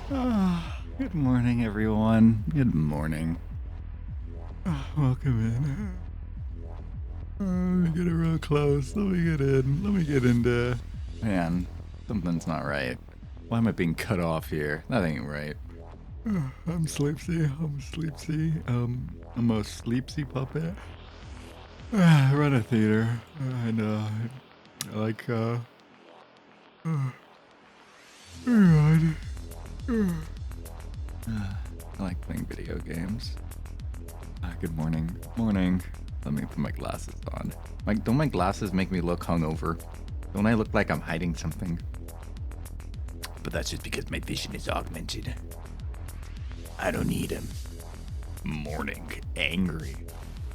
Good morning, everyone. Good morning. Welcome in. Let me get it real close. Let me get in. Let me get in there. Man, something's not right. Why am I being cut off here? That ain't right. I'm sleepsy. I'm a sleepsy puppet. I run a theater. And, I like, God. I like playing video games. Good morning. Morning. Let me put my glasses on. Don't my glasses make me look hungover? Don't I look like I'm hiding something? But that's just because my vision is augmented. I don't need him. Morning. Angry.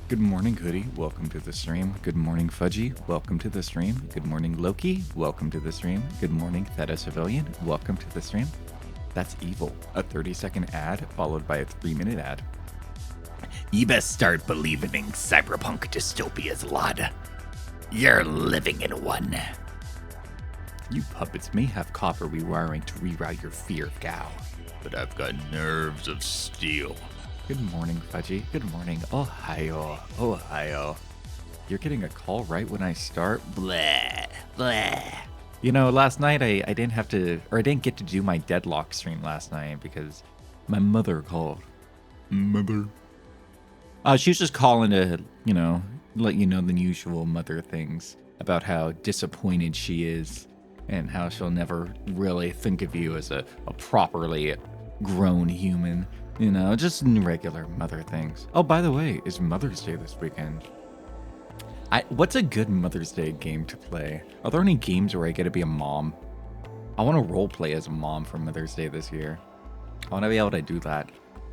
Good morning, Hoodie. Welcome to the stream. Good morning, Fudgy. Welcome to the stream. Good morning, Loki. Welcome to the stream. Good morning, Theta Civilian. Welcome to the stream. That's evil. A 30-second ad followed by a 3-minute ad. You best start believing in cyberpunk dystopias, lad. You're living in one. You puppets may have copper rewiring to reroute your fear of Gao, but I've got nerves of steel. Good morning, Fudgy. Good morning. Ohio. Ohio. You're getting a call right when I start? Blah. Blah. You know, last night I didn't get to do my deadlock stream last night because my mother called. Mother. She was just calling to, let you know the usual mother things about how disappointed she is and how she'll never really think of you as a properly grown human. Just regular mother things. Oh, by the way, it's Mother's Day this weekend. What's a good Mother's Day game to play? Are there any games where I get to be a mom? I want to role play as a mom for Mother's Day this year. I want to be able to do that.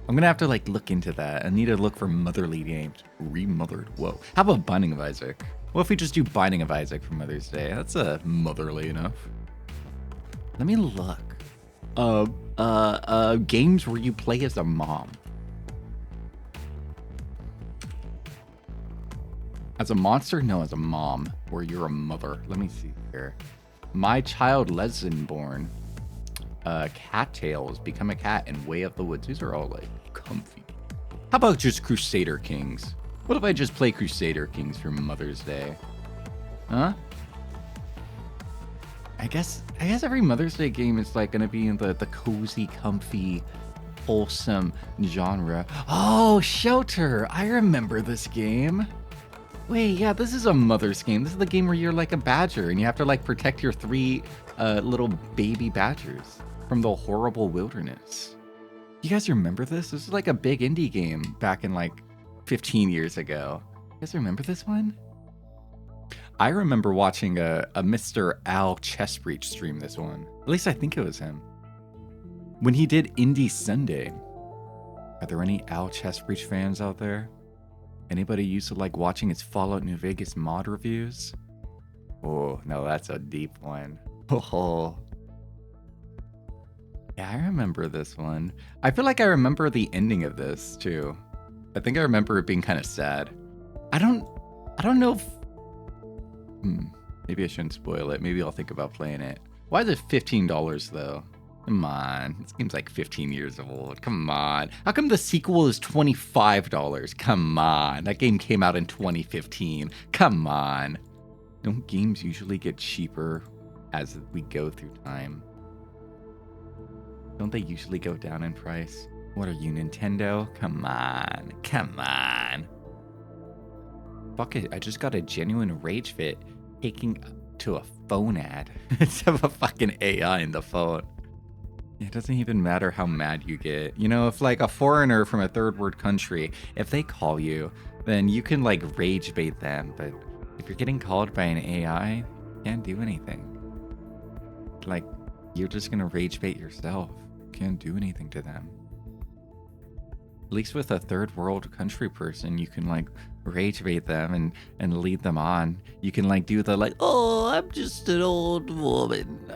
I'm going to have to look into that. I need to look for motherly games. Remothered. Whoa. How about Binding of Isaac? What if we just do Binding of Isaac for Mother's Day? That's motherly enough. Let me look. Games where you play as a mom. As a monster? No, as a mom, where you're a mother. Let me see here. My Child Lesenborn. Cattails, Become a Cat, and Way of the Woods. These are all comfy. How about just Crusader Kings? What if I just play Crusader Kings for Mother's Day? Huh? I guess every Mother's Day game is gonna be in the cozy, comfy, wholesome genre. Oh, Shelter! I remember this game. Wait, yeah, this is a mother's game. This is the game where you're like a badger and you have to protect your 3 little baby badgers from the horrible wilderness. You guys remember this? This is a big indie game back in 15 years ago. You guys remember this one? I remember watching a Mr. Al Chessbreach stream this one. At least I think it was him. When he did Indie Sunday. Are there any Al Chessbreach fans out there? Anybody used to watching his Fallout New Vegas mod reviews? Oh, no, that's a deep one. Oh. Yeah, I remember this one. I feel like I remember the ending of this, too. I think I remember it being kind of sad. I don't know if... Maybe I shouldn't spoil it. Maybe I'll think about playing it. Why is it $15, though? Come on. This game's 15 years old. Come on. How come the sequel is $25? Come on. That game came out in 2015. Come on. Don't games usually get cheaper as we go through time? Don't they usually go down in price? What are you, Nintendo? Come on. Come on. Fuck it. I just got a genuine rage fit taking to a phone ad instead of a fucking AI in the phone. It doesn't even matter how mad you get. If a foreigner from a third world country, if they call you, then you can rage bait them. But if you're getting called by an AI, you can't do anything. You're just gonna rage bait yourself. You can't do anything to them. At least with a third world country person, you can rage bait them and lead them on. You can do the oh, I'm just an old woman.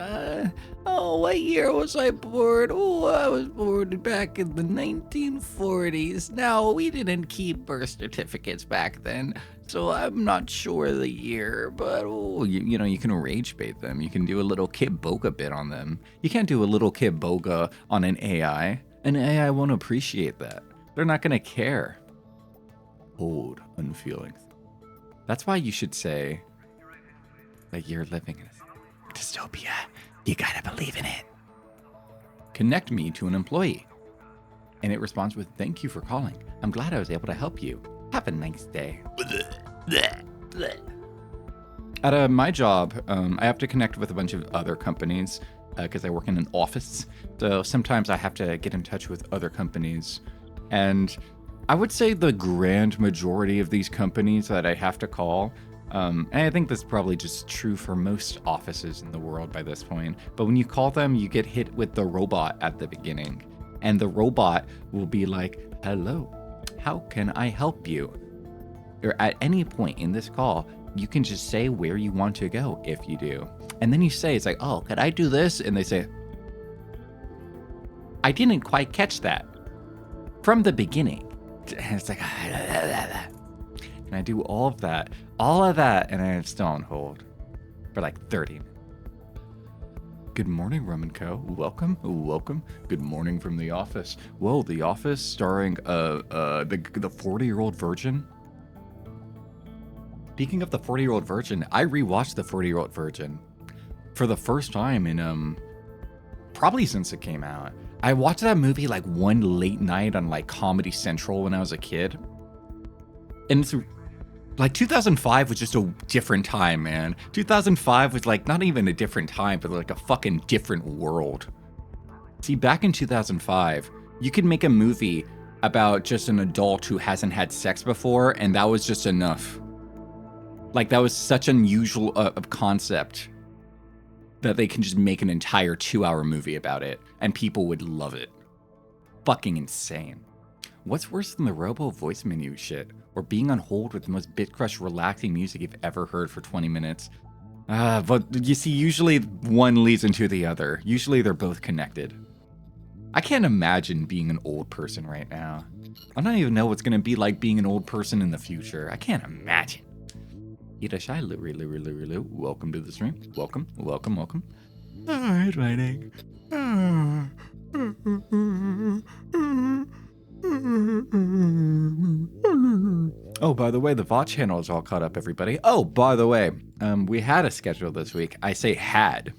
Oh, what year was I born? Oh, I was born back in the 1940s. Now, we didn't keep birth certificates back then. So I'm not sure of the year, but you can rage bait them. You can do a little Kid Boga bit on them. You can't do a little Kid Boga on an AI. An AI won't appreciate that. They're not gonna care. Cold, unfeeling. That's why you should say that you're living in a dystopia. You gotta believe in it. Connect me to an employee. And it responds with, thank you for calling. I'm glad I was able to help you. Have a nice day. At my job, I have to connect with a bunch of other companies because I work in an office. So sometimes I have to get in touch with other companies. And I would say the grand majority of these companies that I have to call, and I think this is probably just true for most offices in the world by this point, but when you call them, you get hit with the robot at the beginning. And the robot will be like, hello, how can I help you? Or at any point in this call, you can just say where you want to go if you do. And then you say, it's like, oh, could I do this? And they say, I didn't quite catch that from the beginning. And it's like, and I do all of that, and I'm still on hold for like 30 minutes. Good morning, Rum & Co. Welcome. Good morning from the office. Whoa, The Office starring the 40-year-old virgin. Speaking of the 40-year-old virgin, I rewatched the 40-year-old virgin for the first time in probably since it came out. I watched that movie like one late night on like Comedy Central when I was a kid. And it's like 2005 was just a different time, man. 2005 was like not even a different time, but like a fucking different world. See, back in 2005, you could make a movie about just an adult who hasn't had sex before, and that was just enough. Like, that was such an unusual concept that they can just make an entire 2-hour movie about it, and people would love it. Fucking insane. What's worse than the robo voice menu shit, or being on hold with the most bit-crush relaxing music you've ever heard for 20 minutes? But you see, usually one leads into the other. Usually they're both connected. I can't imagine being an old person right now. I don't even know what's gonna be like being an old person in the future. I can't imagine. Irashai, Lulu, welcome to the stream. Welcome. Alright, writing. Oh, by the way, the VOD channel is all caught up, everybody. Oh, by the way, we had a schedule this week. I say had.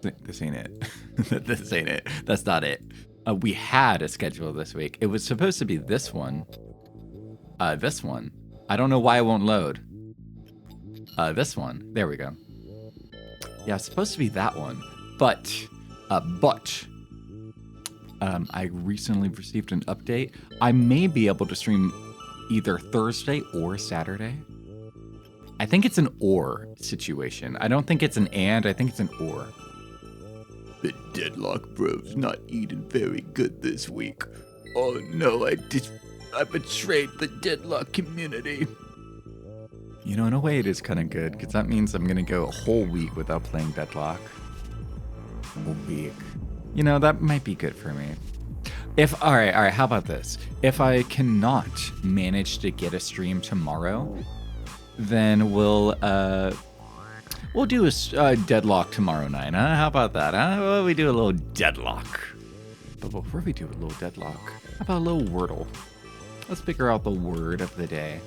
This ain't it. This ain't it. That's not it. We had a schedule this week. It was supposed to be this one. This one. I don't know why it won't load. This one. There we go. Yeah, it's supposed to be that one. But I recently received an update. I may be able to stream either Thursday or Saturday. I think it's an or situation. I don't think it's an and, I think it's an or. The Deadlock Bro's not eating very good this week. Oh no, I betrayed the Deadlock community. You know, in a way it is kind of good, because that means I'm going to go a whole week without playing Deadlock. A whole week. You know, that might be good for me. All right, how about this? If I cannot manage to get a stream tomorrow, then we'll do a Deadlock tomorrow night, huh? How about that, huh? Well, we do a little Deadlock. But before we do a little Deadlock, how about a little Wordle? Let's figure out the word of the day.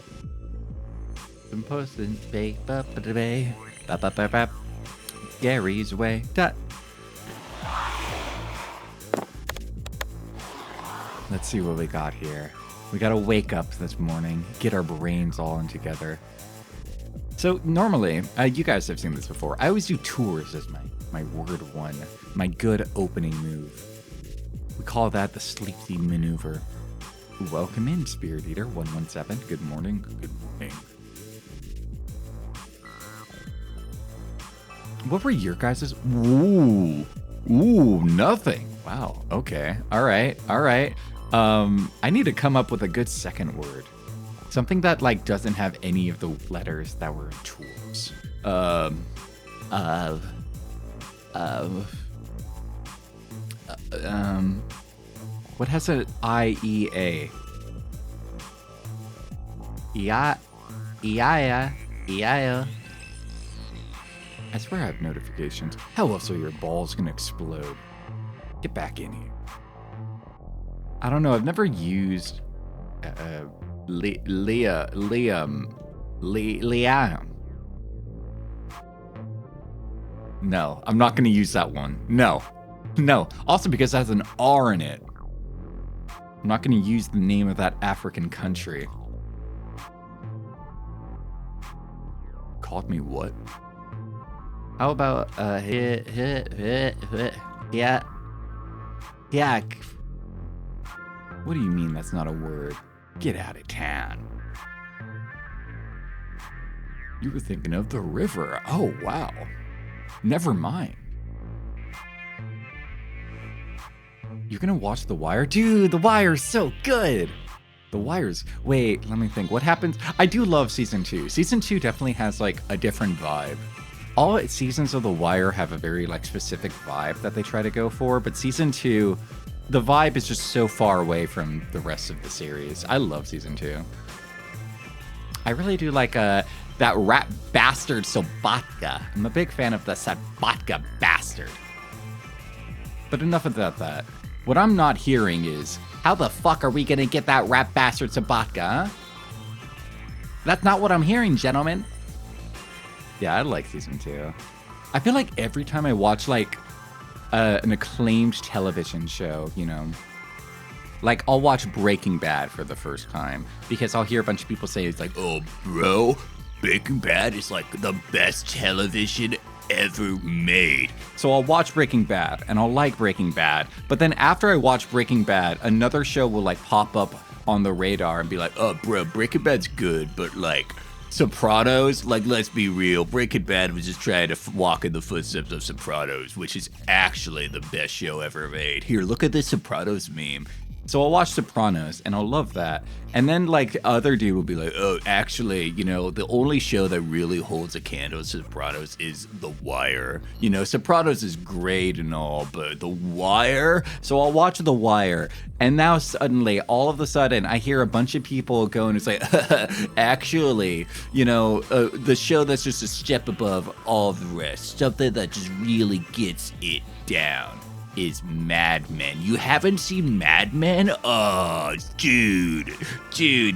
Gary's way. Let's see what we got here. We gotta wake up this morning, get our brains all in together. So normally, you guys have seen this before. I always do tours as my word one, my good opening move. We call that the sleepy maneuver. Welcome in, Spirit Eater 117. Good morning. Good morning. What were your guys's? Ooh, nothing. Wow. Okay. All right. I need to come up with a good second word. Something that like doesn't have any of the letters that were in tools. What has an IEA? Yeah. Yeah. Yeah. I swear I have notifications. How else are your balls gonna explode? Get back in here. I don't know. I've never used Liam. No, I'm not gonna use that one. No. Also because it has an R in it. I'm not gonna use the name of that African country. Called me what? How about yeah. What do you mean that's not a word? Get out of town. You were thinking of the river. Oh, wow. Never mind. You're gonna watch The Wire? Dude, The Wire's so good. The Wire's... Wait, let me think. What happens? I do love Season 2. Season 2 definitely has, like, a different vibe. All seasons of The Wire have a very, like, specific vibe that they try to go for, but Season 2, the vibe is just so far away from the rest of the series. I love Season 2. I really do like that rat bastard Sobotka. I'm a big fan of the Sobotka bastard. But enough about that. What I'm not hearing is, how the fuck are we gonna get that rat bastard Sobotka, huh? That's not what I'm hearing, gentlemen. Yeah, I like Season 2. I feel like every time I watch, like, an acclaimed television show, you know, like, I'll watch Breaking Bad for the first time, because I'll hear a bunch of people say, it's like, oh, bro, Breaking Bad is, like, the best television ever made. So I'll watch Breaking Bad, and I'll like Breaking Bad, but then after I watch Breaking Bad, another show will, like, pop up on the radar and be like, oh, bro, Breaking Bad's good, but, like, Sopranos, like, let's be real, Breaking Bad was just trying to walk in the footsteps of Sopranos, which is actually the best show ever made. Here, look at this Sopranos meme. So I'll watch Sopranos, and I'll love that. And then, like, the other dude will be like, oh, actually, you know, the only show that really holds a candle to Sopranos is The Wire. You know, Sopranos is great and all, but The Wire? So I'll watch The Wire, and now suddenly, all of a sudden, I hear a bunch of people going, it's like, actually, you know, the show that's just a step above all the rest, something that just really gets it down, is Mad Men. You haven't seen Mad Men? Oh, dude,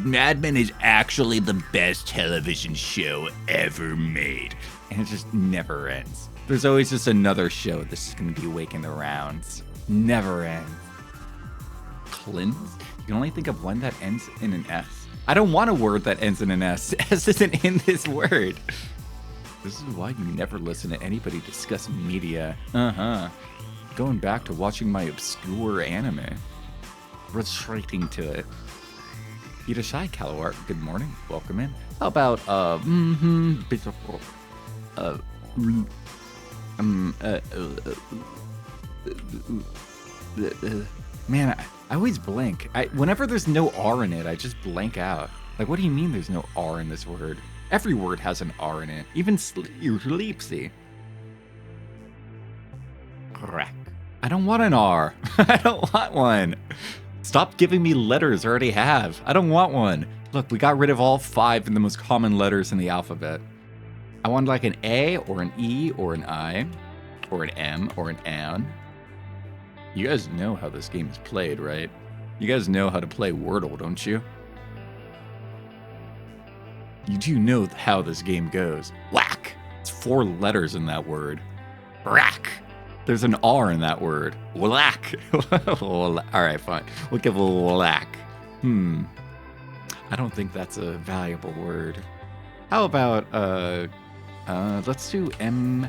Mad Men is actually the best television show ever made. And it just never ends. There's always just another show that's gonna be making the rounds. Never ends. Cleanse? You can only think of one that ends in an S. I don't want a word that ends in an S. S isn't in this word. This is why you never listen to anybody discuss media. Going back to watching my obscure anime. Retreating to it. Eat a shy Calawart. Good morning. Welcome in. How about, beautiful, man, I always blank. Whenever there's no R in it, I just blank out. Like, what do you mean there's no R in this word? Every word has an R in it. Even sleepsy. Crack. I don't want an R. I don't want one. Stop giving me letters I already have. I don't want one. Look, we got rid of all 5 of the most common letters in the alphabet. I want like an A or an E or an I or an M or an N. You guys know how this game is played, right? You guys know how to play Wordle, don't you? You do know how this game goes. Whack. It's 4 letters in that word. Rack. There's an R in that word. Whack. All right, fine. We'll give a whack. I don't think that's a valuable word. How about, let's do M-A-A-C-E.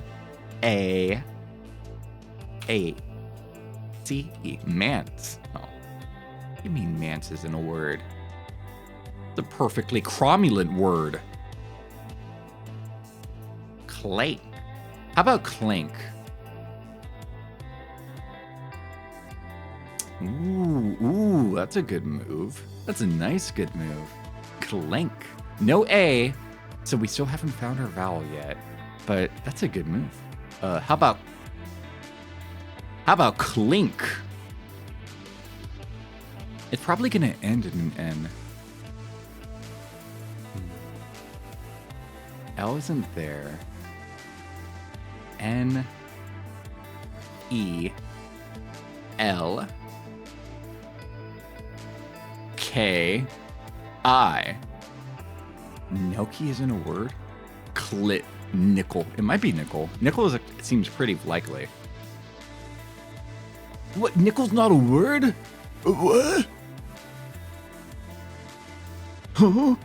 Manse. Oh. What do you mean manse isn't a word? It's a perfectly cromulent word. Clank. How about clink? Ooh, that's a good move. That's a nice good move. Clink. No A, so we still haven't found our vowel yet, but that's a good move. How about clink? It's probably gonna end in an N. L isn't there. N, E, L, K, I. Noki isn't a word? Clit. Nickel. It might be nickel. Nickel is it seems pretty likely. What? Nickel's not a word? What? Huh?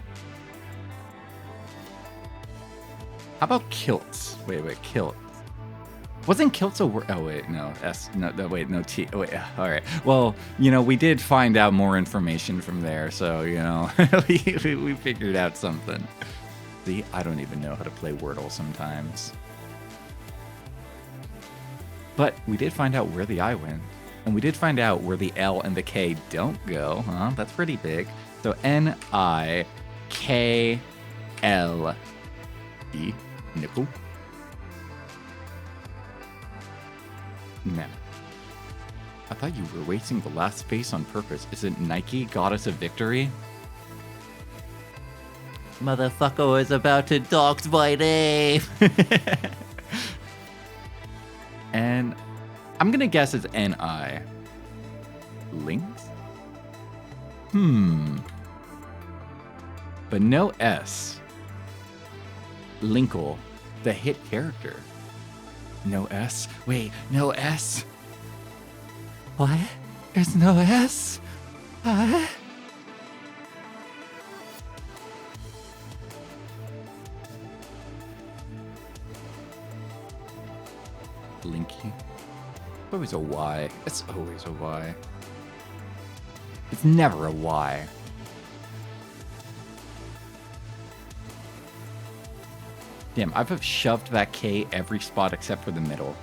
How about kilts? Wait, kilts. Wasn't kilts a word? Oh, wait, no. S, no, wait, no, T. Oh, wait, all right. Well, you know, we did find out more information from there, so, you know, we figured out something. See, I don't even know how to play Wordle sometimes. But we did find out where the I went. And we did find out where the L and the K don't go, huh? That's pretty big. So N-I-K-L-E. Nickel. Man. I thought you were wasting the last space on purpose. Is it Nike, Goddess of Victory? Motherfucker was about to dox my name. And I'm gonna guess it's N-I. Links? But no S. Linkle, the hit character. No S? Wait, no S? What? There's no S? What? Linky. It's always a Y. It's always a Y. It's never a Y. Damn, I've shoved that K every spot except for the middle.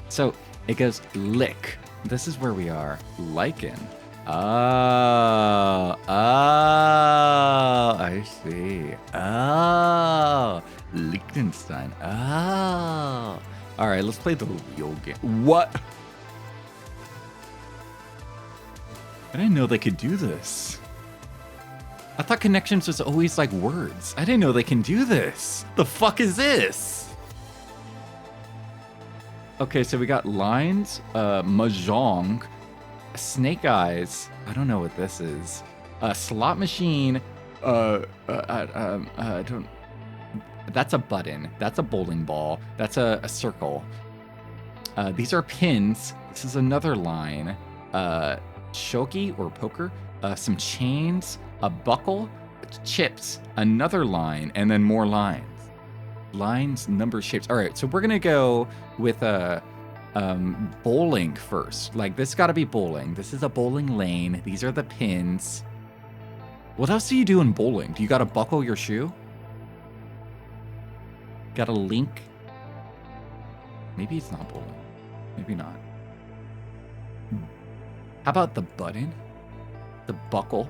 So it goes lick. This is where we are. Lichen. Oh, I see. Oh, Liechtenstein. Oh. All right, let's play the real game. What? I didn't know they could do this. I thought connections was always like words. I didn't know they can do this. The fuck is this? Okay, so we got lines, mahjong, snake eyes. I don't know what this is. Slot machine. I don't. That's a button. That's a bowling ball. That's a circle. These are pins. This is another line. Shogi or poker. Some chains. A buckle. Chips. Another line. And then more lines. Lines, numbers, shapes. All right, so we're going to go with bowling first. Like, this got to be bowling. This is a bowling lane. These are the pins. What else do you do in bowling? Do you got to buckle your shoe? Got a link? Maybe it's not bowling. Maybe not. How about the button? The buckle?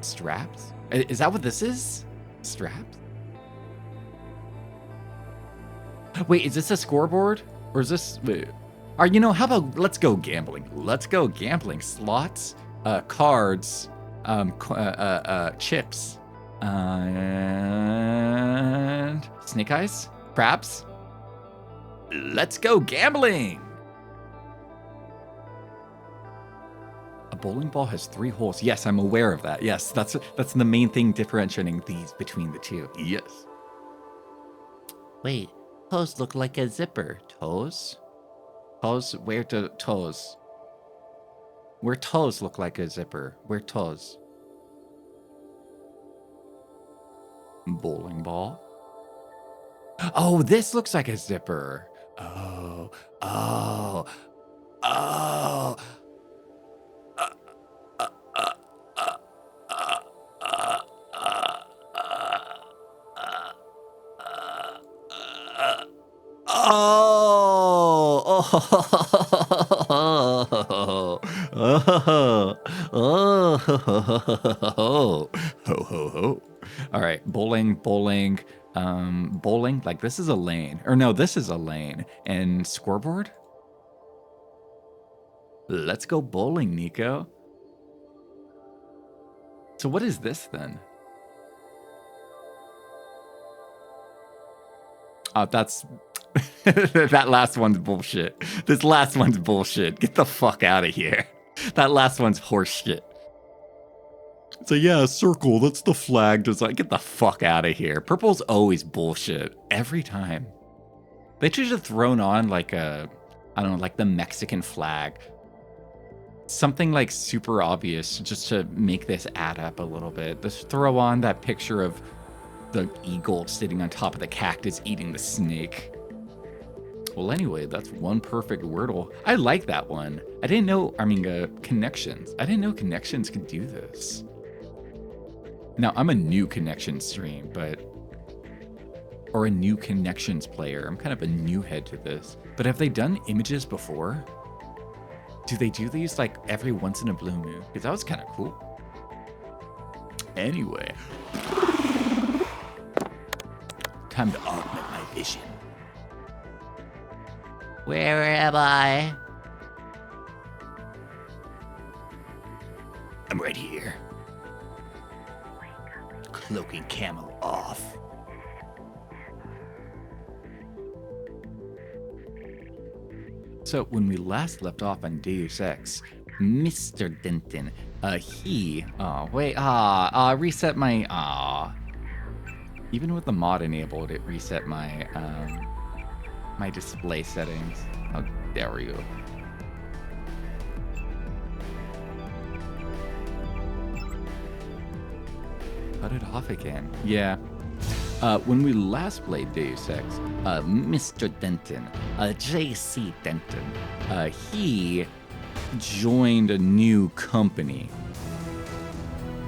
Straps? Is that what this is? Straps? Wait, is this a scoreboard? Or is this... Wait. You know, how about... Let's go gambling. Let's go gambling. Slots, cards, chips, and... Snake eyes? Craps? Let's go gambling! A bowling ball has 3 holes. Yes, I'm aware of that. Yes, that's the main thing differentiating these between the two. Yes. Wait, toes look like a zipper. Toes? Toes? Where do toes? Where toes look like a zipper? Where toes? Bowling ball? Oh, this looks like a zipper. Oh. All right, bowling, like this is a lane. Or no, this is a lane. And scoreboard? Let's go bowling, Nico. So what is this then? That's that last one's bullshit. This last one's bullshit. Get the fuck out of here. That last one's horseshit. So yeah, a circle, that's the flag design. Get the fuck out of here. Purple's always bullshit. Every time. They should have thrown on like a, I don't know, like the Mexican flag. Something like super obvious just to make this add up a little bit. Just throw on that picture of the eagle sitting on top of the cactus eating the snake. Well, anyway, that's one perfect Wordle. I like that one. I didn't know, connections. I didn't know connections could do this. Now, I'm a new connection stream, or a new connections player. I'm kind of a new head to this. But have they done images before? Do they do these like every once in a blue moon? Because that was kind of cool. Anyway. Time to augment my vision. Where am I? I'm right here. Cloak and camo off. So when we last left off on Deus Ex, Mr. Denton, reset my, even with the mod enabled, it reset my, my display settings. How dare you? Cut it off again. Yeah. When we last played Deus Ex, Mr. Denton, J.C. Denton, he joined a new company,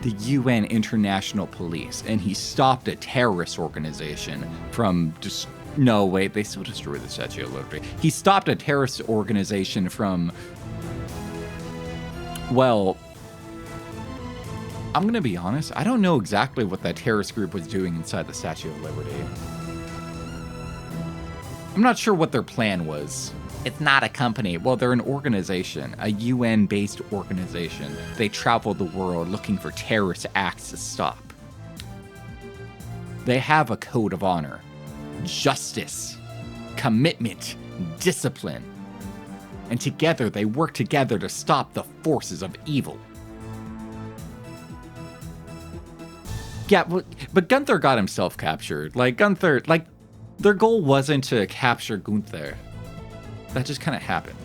the UN International Police, and he stopped a terrorist organization from just... No, wait, they still destroyed the Statue of Liberty. He stopped a terrorist organization from... Well... I'm gonna be honest, I don't know exactly what that terrorist group was doing inside the Statue of Liberty. I'm not sure what their plan was. It's not a company. Well, they're an organization, a UN-based organization. They travel the world looking for terrorist acts to stop. They have a code of honor, justice, commitment, discipline. And together, they work together to stop the forces of evil. Yeah, but Gunther got himself captured. Like, Gunther, like, their goal wasn't to capture Gunther. That just kind of happened.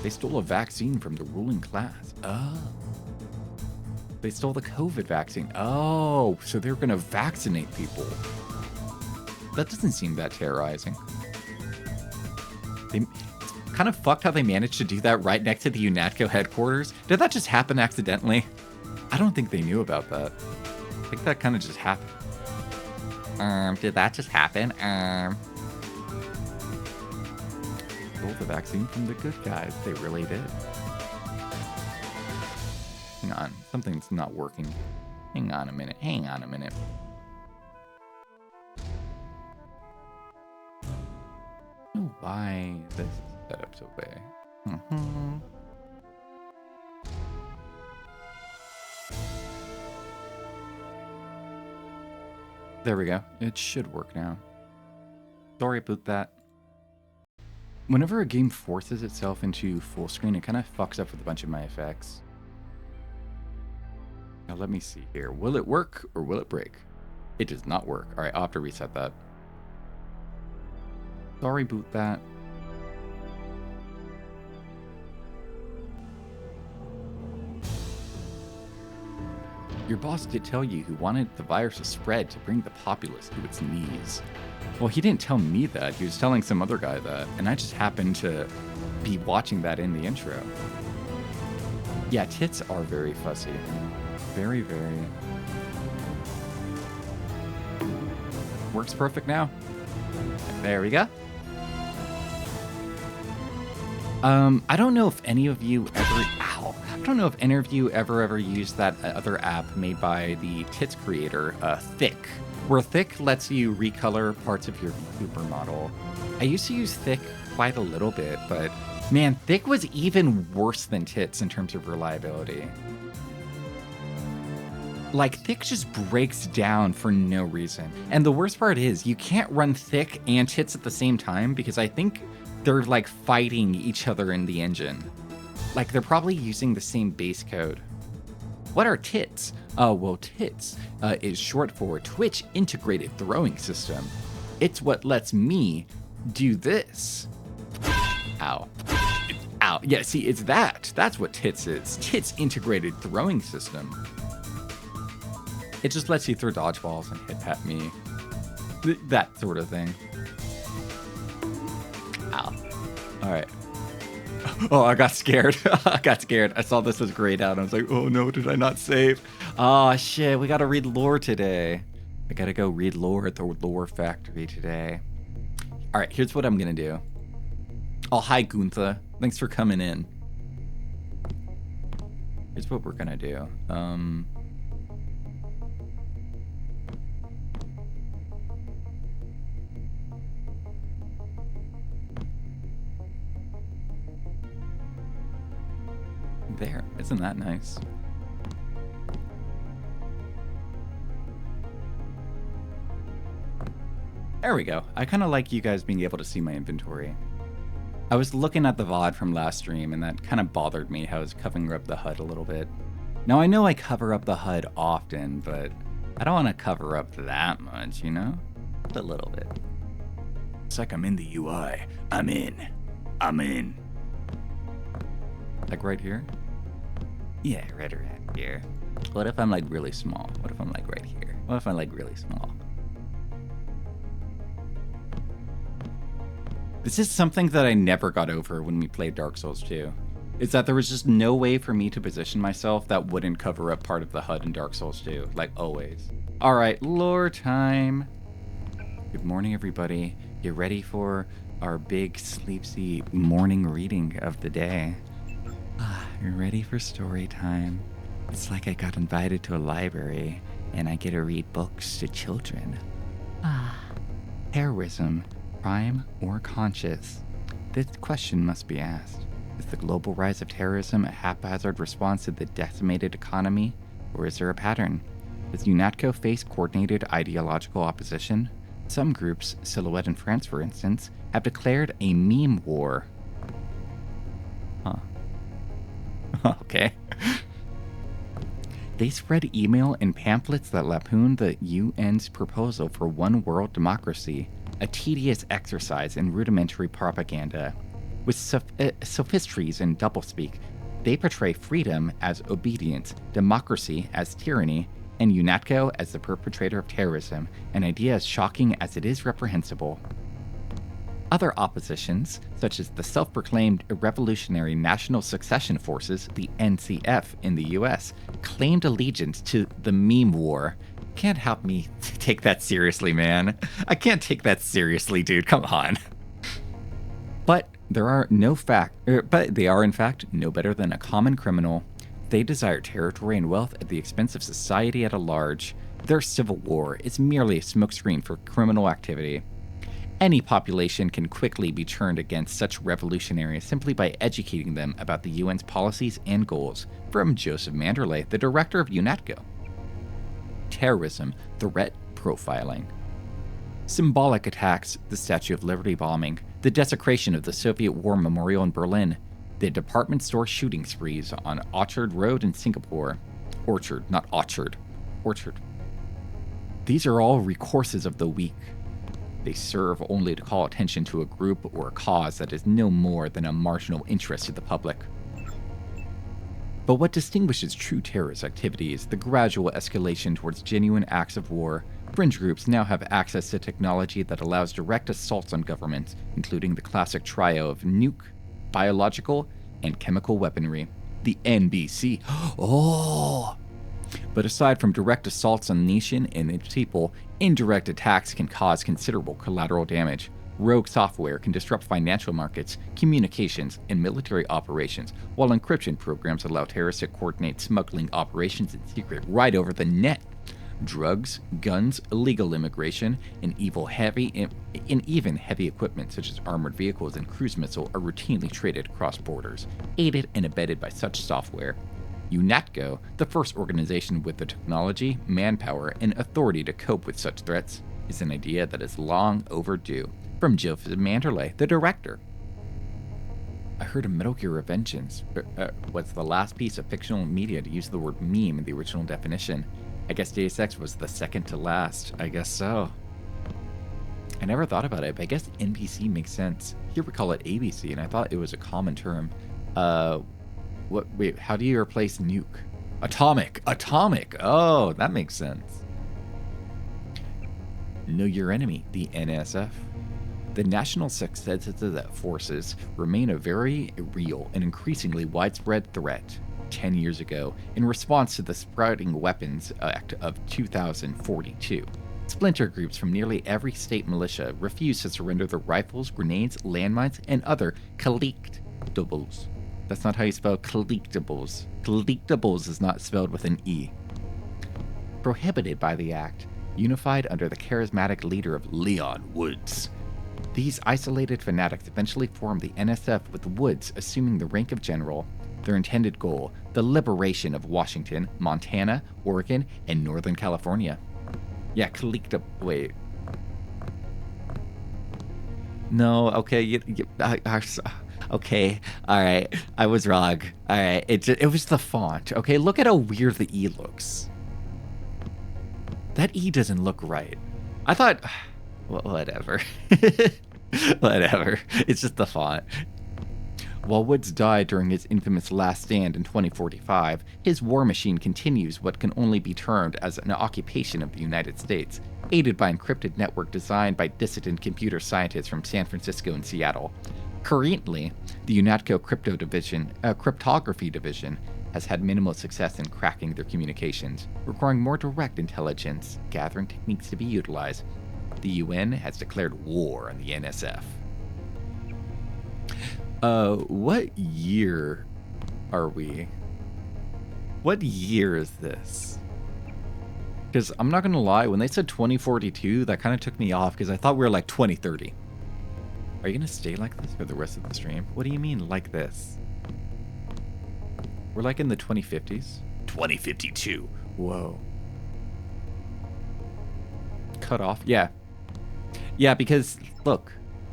They stole a vaccine from the ruling class. Oh. They stole the COVID vaccine. Oh, so they're going to vaccinate people. That doesn't seem that terrorizing. They kind of fucked how they managed to do that right next to the UNATCO headquarters. Did that just happen accidentally? I don't think they knew about that. I think that kind of just happened. Did that just happen? Stole the vaccine from the good guys. They really did. Hang on. Something's not working. Hang on a minute. Hang on a minute. Oh, why this is set up so bad. Mm-hmm. There we go. It should work now. Sorry about that. Whenever a game forces itself into full screen, it kind of fucks up with a bunch of my effects. Now let me see here. Will it work or will it break? It does not work. All right, I'll have to reset that. Sorry about that. Your boss did tell you he wanted the virus to spread to bring the populace to its knees. Well, he didn't tell me that. He was telling some other guy that, and I just happened to be watching that in the intro. Yeah, tits are very fussy. Very, very. Works perfect now. There we go. I don't know if any of you ever... Ow! I don't know if any of you ever used that other app made by the tits creator, Thick, where Thick lets you recolor parts of your VTuber model. I used to use Thick quite a little bit, but man, Thick was even worse than tits in terms of reliability. like thick just breaks down for no reason. And the worst part is you can't run thick and tits at the same time because I think they're like fighting each other in the engine. Like they're probably using the same base code. What are tits? Well, tits is short for Twitch Integrated Throwing System. It's what lets me do this. Ow. Ow. Yeah, see, it's that. That's what tits is. Tits Integrated Throwing System. It just lets you throw dodgeballs and hit at me. That sort of thing. Ow. All right. Oh, I got scared. I saw this was grayed out. I was like, oh no, did I not save? Oh shit, we gotta read lore today. I gotta go read lore at the Lore Factory today. All right, here's what I'm gonna do. Oh, hi Gunther. Thanks for coming in. Here's what we're gonna do. There, isn't that nice? There we go. I kind of like you guys being able to see my inventory. I was looking at the VOD from last stream and that kind of bothered me how I was covering up the HUD a little bit. Now I know I cover up the HUD often, but I don't want to cover up that much, you know? Just a little bit. It's like I'm in the UI. I'm in. Like right here? Yeah, right around here. What if I'm like really small? What if I'm like right here? What if I'm like really small? This is something that I never got over when we played Dark Souls 2. Is that there was just no way for me to position myself that wouldn't cover up part of the HUD in Dark Souls 2. Like always. Alright, lore time. Good morning, everybody. You ready for our big sleepsy morning reading of the day? You're ready for story time. It's like I got invited to a library and I get to read books to children. Terrorism, crime or conscious? This question must be asked. Is the global rise of terrorism a haphazard response to the decimated economy, or is there a pattern? Does UNATCO face coordinated ideological opposition? Some groups, Silhouette in France for instance, have declared a meme war. Okay. They spread email and pamphlets that lampoon the UN's proposal for one world democracy, a tedious exercise in rudimentary propaganda. With sophistries and doublespeak, they portray freedom as obedience, democracy as tyranny, and UNATCO as the perpetrator of terrorism, an idea as shocking as it is reprehensible. Other oppositions, such as the self-proclaimed Revolutionary National Succession Forces, the NCF in the US, claimed allegiance to the meme war. Can't help me take that seriously, man. I can't take that seriously, dude. Come on. But they are in fact no better than a common criminal. They desire territory and wealth at the expense of society at large. Their civil war is merely a smokescreen for criminal activity. Any population can quickly be turned against such revolutionaries simply by educating them about the UN's policies and goals. From Joseph Manderley, the director of UNATCO. Terrorism, threat profiling. Symbolic attacks, the Statue of Liberty bombing, the desecration of the Soviet War Memorial in Berlin, the department store shooting sprees on Orchard Road in Singapore. Orchard, not Orchard. Orchard. These are all recourses of the weak. They serve only to call attention to a group or a cause that is no more than a marginal interest to the public. But what distinguishes true terrorist activity is the gradual escalation towards genuine acts of war. Fringe groups now have access to technology that allows direct assaults on governments, including the classic trio of nuke, biological, and chemical weaponry. The NBC. Oh! But aside from direct assaults on the nation and its people, indirect attacks can cause considerable collateral damage. Rogue software can disrupt financial markets, communications, and military operations, while encryption programs allow terrorists to coordinate smuggling operations in secret right over the net. Drugs, guns, illegal immigration, and even heavy equipment such as armored vehicles and cruise missiles are routinely traded across borders, aided and abetted by such software. UNATCO, the first organization with the technology, manpower, and authority to cope with such threats, is an idea that is long overdue. From Joseph Manderley, the director. I heard a Metal Gear Revengeance was the last piece of fictional media to use the word meme in the original definition. I guess Deus Ex was the second to last. I guess so. I never thought about it, but I guess NPC makes sense. Here we call it ABC, and I thought it was a common term. Wait, how do you replace nuke? Atomic! Atomic! Oh, that makes sense. Know your enemy, the NSF. The National Security Forces remain a very real and increasingly widespread threat. 10 years ago, in response to the Sprouting Weapons Act of 2042, splinter groups from nearly every state militia refused to surrender their rifles, grenades, landmines, and other collectibles. That's not how you spell collectibles. Collectibles is not spelled with an E. Prohibited by the act, unified under the charismatic leader of Leon Woods. These isolated fanatics eventually formed the NSF, with Woods assuming the rank of general. Their intended goal, the liberation of Washington, Montana, Oregon, and Northern California. Yeah, wait. No, okay, okay, alright, I was wrong. Alright, it was the font, okay? Look at how weird the E looks. That E doesn't look right. I thought... Well, whatever. Whatever. It's just the font. While Woods died during his infamous last stand in 2045, his war machine continues what can only be termed as an occupation of the United States, aided by encrypted network designed by dissident computer scientists from San Francisco and Seattle. Currently, the UNATCO cryptography division has had minimal success in cracking their communications, requiring more direct intelligence gathering techniques to be utilized. The UN has declared war on the NSF. What year are we? What year is this? Because I'm not gonna lie, when they said 2042, that kind of took me off because I thought we were like 2030. Are you gonna stay like this for the rest of the stream? What do you mean, like this? We're like in the 2050s? 2052. Whoa. Cut off? Yeah. Yeah, because, look,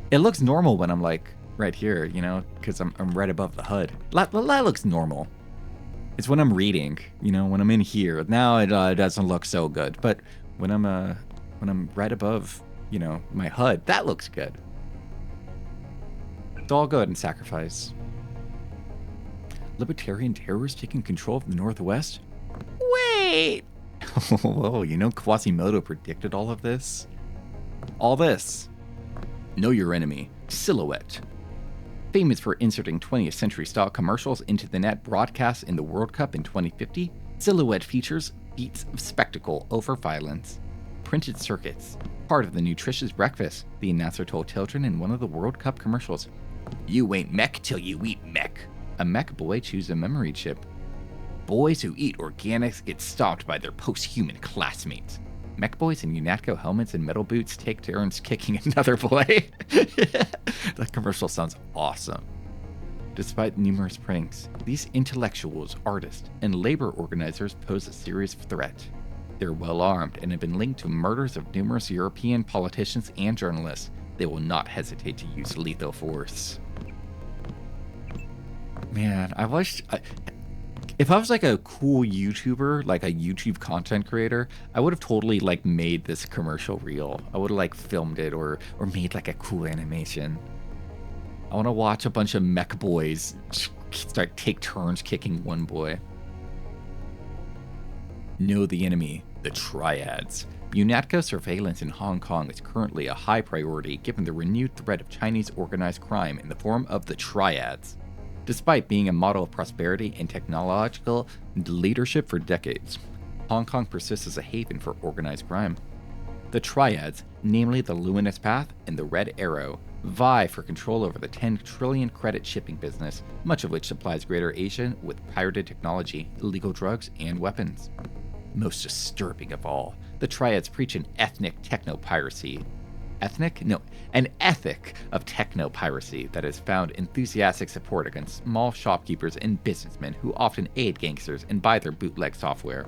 it looks normal when I'm like right here, you know, because I'm right above the HUD. That looks normal. It's when I'm reading, you know, when I'm in here. Now it doesn't look so good, but when I'm right above, you know, my HUD, that looks good. It's all good in Sacrifice. Libertarian terrorists taking control of the Northwest? Wait! Whoa, you know Quasimodo predicted all of this? All this. Know your enemy. Silhouette. Famous for inserting 20th century style commercials into the net broadcasts in the World Cup in 2050, Silhouette features beats of spectacle over violence. Printed circuits. Part of the nutritious breakfast, the announcer told children in one of the World Cup commercials. You ain't mech till you eat mech. A mech boy chews a memory chip. Boys who eat organics get stomped by their post-human classmates. Mech boys in UNATCO helmets and metal boots take turns kicking another boy. That commercial sounds awesome. Despite numerous pranks, these intellectuals, artists, and labor organizers pose a serious threat. They're well armed and have been linked to murders of numerous European politicians and journalists. They will not hesitate to use lethal force. Man, if I was like a cool YouTuber, like a YouTube content creator, I would have totally like made this commercial reel. I would have like filmed it or made like a cool animation. I want to watch a bunch of mech boys take turns kicking one boy. Know the enemy, the triads. UNATCO surveillance in Hong Kong is currently a high priority given the renewed threat of Chinese organized crime in the form of the triads. Despite being a model of prosperity and technological leadership for decades, Hong Kong persists as a haven for organized crime. The triads, namely the Luminous Path and the Red Arrow, vie for control over the 10 trillion credit shipping business, much of which supplies Greater Asia with pirated technology, illegal drugs, and weapons. Most disturbing of all, the triads preach an ethnic techno-piracy. an ethic of techno-piracy that has found enthusiastic support against small shopkeepers and businessmen who often aid gangsters and buy their bootleg software.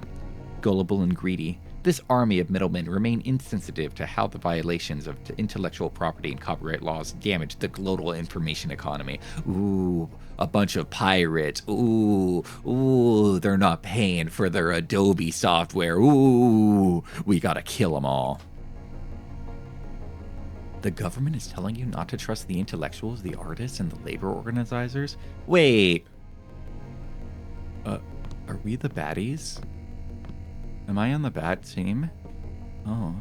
Gullible and greedy, this army of middlemen remain insensitive to how the violations of intellectual property and copyright laws damage the global information economy. Ooh, a bunch of pirates. Ooh, they're not paying for their Adobe software. Ooh, we gotta kill them all. The government is telling you not to trust the intellectuals, the artists, and the labor organizers? Wait. Are we the baddies? Am I on the bad team? Oh.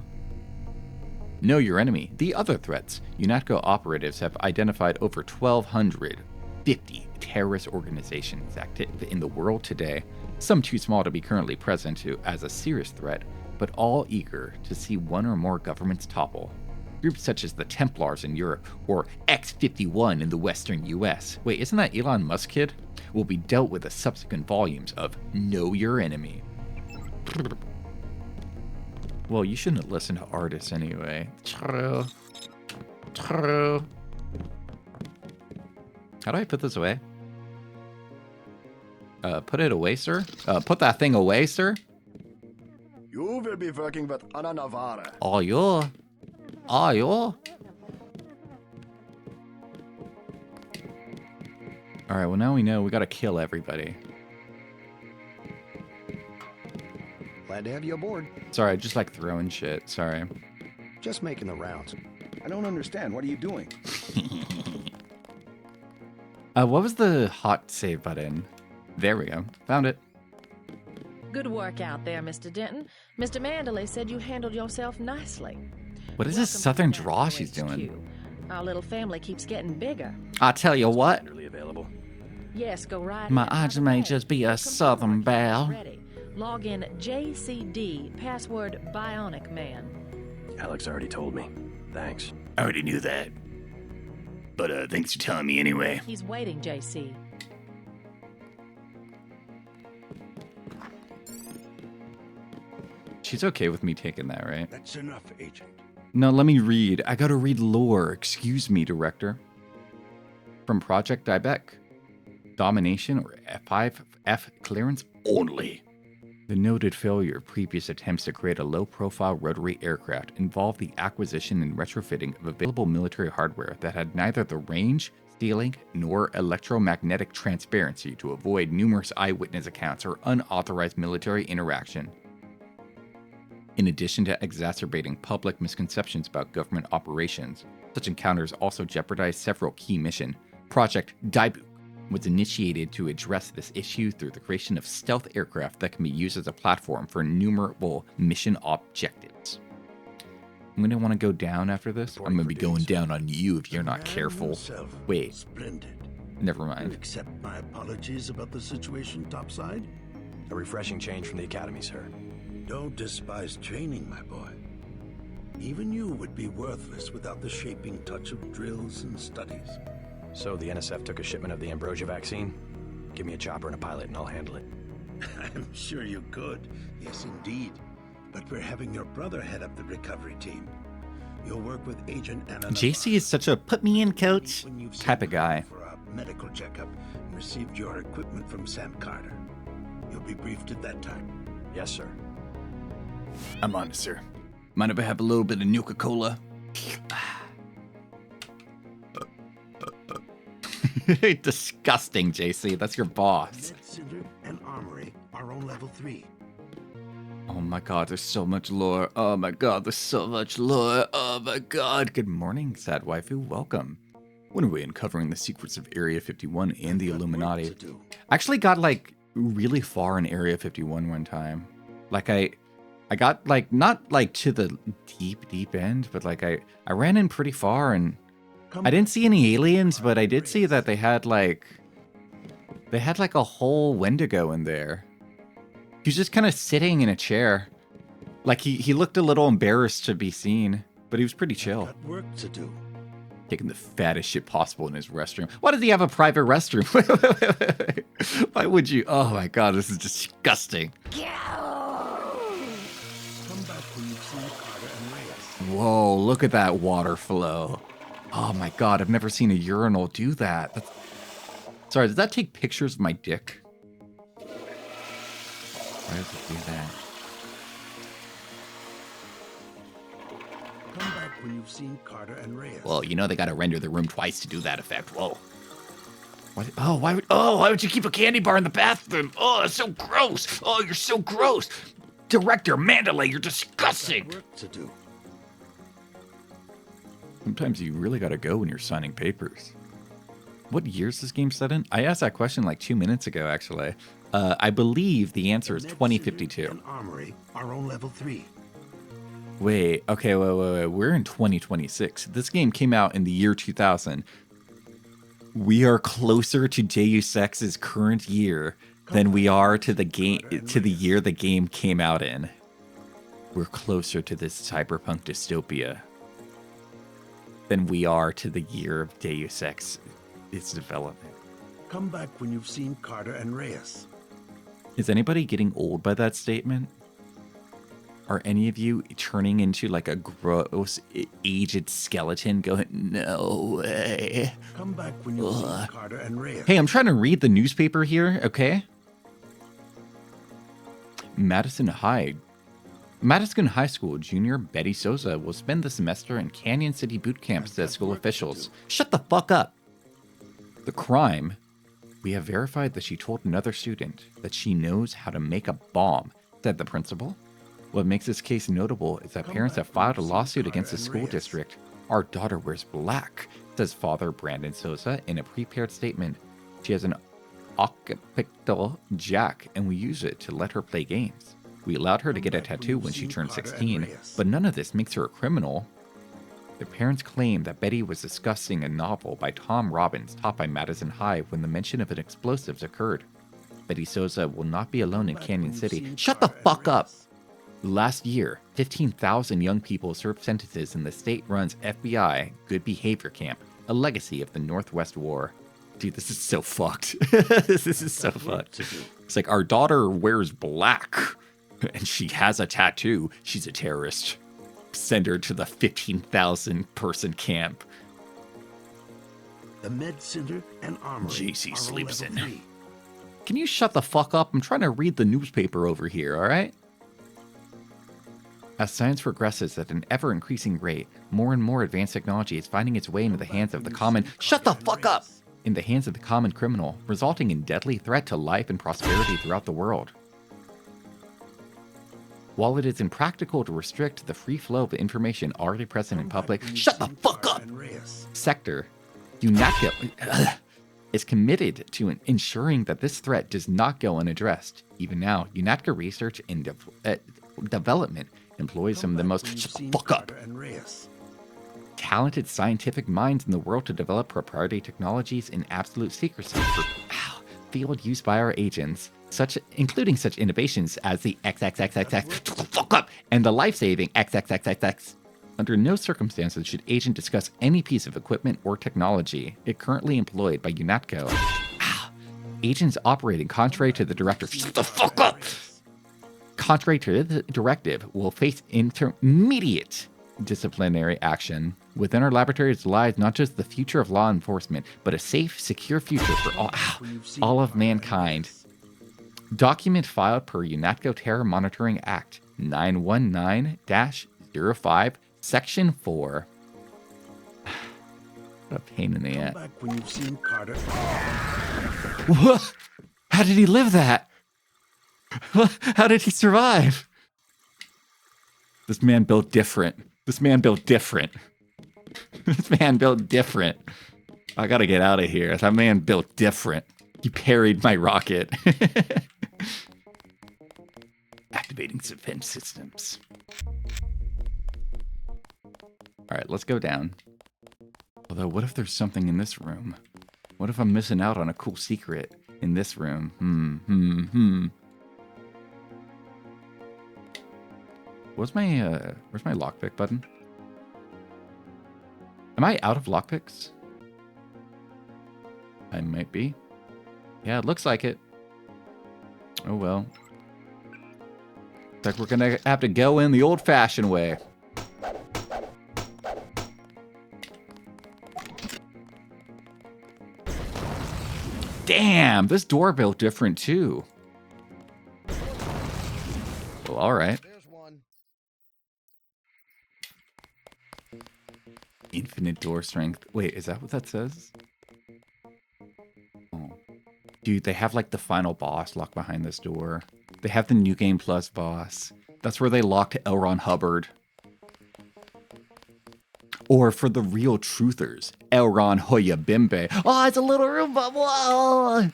Know your enemy. The other threats. UNATCO operatives have identified over 1,250 terrorist organizations active in the world today, some too small to be currently present as a serious threat, but all eager to see one or more governments topple. Groups such as the Templars in Europe or X-51 in the western US, wait, isn't that Elon Musk kid? Will be dealt with the subsequent volumes of Know Your Enemy. Well, you shouldn't listen to artists anyway. True. How do I put this away? Put it away, sir? Put that thing away, sir? You will be working with Ana Navarra. Oh, you. Alright, well now we know we gotta kill everybody. Glad to have you aboard. Sorry, I just like throwing shit. Sorry. Just making the rounds. I don't understand. What are you doing? What was the hot save button? There we go. Found it. Good work out there, Mr. Denton. Mr. Mandalay said you handled yourself nicely. What is this southern draw she's doing? Our little family keeps getting bigger. I tell you what. Available. Yes, go right My ahead. eyes may just be a southern belle. Ready. Log in JCD, password Bionic Man. Alex already told me. Thanks. I already knew that. But thanks for telling me anyway. He's waiting, JC. She's okay with me taking that, right? That's enough, Agent. No, let me read. I gotta read lore. Excuse me, director. From Project Dybeck, Domination or F5F clearance only. The noted failure of previous attempts to create a low-profile rotary aircraft involved the acquisition and retrofitting of available military hardware that had neither the range, stealing, nor electromagnetic transparency to avoid numerous eyewitness accounts or unauthorized military interaction. In addition to exacerbating public misconceptions about government operations, such encounters also jeopardized several key missions. Project Dybeck was initiated to address this issue through the creation of stealth aircraft that can be used as a platform for innumerable mission objectives. I'm going to want to go down after this. I'm going to be going down on you if you're not careful. Wait. Splendid. Never You mind. accept my apologies about the situation topside? A refreshing change from the Academy, sir. Don't despise training, my boy. Even you would be worthless without the shaping touch of drills and studies. So the NSF took a shipment of the ambrosia vaccine? Give me a chopper and a pilot and I'll handle it. I'm sure you could. Yes, indeed. But we're having your brother head up the recovery team. You'll work with Agent Anna. JC is such a put me in, coach when you've type of guy. for a medical checkup and received your equipment from Sam Carter. You'll be briefed at that time. Yes, sir. I'm on it, sir. Mind if I have a little bit of Nuka-Cola? Disgusting, JC. That's your boss. Med Center and Armory are on level 3. Oh my god, there's so much lore. Oh my god, there's so much lore. Oh my god. Good morning, sad waifu. Welcome. When are we uncovering the secrets of Area 51 and the Got work Illuminati? to do. I actually got like really far in Area 51 one time. Like I got like not like to the deep end, but like I ran in pretty far and I didn't see any aliens, but I did see that they had like a whole Wendigo in there. He was just kind of sitting in a chair. Like he looked a little embarrassed to be seen, but he was pretty chill. Got work to do. Taking the fattest shit possible in his restroom. Why does he have a private restroom? Why would you? Oh my god, this is disgusting. Come back when you've seen Carter and Reyes. Whoa, look at that water flow. Oh my god, I've never seen a urinal do that. Sorry, does that take pictures of my dick? Why does it do that? Come back when you've seen Carter and Reyes. Well, you know they gotta render the room twice to do that effect. Whoa. Why would you keep a candy bar in the bathroom? Oh, that's so gross. Oh, you're so gross. Director Mandalay, you're disgusting. Work to do. Sometimes you really gotta go when you're signing papers. What year is this game set in? I asked that question like 2 minutes ago, actually. I believe the answer is Med 2052. Center and Armory are on level 3. Wait. We're in 2026. This game came out in the year 2000. We are closer to Deus Ex's current year than we are to the year the game came out in. We're closer to this cyberpunk dystopia than we are to the year of Deus Ex, its development. Come back when you've seen Carter and Reyes. Is anybody getting old by that statement? Are any of you turning into like a gross, aged skeleton going, no way? Come back when you've seen Carter and Reyes. Hey, I'm trying to read the newspaper here, okay? Madison High School junior Betty Souza will spend the semester in Canyon City boot camp, says school officials. Shut the fuck up! The crime. We have verified that she told another student that she knows how to make a bomb, said the principal. What makes this case notable is that parents have filed a lawsuit against the school district. Our daughter wears black, says Father Brandon Souza in a prepared statement. She has an occipital jack, and we use it to let her play games. We allowed her to get a tattoo when she turned 16, but none of this makes her a criminal. The parents claim that Betty was discussing a novel by Tom Robbins taught by Madison High when the mention of an explosives occurred. Betty Souza will not be alone in Canyon City. Shut the fuck up! Last year, 15,000 young people served sentences in the state-run FBI Good Behavior Camp, a legacy of the Northwest War. Dude, this is so fucked. This is so fucked. It's like, our daughter wears black, and she has a tattoo. She's a terrorist. Send her to the 15,000 person camp. The Med Center and Armory JC are on sleeps level in. 3. Can you shut the fuck up? I'm trying to read the newspaper over here, alright? As science progresses at an ever-increasing rate, more and more advanced technology is finding its way into the hands of the common— Shut the fuck up! In the hands of the common criminal, resulting in deadly threat to life and prosperity throughout the world. While it is impractical to restrict the free flow of information already present in public— Shut the fuck up! Sector, UNATCO is committed to ensuring that this threat does not go unaddressed. Even now, UNATCO research and development employs some of the most— Shut the fuck up! Talented scientific minds in the world to develop proprietary technologies in absolute secrecy for field use by our agents, including such innovations as the XXXXX, shut the fuck up, and the life-saving XXXXX. Under no circumstances should agent discuss any piece of equipment or technology it currently employed by UNATCO. Agents operating contrary to the directive— Shut the fuck up! Contrary to the directive, will face immediate disciplinary action. Within our laboratories lies not just the future of law enforcement, but a safe, secure future for all of mankind. Document filed per UNATCO Terror Monitoring Act 919-05, Section 4. What a pain in the ass. Back when you've seen Carter. What? How did he live that? How did he survive? This man built different. This man built different. This man built different. I gotta get out of here. That man built different. He parried my rocket. Activating defense systems. All right, let's go down. Although, what if there's something in this room? What if I'm missing out on a cool secret in this room? Where's my lockpick button? Am I out of lockpicks? I might be. Yeah, it looks like it. Oh well. Looks like we're gonna have to go in the old-fashioned way. Damn, this door built different too. Well, all right. There's one. Infinite door strength. Wait, is that what that says? Oh. Dude, they have like the final boss locked behind this door. They have the New Game Plus boss. That's where they locked L. Ron Hubbard. Or for the real truthers, L. Ron Hoya Bimbe. Oh, it's a little room bubble. Oh.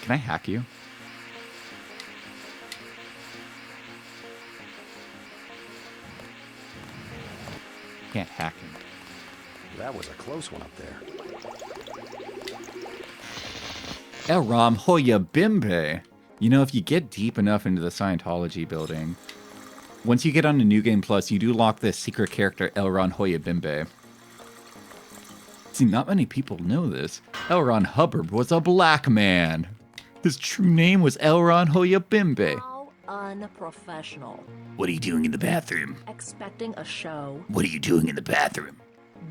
Can I hack you? Can't hack him. That was a close one up there. El Ram Hoya Bimbe. You know, if you get deep enough into the Scientology building, once you get on the New Game Plus, you do lock this secret character, El Ron Hoya Bimbe. See, not many people know this. L. Ron Hubbard was a black man. His true name was L. Ron Hoya Bimbe. How unprofessional. What are you doing in the bathroom? Expecting a show. What are you doing in the bathroom?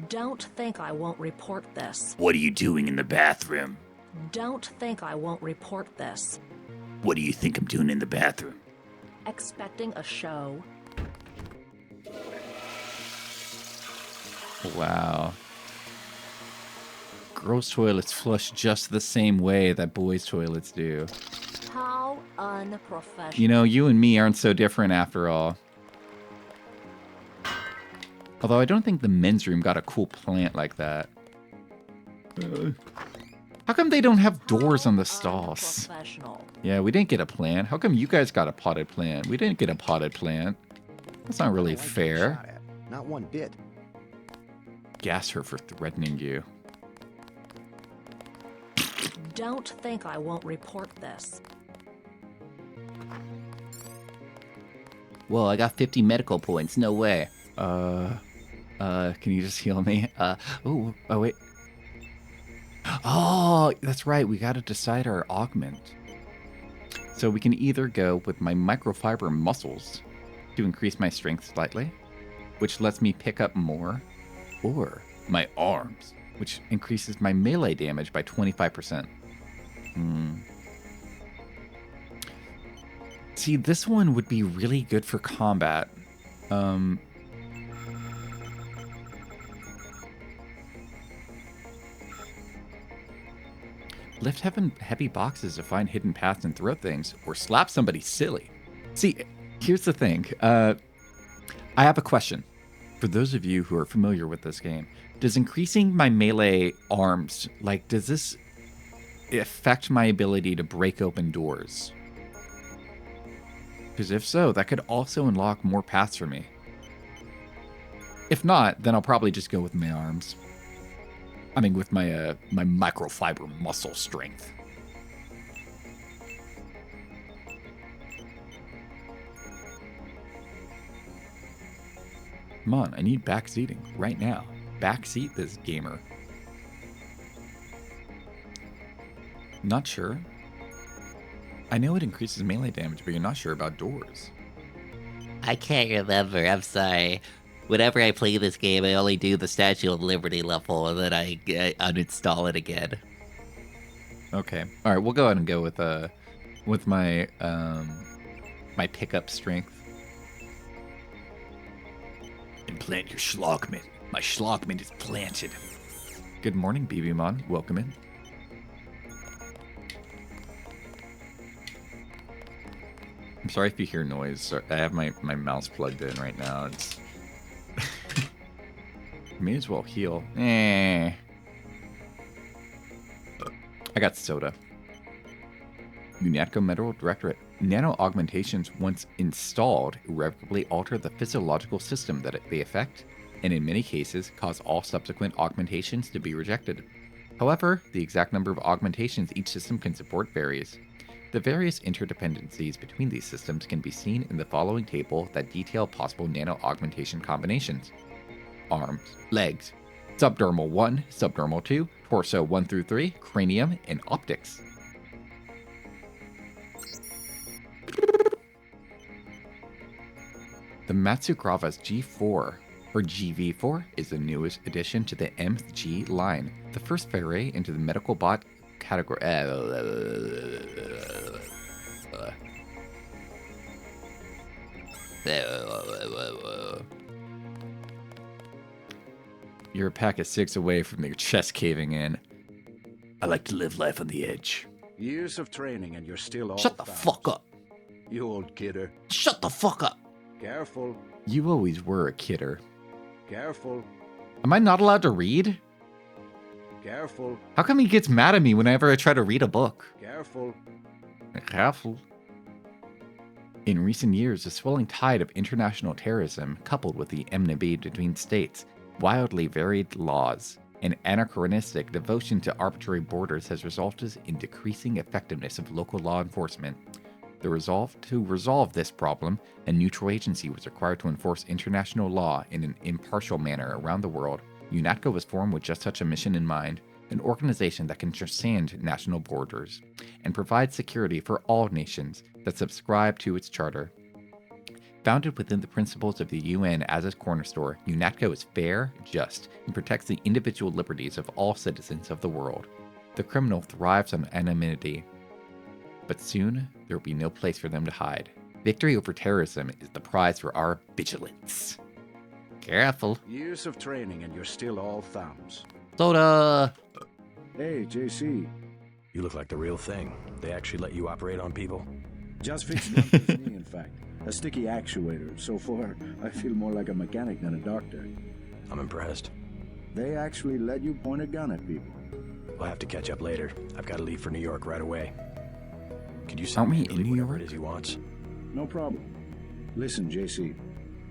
Don't think I won't report this. What are you doing in the bathroom? Don't think I won't report this. What do you think I'm doing in the bathroom? Expecting a show. Wow. Girls' toilets flush just the same way that boys' toilets do. How unprofessional. You know, you and me aren't so different after all. Although I don't think the men's room got a cool plant like that. How come they don't have doors on the stalls? Unprofessional. Yeah, we didn't get a plant. How come you guys got a potted plant? We didn't get a potted plant. That's not really I like getting fair. shot at. Not one bit. Gas her for threatening you. Don't think I won't report this. Whoa, I got 50 medical points. No way. Can you just heal me? Oh, wait. Oh, that's right. We got to decide our augment. So we can either go with my microfiber muscles to increase my strength slightly, which lets me pick up more, or my arms, which increases my melee damage by 25%. See, this one would be really good for combat. Lift heavy boxes to find hidden paths and throw things, or slap somebody silly. See, here's the thing. I have a question. For those of you who are familiar with this game, does increasing my melee arms, like, does this affect my ability to break open doors? Because if so, that could also unlock more paths for me. If not, then I'll probably just go with my arms. I mean, with my my microfiber muscle strength. Come on, I need backseating right now. Backseat this gamer. Not sure. I know it increases melee damage, but you're not sure about doors. I can't remember, I'm sorry. Whenever I play this game, I only do the Statue of Liberty level, and then I uninstall it again. Okay. All right, we'll go ahead and go with my my pickup strength. Implant your Schlogman. My Schlogman is planted. Good morning, BB-Mon. Welcome in. I'm sorry if you hear noise. I have my mouse plugged in right now. It's may as well heal. I got soda. UNATCO Medical Directorate. Nano augmentations, once installed, irrevocably alter the physiological system that they affect, and in many cases cause all subsequent augmentations to be rejected. However, the exact number of augmentations each system can support varies. The various interdependencies between these systems can be seen in the following table that detail possible nano augmentation combinations. Arms, legs, subdermal 1, subdermal 2, torso 1 through 3, cranium, and optics. The Matsugrava's G4 or GV4, is the newest addition to the MG line, the first foray into the medical bot category. You're a pack of six away from your chest caving in. I like to live life on the edge. Years of training and you're still all Shut the thumbs. fuck up. You old kidder. Shut the fuck up. Careful. You always were a kidder. Careful. Am I not allowed to read? Careful. How come he gets mad at me whenever I try to read a book? Careful. Careful. In recent years, a swelling tide of international terrorism, coupled with the enmity between states, wildly varied laws, and anachronistic devotion to arbitrary borders has resulted in decreasing effectiveness of local law enforcement. The resolve to resolve this problem, a neutral agency was required to enforce international law in an impartial manner around the world. UNATCO was formed with just such a mission in mind, an organization that can transcend national borders and provide security for all nations that subscribe to its charter. Founded within the principles of the UN as its cornerstone, UNATCO is fair, just, and protects the individual liberties of all citizens of the world. The criminal thrives on anonymity, but soon there will be no place for them to hide. Victory over terrorism is the prize for our vigilance. Careful. Years of training and you're still all thumbs. Soda. Hey, JC. You look like the real thing. They actually let you operate on people? Just fixed Gunther's knee, in fact. A sticky actuator. So far, I feel more like a mechanic than a doctor. I'm impressed. They actually let you point a gun at people. We'll have to catch up later. I've got to leave for New York right away. Could you Aren't send we me in New whatever York? it is he wants? No problem. Listen, JC.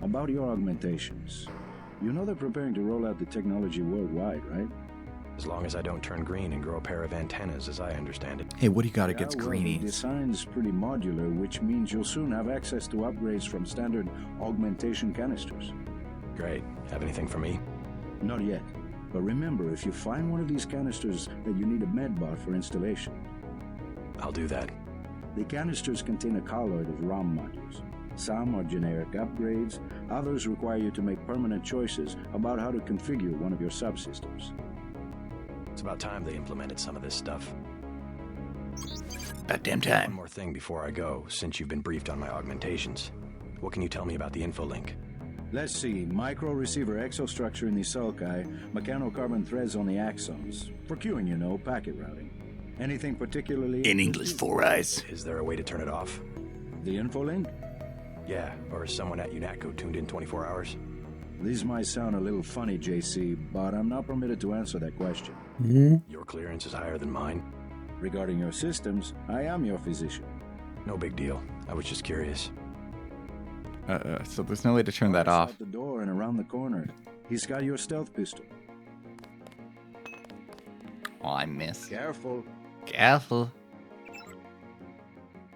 About your augmentations. You know they're preparing to roll out the technology worldwide, right? As long as I don't turn green and grow a pair of antennas, as I understand it. Hey, what do you got Yeah, against well, the greenies? design's pretty modular, which means you'll soon have access to upgrades from standard augmentation canisters. Great. Have anything for me? Not yet. But remember, if you find one of these canisters that you need a medbot for installation, I'll do that. the canisters contain a colloid of ROM modules. Some are generic upgrades, others require you to make permanent choices about how to configure one of your subsystems. It's about time they implemented some of this stuff. About damn One time. more thing before I go, since you've been briefed on my augmentations. What can you tell me about the infolink? Let's see, micro-receiver exostructure in the sulci, mechanocarbon threads on the axons. For queuing, you know, packet routing. Anything particularly... In English, Four Eyes. Is there a way to turn it off? The infolink? Yeah, or is someone at UNATCO tuned in 24 hours? These might sound a little funny, JC, but I'm not permitted to answer that question. Your clearance is higher than mine. Regarding your systems, I am your physician. No big deal. I was just curious. So there's no way to turn that It's off. Out the door and around the corner. He's got your stealth pistol. Oh, I missed. Careful. Careful.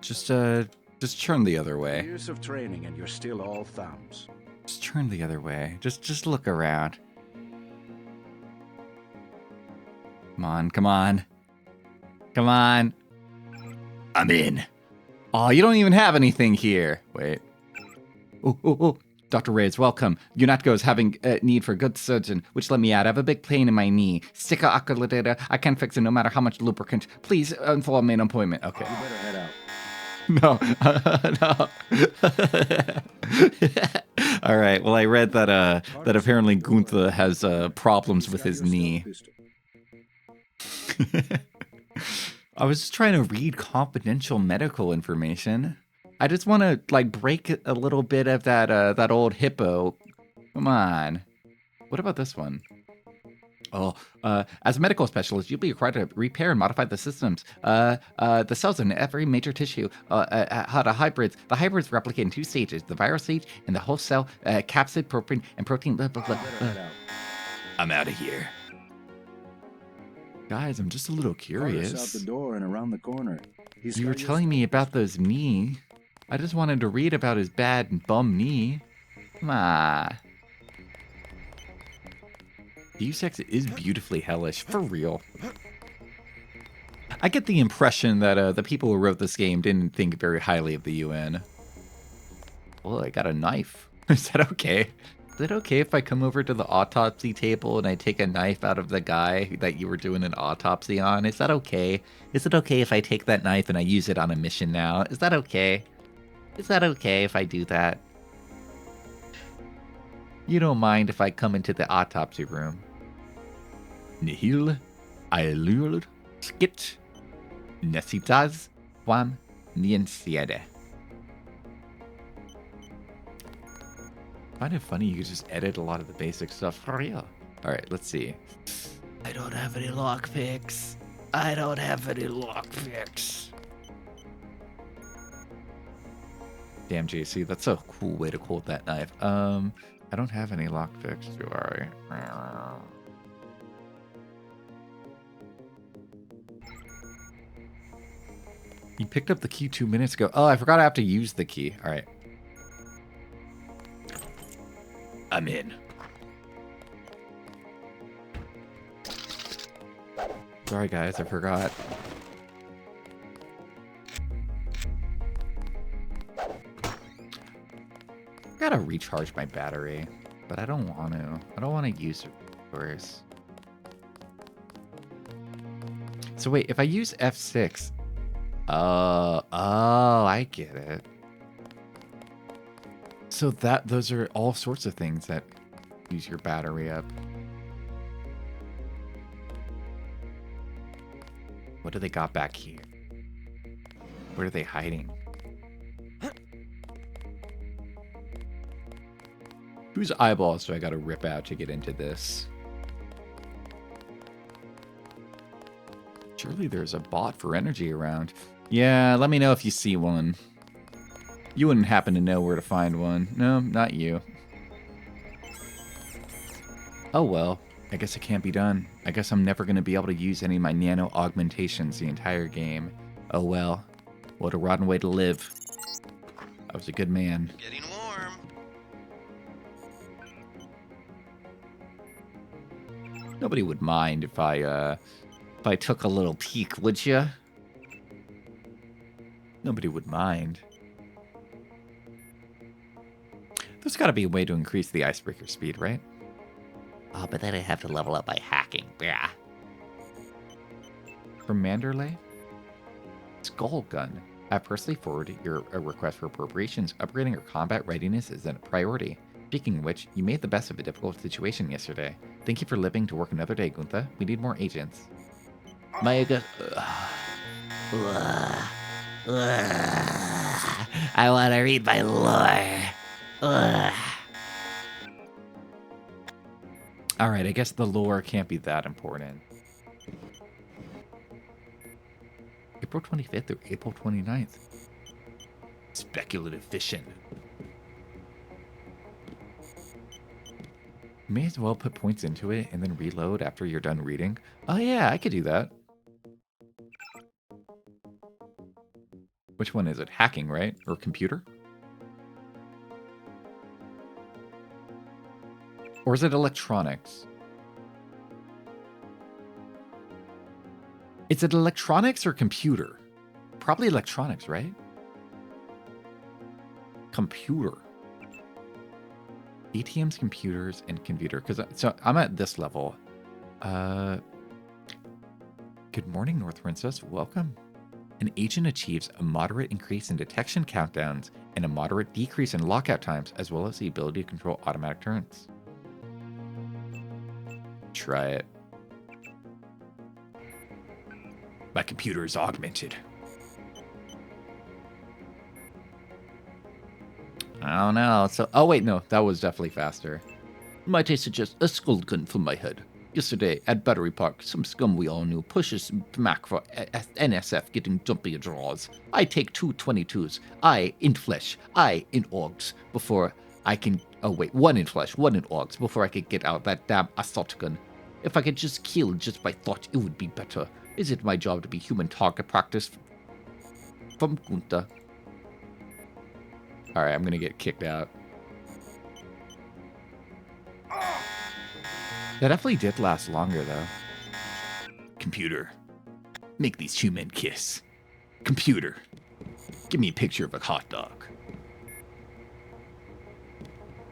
Just turn the other way. Years of training and you're still all thumbs. Just turn the other way. Just look around. Come on, come on. Come on. I'm in. Oh, you don't even have anything here. Wait. Oh. Dr. Reyes, welcome. UNATCO is having a need for a good surgeon, which let me add. I have a big pain in my knee. Sticker accolator. I can't fix it no matter how much lubricant. Please inform me an appointment. Okay. You better head out. No. No. All right. Well, I read that apparently Gunther has problems with his knee. I was just trying to read confidential medical information. I just want to break a little bit of that old hippo. Come on. What about this one? Oh, as a medical specialist, you'll be required to repair and modify the systems. The cells in every major tissue how the hybrids. The hybrids replicate in two stages: the viral stage and the whole cell capsid, propane, and protein. Blah blah blah. Head out. I'm out of here. Guys, I'm just a little Carter's curious. out the door and around the corner. He's You were got your telling me stealth about those knee. I just wanted to read about his bad bum knee. Come on. DEUS EX is beautifully hellish, for real. I get the impression that the people who wrote this game didn't think very highly of the UN. Well, I got a knife. Is that okay? Is it okay if I come over to the autopsy table and I take a knife out of the guy that you were doing an autopsy on? Is that okay? Is it okay if I take that knife and I use it on a mission now? Is that okay? Is that okay if I do that? You don't mind if I come into the autopsy room? Nihil aelur skit necesitas quam niensiede. I find it funny you could just edit a lot of the basic stuff for real. Alright, let's see. I don't have any lockpicks. I don't have any lockpicks. Damn, JC, that's a cool way to hold that knife. I don't have any lockpicks, do I? You picked up the key 2 minutes ago. Oh, I forgot I have to use the key. Alright. I'm in. Sorry, guys, I forgot. Gotta recharge my battery, but I don't want to. I don't want to use it first. So wait, if I use F6... Oh, I get it. So those are all sorts of things that use your battery up. What do they got back here? What are they hiding? Whose eyeballs do I gotta rip out to get into this? Surely there's a bot for energy around. Yeah, let me know if you see one. You wouldn't happen to know where to find one. No, not you. Oh well, I guess it can't be done. I guess I'm never going to be able to use any of my nano augmentations the entire game. Oh well, what a rotten way to live. I was a good man. Getting warm. Nobody would mind if I took a little peek, would you? Nobody would mind. There's got to be a way to increase the icebreaker speed, right? Oh, but then I have to level up by hacking. Yeah. From Manderley? Skull Gun. I personally forwarded your request for appropriations. Upgrading your combat readiness is a priority. Speaking of which, you made the best of a difficult situation yesterday. Thank you for living to work another day, Gunther. We need more agents. I want to read my lore. Alright, I guess the lore can't be that important. April 25th through April 29th. Speculative fishing. You may as well put points into it and then reload after you're done reading. Oh yeah, I could do that. Which one is it? Hacking, right? Or computer? Or is it electronics? Is it electronics or computer? Probably electronics, right? Computer. ATMs, computers, and computer. So I'm at this level. Good morning, North Princess. Welcome. An agent achieves a moderate increase in detection countdowns and a moderate decrease in lockout times, as well as the ability to control automatic turns. Try it. My computer is augmented. I don't know. So, oh wait, no, that was definitely faster. Might I suggest a skull gun for my head? Yesterday at Battery Park, some scum we all knew pushes back for NSF getting dumpy draws. I take 222s. I in flesh. I in orgs before I can. Oh wait, one in flesh, one in orgs before I could get out that damn assault gun. If I could just kill just by thought, it would be better. Is it my job to be human target practice? From Gunther. Alright, I'm gonna get kicked out. That definitely did last longer, though. Computer, make these two men kiss. Computer, give me a picture of a hot dog.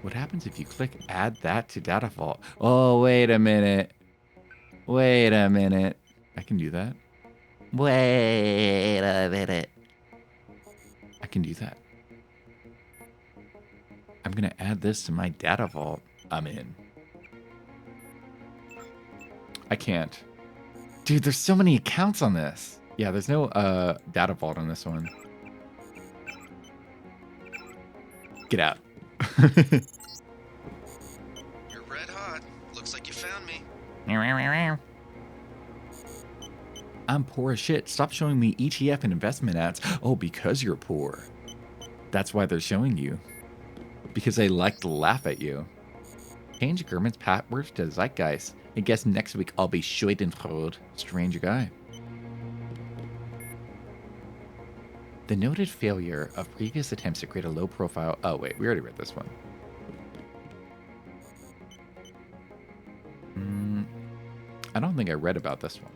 What happens if you click add that to data vault? Oh, wait a minute. Wait a minute. I can do that. Wait a minute. I can do that. I'm going to add this to my data vault. I'm in. I can't. Dude, there's so many accounts on this. Yeah, there's no data vault on this one. Get out. You're red hot. Looks like you found me. I'm poor as shit. Stop showing me ETF and investment ads. Oh, because you're poor. That's why they're showing you. Because they like to laugh at you. Change German's password to Zeitgeist. I guess next week I'll be Schadenfreude. Strange guy. The noted failure of previous attempts to create a low profile... Oh, wait. We already read this one. I don't think I read about this one.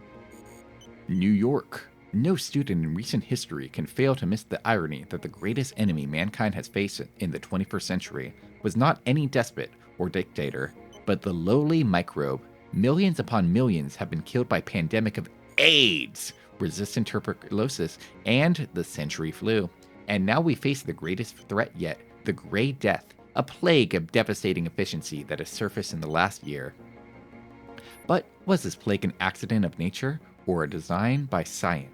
New York. No student in recent history can fail to miss the irony that the greatest enemy mankind has faced in the 21st century was not any despot or dictator, but the lowly microbe. Millions upon millions have been killed by pandemic of AIDS, resistant tuberculosis, and the century flu. And now we face the greatest threat yet, the Gray Death, a plague of devastating efficiency that has surfaced in the last year. But was this plague an accident of nature or a design by science?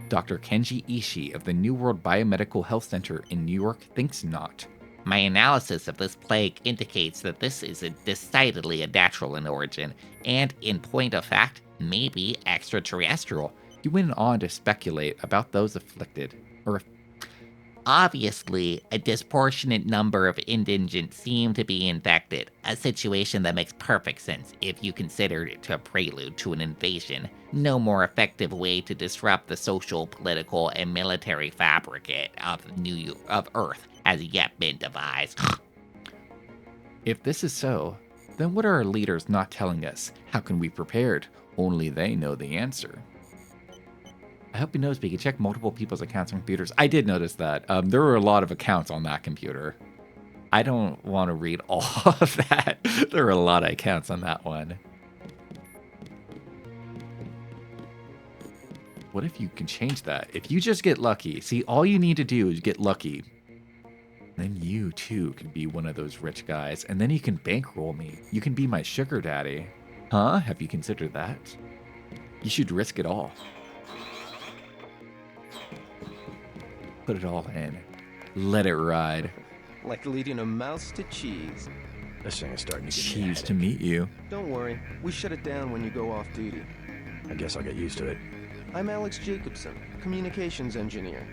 Dr. Kenji Ishii of the New World Biomedical Health Center in New York thinks not. My analysis of this plague indicates that this is decidedly a natural in origin, and in point of fact, maybe extraterrestrial. He went on to speculate about those afflicted, or obviously, a disproportionate number of indigents seem to be infected, a situation that makes perfect sense if you consider it a prelude to an invasion. No more effective way to disrupt the social, political, and military fabric of Earth has yet been devised. If this is so, then what are our leaders not telling us? How can we be prepared? Only they know the answer. I hope he knows we can check multiple people's accounts on computers. I did notice that. There were a lot of accounts on that computer. I don't want to read all of that. There were a lot of accounts on that one. What if you can change that? If you just get lucky. See, all you need to do is get lucky. Then you, too, can be one of those rich guys. And then you can bankroll me. You can be my sugar daddy. Huh? Have you considered that? You should risk it all. Put it all in. Let it ride. Like leading a mouse to cheese. This thing is starting to get me a Cheese to headache. meet you. Don't worry, we shut it down when you go off duty. I guess I'll get used to it. I'm Alex Jacobson, communications engineer.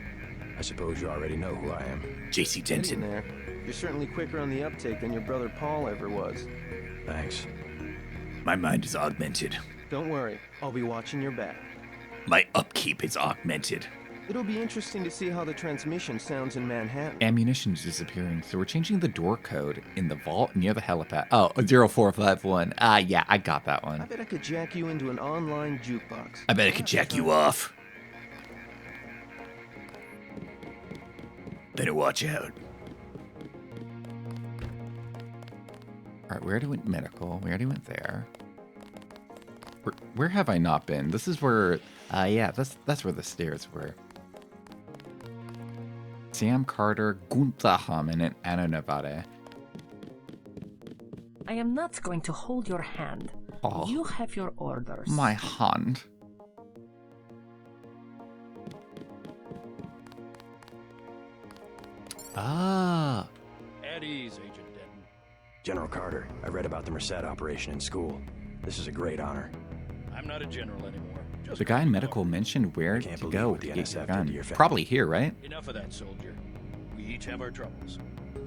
I suppose you already know who I am. JC Getting Denton. there. You're certainly quicker on the uptake than your brother Paul ever was. Thanks. My mind is augmented. Don't worry, I'll be watching your back. My upkeep is augmented. It'll be interesting to see how the transmission sounds in Manhattan. Ammunition's disappearing, so we're changing the door code in the vault near the helipad. Oh, 0451. Yeah, I got that I one. bet I could jack you into an online jukebox. I bet I could jack you off. Better watch out. Alright, we already went medical. We already went there. Where have I not been? This is where... yeah, that's where the stairs were. Sam Carter, Gunther Hamann, and Anna Nevada. I am not going to hold your hand. Oh. You have your orders. My hand. Ah. At ease, Agent Denton. General Carter, I read about the Merced operation in school. This is a great honor. I'm not a general anymore. Just The guy in medical mentioned where can't to believe go what to the get NSF your did to gun. your family. Probably here, right? Enough of that, soldier. We each have our troubles.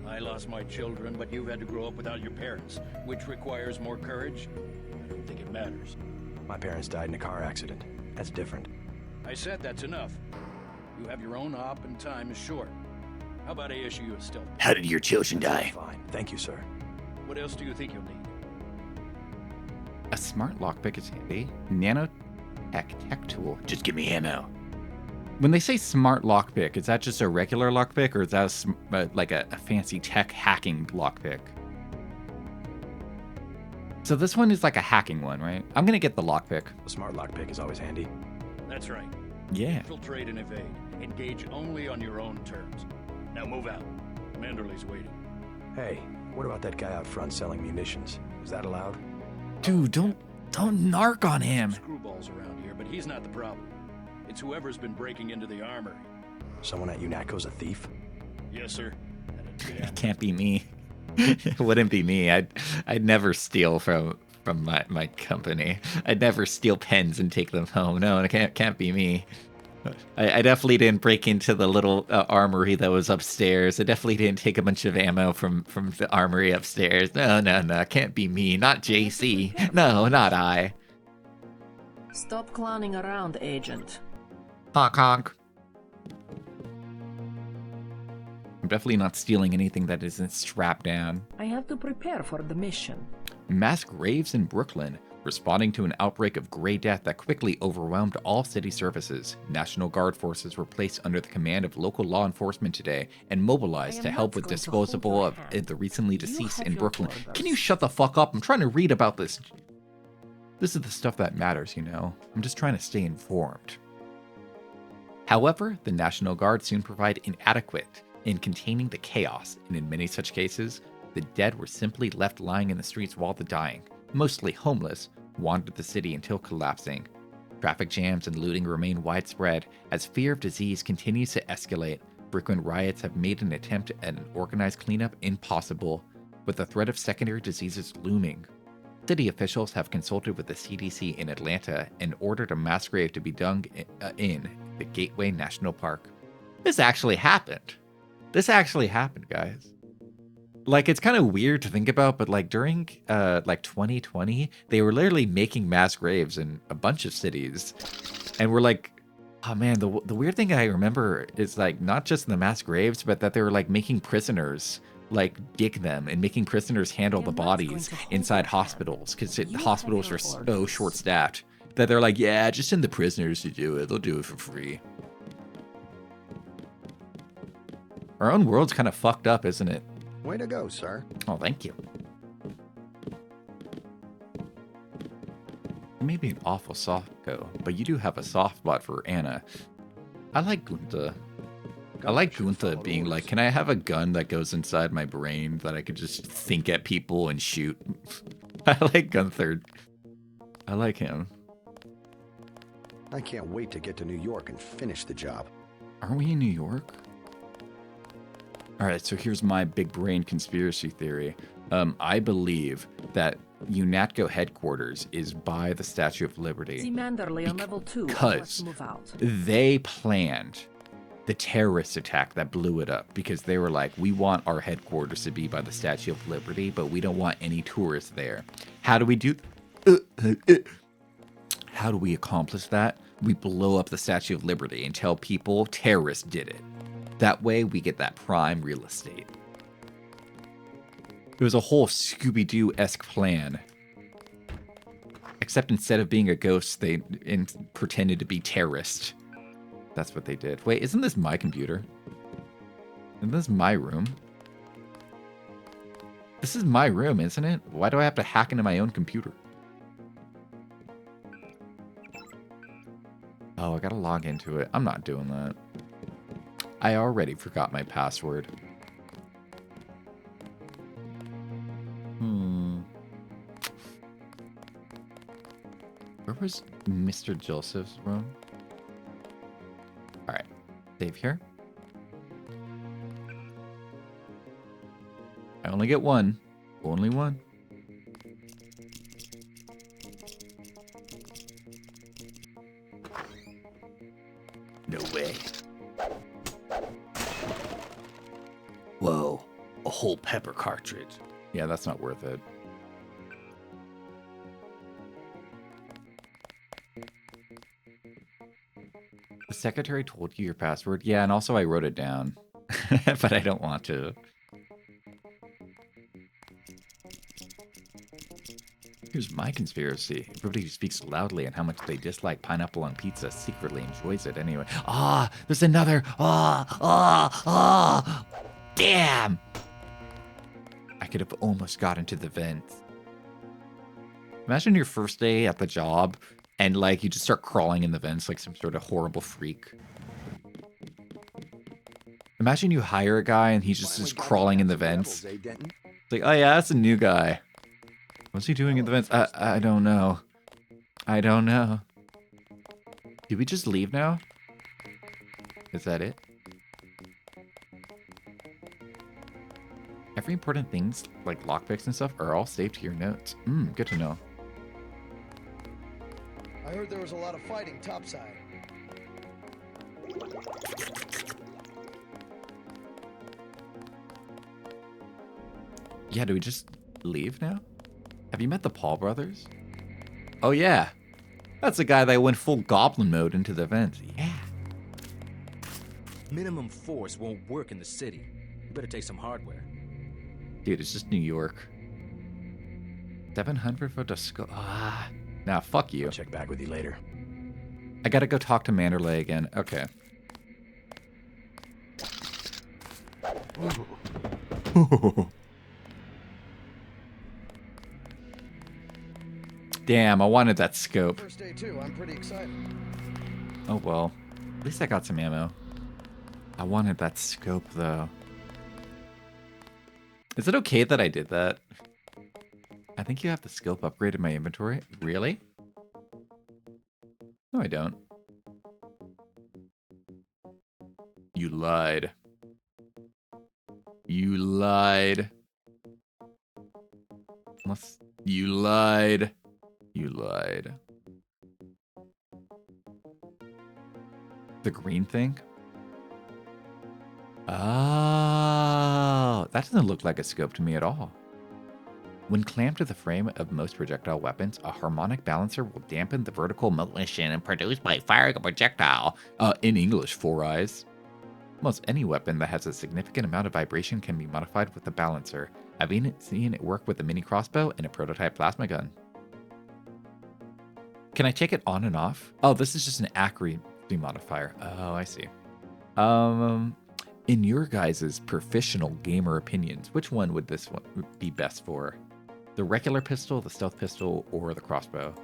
I lost my children, but you've had to grow up without your parents, which requires more courage. I don't think it matters. My parents died in a car accident. That's different. I said that's enough. You have your own op and time is short. How about I issue you a stealth? How did your children die? Fine. Thank you, sir. What else do you think you'll need? A smart lockpick is handy. Nanotech tech tool. Just give me ammo. When they say smart lockpick, is that just a regular lockpick, or is that like a fancy tech hacking lockpick? So this one is like a hacking one, right? I'm gonna get the lockpick. A smart lockpick is always handy. That's right. Yeah. Infiltrate and evade. Engage only on your own terms. Now move out. Manderley's waiting. Hey, what about that guy out front selling munitions? Is that allowed? Dude, don't narc on him. Screwballs around here, but he's not the problem. It's whoever's been breaking into the armory. Someone at UNATCO's a thief? Yes, sir. It can't be me. It wouldn't be me. I'd never steal from my company. I'd never steal pens and take them home. No, it can't be me. I definitely didn't break into the little armory that was upstairs. I definitely didn't take a bunch of ammo from the armory upstairs. No, can't be me. Not JC. No, not I. Stop clowning around, Agent. Honk honk. I'm definitely not stealing anything that isn't strapped down. I have to prepare for the mission. Mass graves in Brooklyn. Responding to an outbreak of Grey Death that quickly overwhelmed all city services, National Guard forces were placed under the command of local law enforcement today and mobilized to help with disposal of the recently deceased in Brooklyn. Can you shut the fuck up? I'm trying to read about this. This is the stuff that matters, you know. I'm just trying to stay informed. However, the National Guard soon proved inadequate in containing the chaos, and in many such cases, the dead were simply left lying in the streets while the dying, mostly homeless, wandered the city until collapsing. Traffic jams and looting remain widespread as fear of disease continues to escalate. Frequent riots have made an attempt at an organized cleanup impossible, with the threat of secondary diseases looming. City officials have consulted with the CDC in Atlanta and ordered a mass grave to be dug in the Gateway National Park. This actually happened. This actually happened, guys. Like, it's kind of weird to think about, but like during like 2020, they were literally making mass graves in a bunch of cities. And we're like, oh man, the weird thing I remember is like not just the mass graves, but that they were like making prisoners like dig them and making prisoners handle the bodies inside hospitals because the hospitals are so short-staffed that they're like, yeah, just send the prisoners to do it. They'll do it for free. Our own world's kind of fucked up, isn't it? Way to go, sir. Oh, thank you. You may be an awful softo, but you do have a soft spot for Anna. I like Gunther. I like Gunther being like, can I have a gun that goes inside my brain that I could just think at people and shoot? I like Gunther. I like him. I can't wait to get to New York and finish the job. Aren't we in New York? All right, so here's my big brain conspiracy theory. I believe that UNATCO headquarters is by the Statue of Liberty. See Manderley on level 2. Because move out. They planned the terrorist attack that blew it up because they were like, we want our headquarters to be by the Statue of Liberty, but we don't want any tourists there. How do we do? How do we accomplish that? We blow up the Statue of Liberty and tell people terrorists did it. That way we get that prime real estate. It was a whole Scooby-Doo-esque plan. Except instead of being a ghost, they pretended to be terrorists. That's what they did. Wait, isn't this my computer? Isn't this my room? This is my room, isn't it? Why do I have to hack into my own computer? Oh, I gotta log into it. I'm not doing that. I already forgot my password. Where was Mr. Joseph's room? Alright. Save here. I only get one. Only one. No way. Whoa. A whole pepper cartridge. Yeah, that's not worth it. The secretary told you your password? Yeah, and also I wrote it down. But I don't want to. Here's my conspiracy. Everybody who speaks loudly and how much they dislike pineapple on pizza secretly enjoys it anyway. Ah, there's another. Damn! I could have almost got into the vents. Imagine your first day at the job and like you just start crawling in the vents like some sort of horrible freak. Imagine you hire a guy and he's just crawling in the vents. It's like, oh yeah, that's a new guy. What's he doing in the vents? I don't know. I don't know. Did we just leave now? Is that it? Every important things, like lockpicks and stuff, are all saved to your notes. Good to know. I heard there was a lot of fighting topside. Yeah, do we just leave now? Have you met the Paul brothers? Oh yeah. That's the guy that went full goblin mode into the vents. Yeah. Minimum force won't work in the city. You better take some hardware. Dude, it's just New York. 700 for the scope. Nah, fuck you. I'll check back with you later. I gotta go talk to Manderley again. Okay. Damn, I wanted that scope. First day too. I'm pretty excited. Oh well. At least I got some ammo. I wanted that scope though. Is it okay that I did that? I think you have the scope upgrade in my inventory. Really? No, I don't. You lied. You lied. Unless you lied. You lied. The green thing? Oh, that doesn't look like a scope to me at all. When clamped to the frame of most projectile weapons, a harmonic balancer will dampen the vertical motion produced by firing a projectile. In English, 4 eyes. Almost any weapon that has a significant amount of vibration can be modified with the balancer. I've even seen it work with a mini crossbow and a prototype plasma gun. Can I take it on and off? Oh, this is just an accuracy modifier. Oh, I see. In your guys' professional gamer opinions, which one would this one be best for? The regular pistol, the stealth pistol, or the crossbow?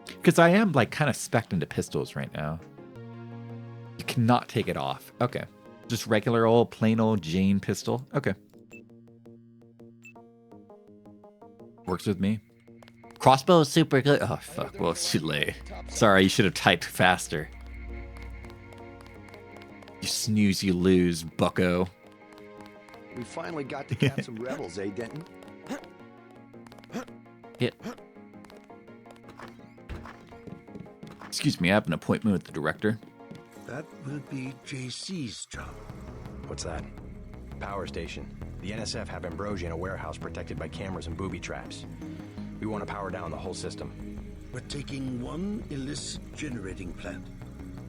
Because I am like kind of spec'd into pistols right now. You cannot take it off. Okay. Just regular old, plain old Jane pistol. Okay. Works with me. Crossbow is super good. Oh, fuck. Well, it's too late. Sorry, you should have typed faster. You snooze, you lose, bucko. We finally got to catch some rebels, eh, Denton? Hit. Excuse me, I have an appointment with the director. That will be JC's job. What's that? Power station. The NSF have Ambrosia in a warehouse protected by cameras and booby traps. We want to power down the whole system. We're taking one illicit generating plant,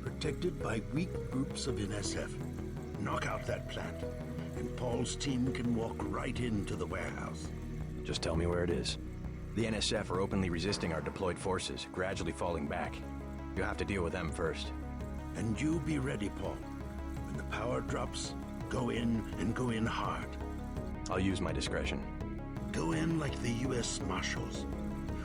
protected by weak groups of NSF. Knock out that plant, and Paul's team can walk right into the warehouse. Just tell me where it is. The NSF are openly resisting our deployed forces, gradually falling back. You'll have to deal with them first. And you be ready, Paul. When the power drops, go in and go in hard. I'll use my discretion. Go in like the U.S. Marshals.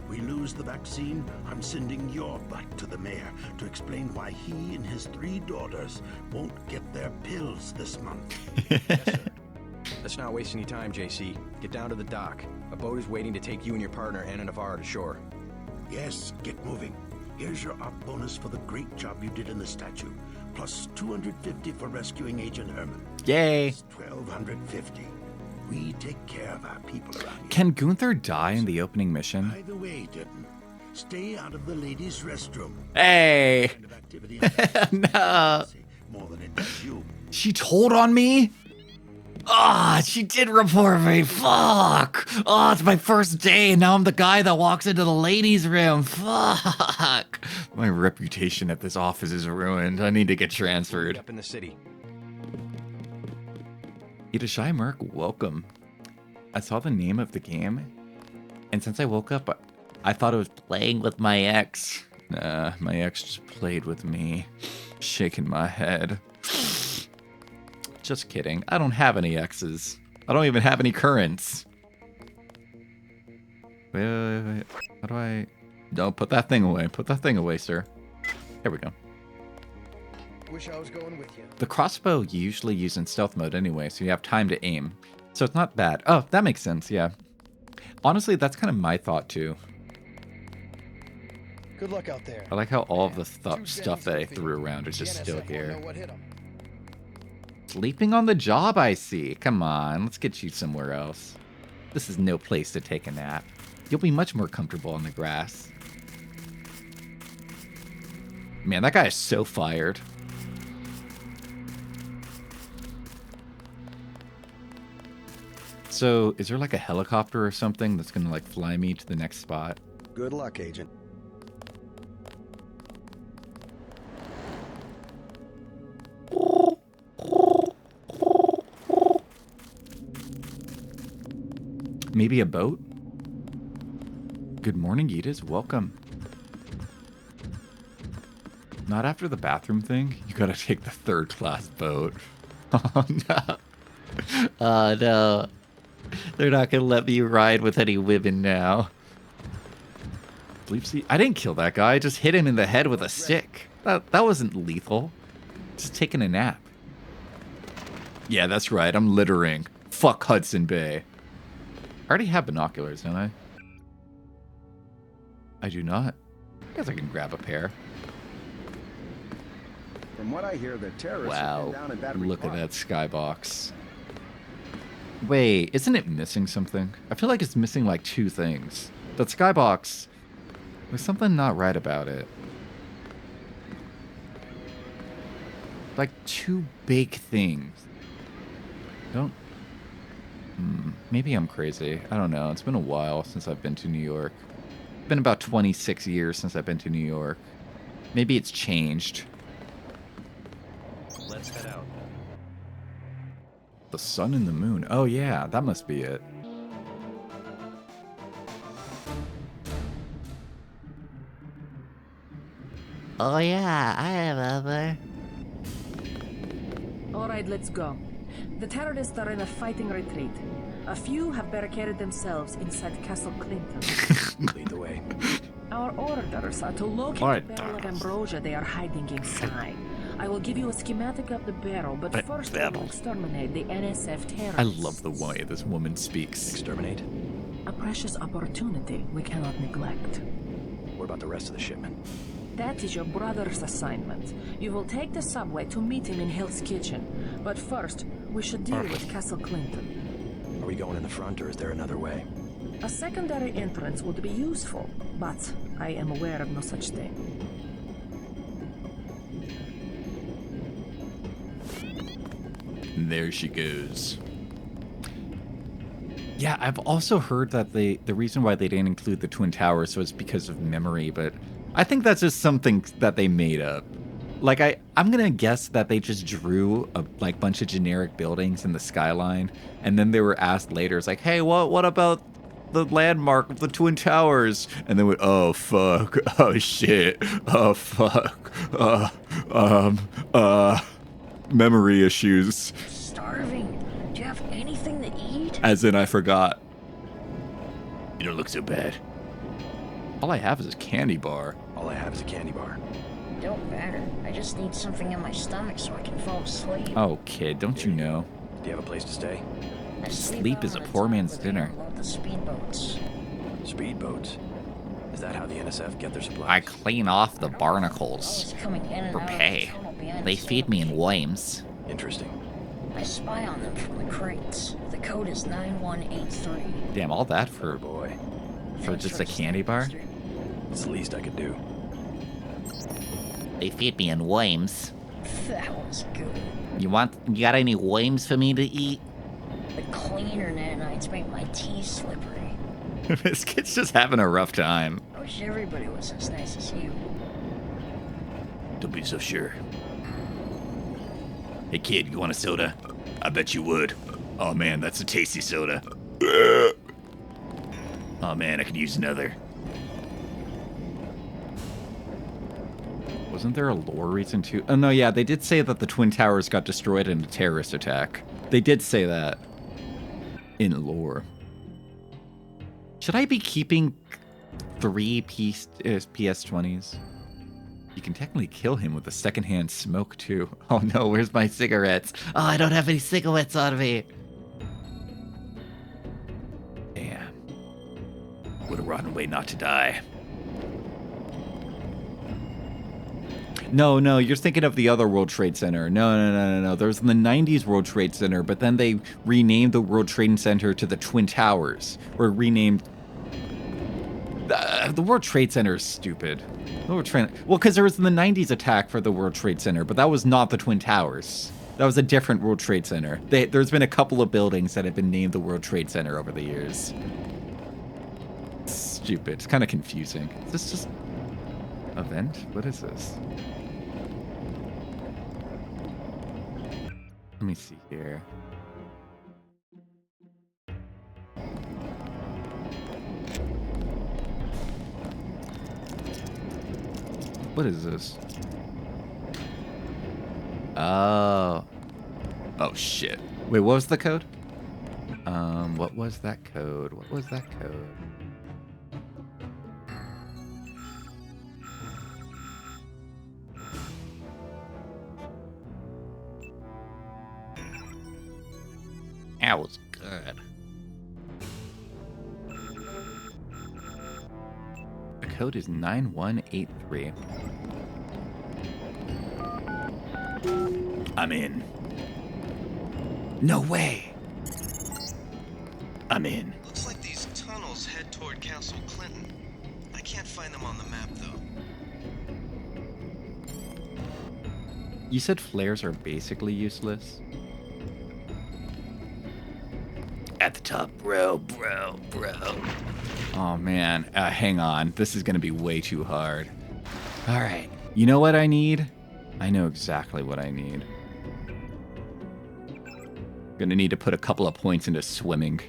We lose the vaccine, I'm sending your butt to the mayor to explain why he and his 3 daughters won't get their pills this month. Yes, sir. Let's not waste any time, JC. Get down to the dock. A boat is waiting to take you and your partner, Anna Navarro, to shore. Yes, get moving. Here's your op bonus for the great job you did in the statue, plus 250 for rescuing Agent Herman. Yay! That's 1,250. We take care of our people around here. Can Gunther die in the opening mission? By the way, Denton, stay out of the ladies' restroom. Hey! Kind of activity No! More than it does you. She told on me? Ah, she did report me. Fuck. Oh, it's my first day, and now I'm the guy that walks into the ladies' room. Fuck. My reputation at this office is ruined. I need to get transferred. Up in the city. Itashai Merc, welcome. I saw the name of the game, And since I woke up, I thought it was playing with my ex. Nah, my ex just played with me. Shaking my head. Just kidding. I don't have any exes. I don't even have any currents. Wait. How do I... Don't put that thing away. Put that thing away, sir. Here we go. Wish I was going with you. The crossbow you usually use in stealth mode anyway, so you have time to aim. So it's not bad. Oh, that makes sense, yeah. Honestly, that's kind of my thought, too. Good luck out there. I like how all of the stuff that I threw around is just still here. Sleeping on the job, I see. Come on, let's get you somewhere else. This is no place to take a nap. You'll be much more comfortable on the grass. Man, that guy is so fired. So, is there like a helicopter or something that's gonna like fly me to the next spot? Good luck, Agent. Maybe a boat? Good morning, Edith. Welcome. Not after the bathroom thing? You gotta take the third-class boat. Oh, no. Oh, no. They're not gonna let me ride with any women now. Bleepsy. I didn't kill that guy. I just hit him in the head with a stick. That wasn't lethal. Just taking a nap. Yeah, that's right. I'm littering. Fuck Hudson Bay. I already have binoculars, don't I? I do not. I guess I can grab a pair. From what I hear, the terrorists Wow. have been down in Battery Look at Park. that skybox. Wait, isn't it missing something? I feel like it's missing like two things. That skybox, there's something not right about it. Like two big things. Don't... maybe I'm crazy. I don't know. It's been a while since I've been to New York. It's been about 26 years since I've been to New York. Maybe it's changed. Let's head out. The sun and the moon. Oh yeah, that must be it. Oh yeah, I remember. All right, let's go. The terrorists are in a fighting retreat. A few have barricaded themselves inside Castle Clinton. Lead the way. Our orders are to locate the barrel of ambrosia they are hiding inside. I will give you a schematic of the barrel, but first we will exterminate the NSF terrorists. I love the way this woman speaks. Exterminate? A precious opportunity we cannot neglect. What about the rest of the shipment? That is your brother's assignment. You will take the subway to meet him in Hill's Kitchen. But first, we should deal with Castle Clinton. Are we going in the front, or is there another way? A secondary entrance would be useful, but I am aware of no such thing. There she goes. Yeah, I've also heard that the reason why they didn't include the Twin Towers was because of memory, but I think that's just something that they made up. Like, I'm gonna guess that they just drew a bunch of generic buildings in the skyline, and then they were asked later, it's like, hey, what about the landmark of the Twin Towers? And they went, oh fuck, oh shit, oh fuck, memory issues. Starving. Do you have anything to eat? As in, I forgot. You don't look so bad. All I have is a candy bar. All I have is a candy bar. Don't matter. I just need something in my stomach so I can fall asleep. Oh, kid, don't you know? Do you have a place to stay? I Sleep is a poor man's dinner. The speedboats. Speedboats? Is that how the NSF get their supplies? I clean off the barnacles Coming in and for out of pay. the tunnel behind They the feed me in worms. Interesting. I spy on them from the crates. The code is 9183. Damn, all that for Thanks just for a candy bar? It's the least I could do. They feed me in worms. That was good. You got any worms for me to eat? The cleaner nanites make my teeth slippery. This kid's just having a rough time. I wish everybody was as nice as you. Don't be so sure. Hey kid, you want a soda? I bet you would. Oh man, that's a tasty soda. Oh Oh man, I could use another. Wasn't there a lore reason too? Oh no, yeah, they did say that the Twin Towers got destroyed in a terrorist attack. They did say that in lore. Should I be keeping 3 PS20s? You can technically kill him with a secondhand smoke too. Oh no, where's my cigarettes? Oh, I don't have any cigarettes on me. Damn. What a rotten way not to die. No, you're thinking of the other World Trade Center. No. There was the 90s World Trade Center, but then they renamed the World Trade Center to the Twin Towers. Or renamed... The World Trade Center is stupid. Well, because there was the 90s attack for the World Trade Center, but that was not the Twin Towers. That was a different World Trade Center. There's been a couple of buildings that have been named the World Trade Center over the years. Stupid. It's kind of confusing. Is this just... event? What is this? Let me see here. What is this? Oh. Oh shit. Wait, what was the code? What was that code? What was that code? That was good. The code is 9183. I'm in. No way. I'm in. Looks like these tunnels head toward Castle Clinton. I can't find them on the map, though. You said flares are basically useless? At the top, bro. Oh man, hang on. This is gonna be way too hard. All right, you know what I need? I know exactly what I need. Gonna need to put a couple of points into swimming.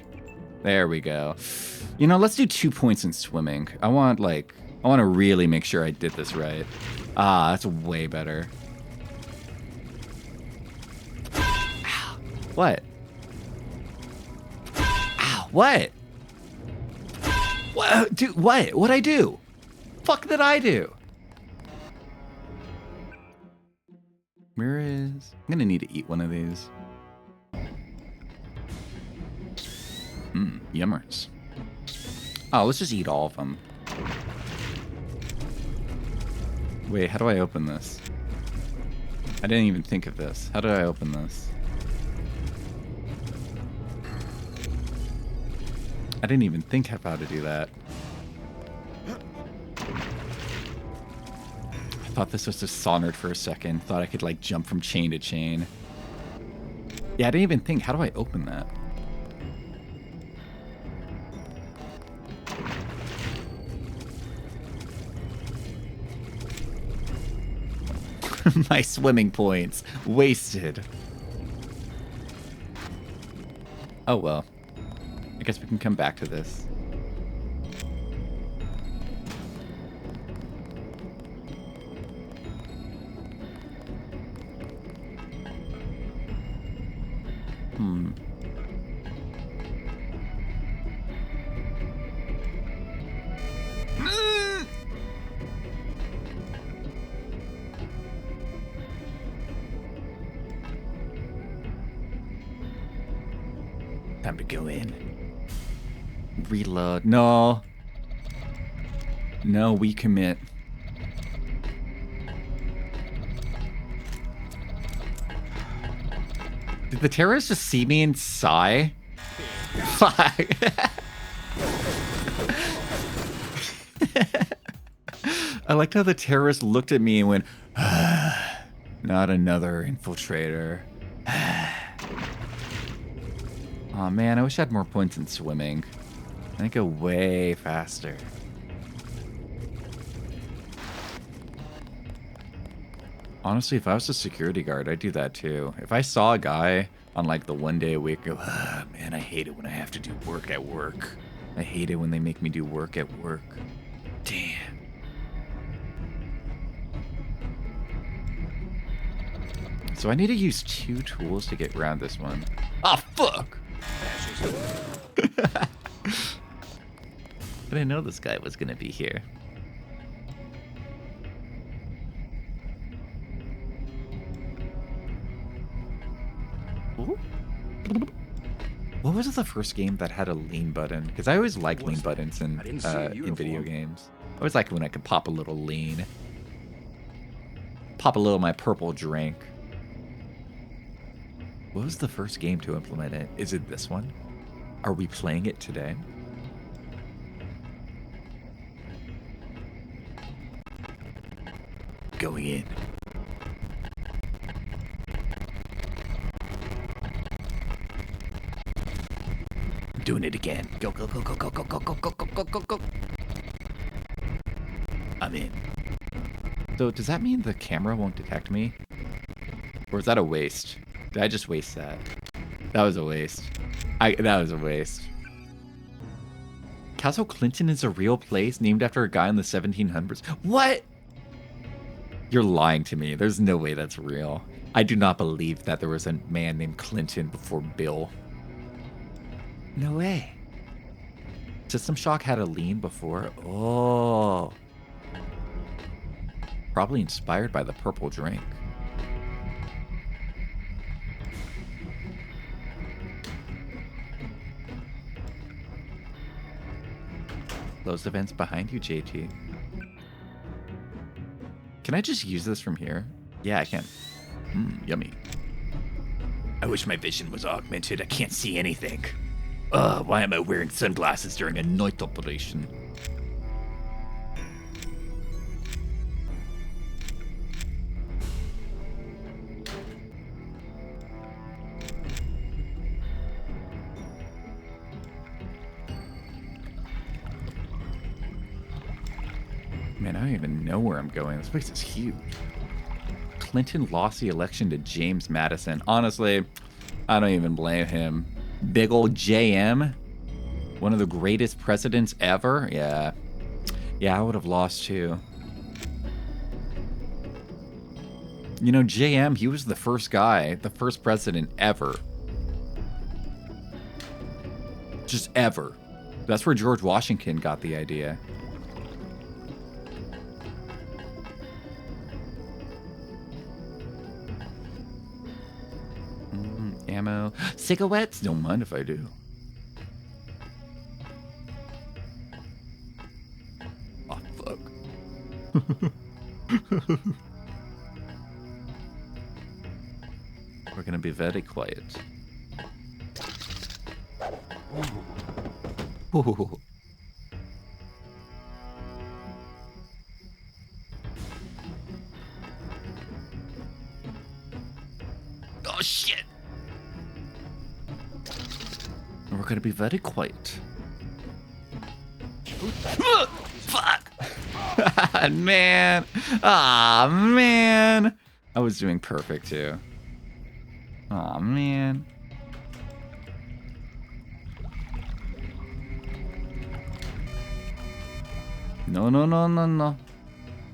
There we go. You know, let's do 2 points in swimming. I want to really make sure I did this right. Ah, that's way better. Ow. What? What? What? Dude, what? What'd I do? Fuck did I do? Where is... I'm gonna need to eat one of these. Yummers. Oh, let's just eat all of them. Wait, how do I open this? I didn't even think of this. How do I open this? I didn't even think of how to do that. I thought this was just soldered for a second. Thought I could like jump from chain to chain. Yeah, I didn't even think. How do I open that? My swimming points. Wasted. Oh well. I guess we can come back to this. Time to go in. Reload. No. No, we commit. Did the terrorists just see me and sigh? Fuck. I liked how the terrorist looked at me and went, not another infiltrator. Oh man, I wish I had more points in swimming. I think go way faster. Honestly, if I was a security guard, I'd do that too. If I saw a guy on like the 1 day a week go, man, I hate it when I have to do work at work. I hate it when they make me do work at work. Damn. So I need to use 2 tools to get around this one. Oh, fuck! I didn't know this guy was gonna be here. What was the first game that had a lean button? Because I always liked lean buttons in video games. I always liked when I could pop a little lean. Pop a little of my purple drink. What was the first game to implement it? Is it this one? Are we playing it today? Going in. Doing it again. Go, go, go, go, go, go, go, go, go, go, go, go, go. I'm in. So does that mean the camera won't detect me? Or is that a waste? Did I just waste that? That was a waste. That was a waste. Castle Clinton is a real place named after a guy in the 1700s. What? You're lying to me. There's no way that's real. I do not believe that there was a man named Clinton before Bill. No way. System Shock had a lean before. Oh. Probably inspired by the purple drink. Close events behind you, JT. Can I just use this from here? Yeah, I can. Yummy. I wish my vision was augmented. I can't see anything. Why am I wearing sunglasses during a night operation? Man, I don't even know where I'm going. This place is huge. Clinton lost the election to James Madison. Honestly, I don't even blame him. Big old JM, one of the greatest presidents ever. Yeah, I would have lost too. You know, JM, he was the first guy, the first president ever. Just ever. That's where George Washington got the idea. Ammo. Cigarettes? Don't mind if I do. Oh, fuck. We're gonna be very quiet. Ooh. Oh, shit. We're gonna be very quiet. Fuck! Man! Aw, man! I was doing perfect, too. Aw, man. No, no, no, no, no.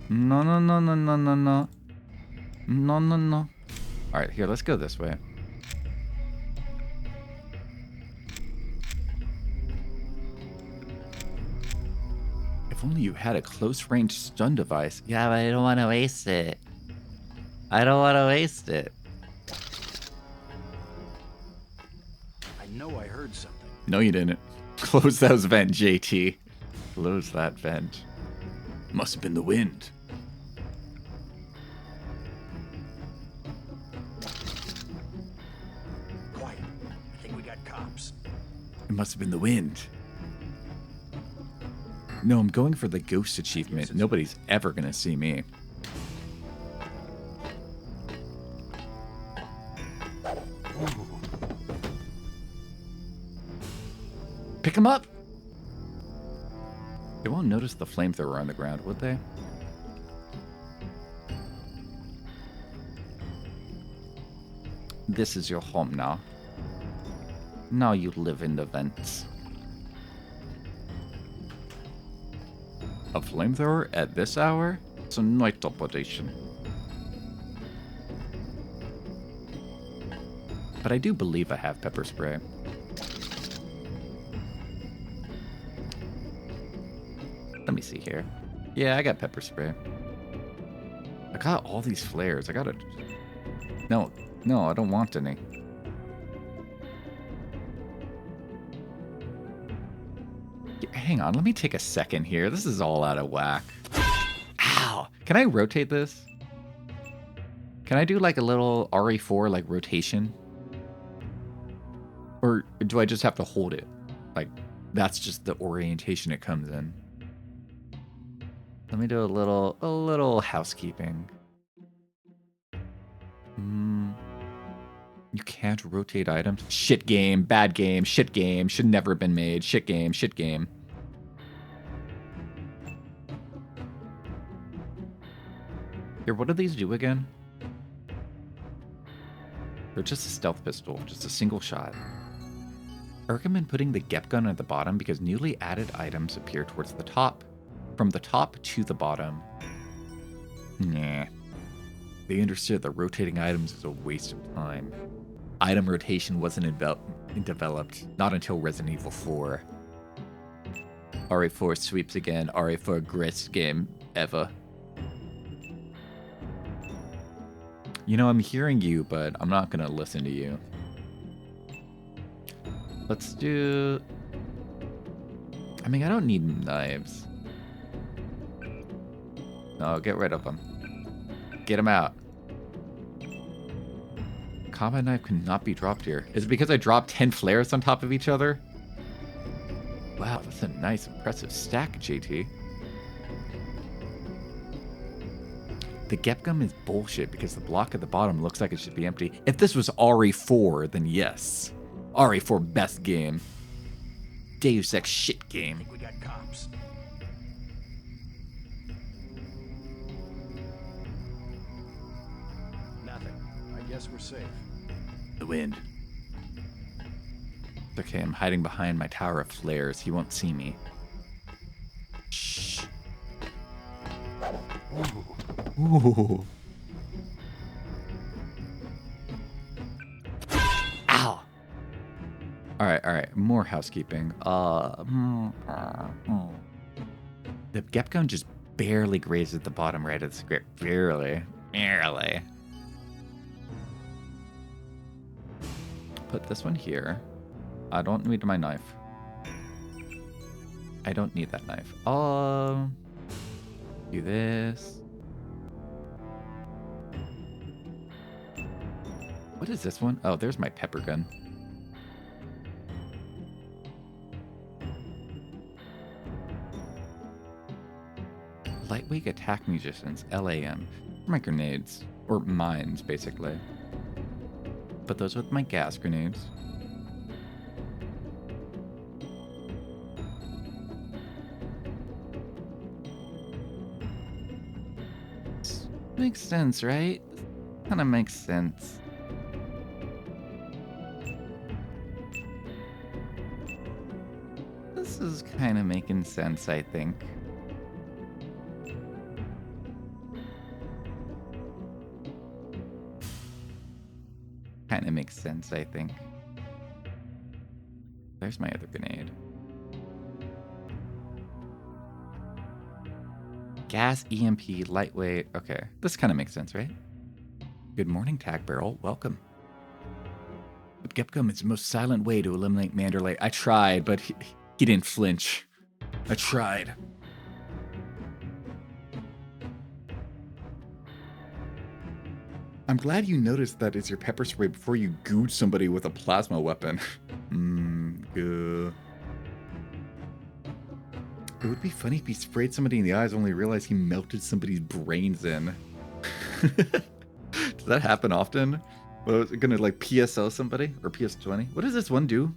No, no, no, no, no, no, no. No, no, no. Alright, here, let's go this way. If only you had a close-range stun device. Yeah, but I don't want to waste it. I don't want to waste it. I know I heard something. No, you didn't. Close that vent, JT. Close that vent. Must have been the wind. Quiet. I think we got cops. It must have been the wind. No, I'm going for the ghost achievement. Nobody's ever gonna see me. Pick him up! They won't notice the flamethrower on the ground, would they? This is your home now. Now you live in the vents. A flamethrower at this hour? It's a night operation. But I do believe I have pepper spray. Let me see here. Yeah, I got pepper spray. I got all these flares. I gotta... No, I don't want any. Hang on, let me take a second here. This is all out of whack. Ow! Can I rotate this? Can I do like a little RE4 like rotation? Or do I just have to hold it? Like, that's just the orientation it comes in. Let me do a little housekeeping. You can't rotate items. Shit game, bad game, shit game, should never have been made. Shit game, shit game. Here, what do these do again? They're just a stealth pistol, just a single shot. I recommend putting the Gep gun at the bottom because newly added items appear towards the top. From the top to the bottom. Nah. They understood that rotating items is a waste of time. Item rotation wasn't developed, not until Resident Evil 4. RE4 sweeps again, RE4 greatest game ever. You know, I'm hearing you, but I'm not gonna listen to you. Let's do... I mean, I don't need knives. No, get rid of them. Get them out. Combat knife cannot be dropped here. Is it because I dropped 10 flares on top of each other? Wow, that's a nice, impressive stack, JT. The Gep gun is bullshit because the block at the bottom looks like it should be empty. If this was RE4, then yes. RE4 best game. Deus Ex shit game. I think we got cops. Nothing. I guess we're safe. The wind. Okay, I'm hiding behind my tower of flares. He won't see me. Shh. Ooh. Ow. All right. More housekeeping. The Gep gun just barely grazes the bottom right of the script. Barely. Put this one here. I don't need my knife. I don't need that knife. Do this. What is this one? Oh, there's my pepper gun. Lightweight attack musicians, LAM. My grenades. Or mines, basically. Put those with my gas grenades. Makes sense, right? Kind of makes sense. This is kind of making sense, I think. Kind of makes sense, I think. There's my other grenade. Gas, EMP, lightweight. Okay, this kind of makes sense, right? Good morning, Tag Barrel. Welcome. But Gepgum is the most silent way to eliminate Manderley. I tried, but he didn't flinch. I tried. I'm glad you noticed that is your pepper spray before you gooed somebody with a plasma weapon. Good. It would be funny if he sprayed somebody in the eyes only realized he melted somebody's brains in. Does that happen often? Well, is it gonna like PSO somebody? Or PS20? What does this one do?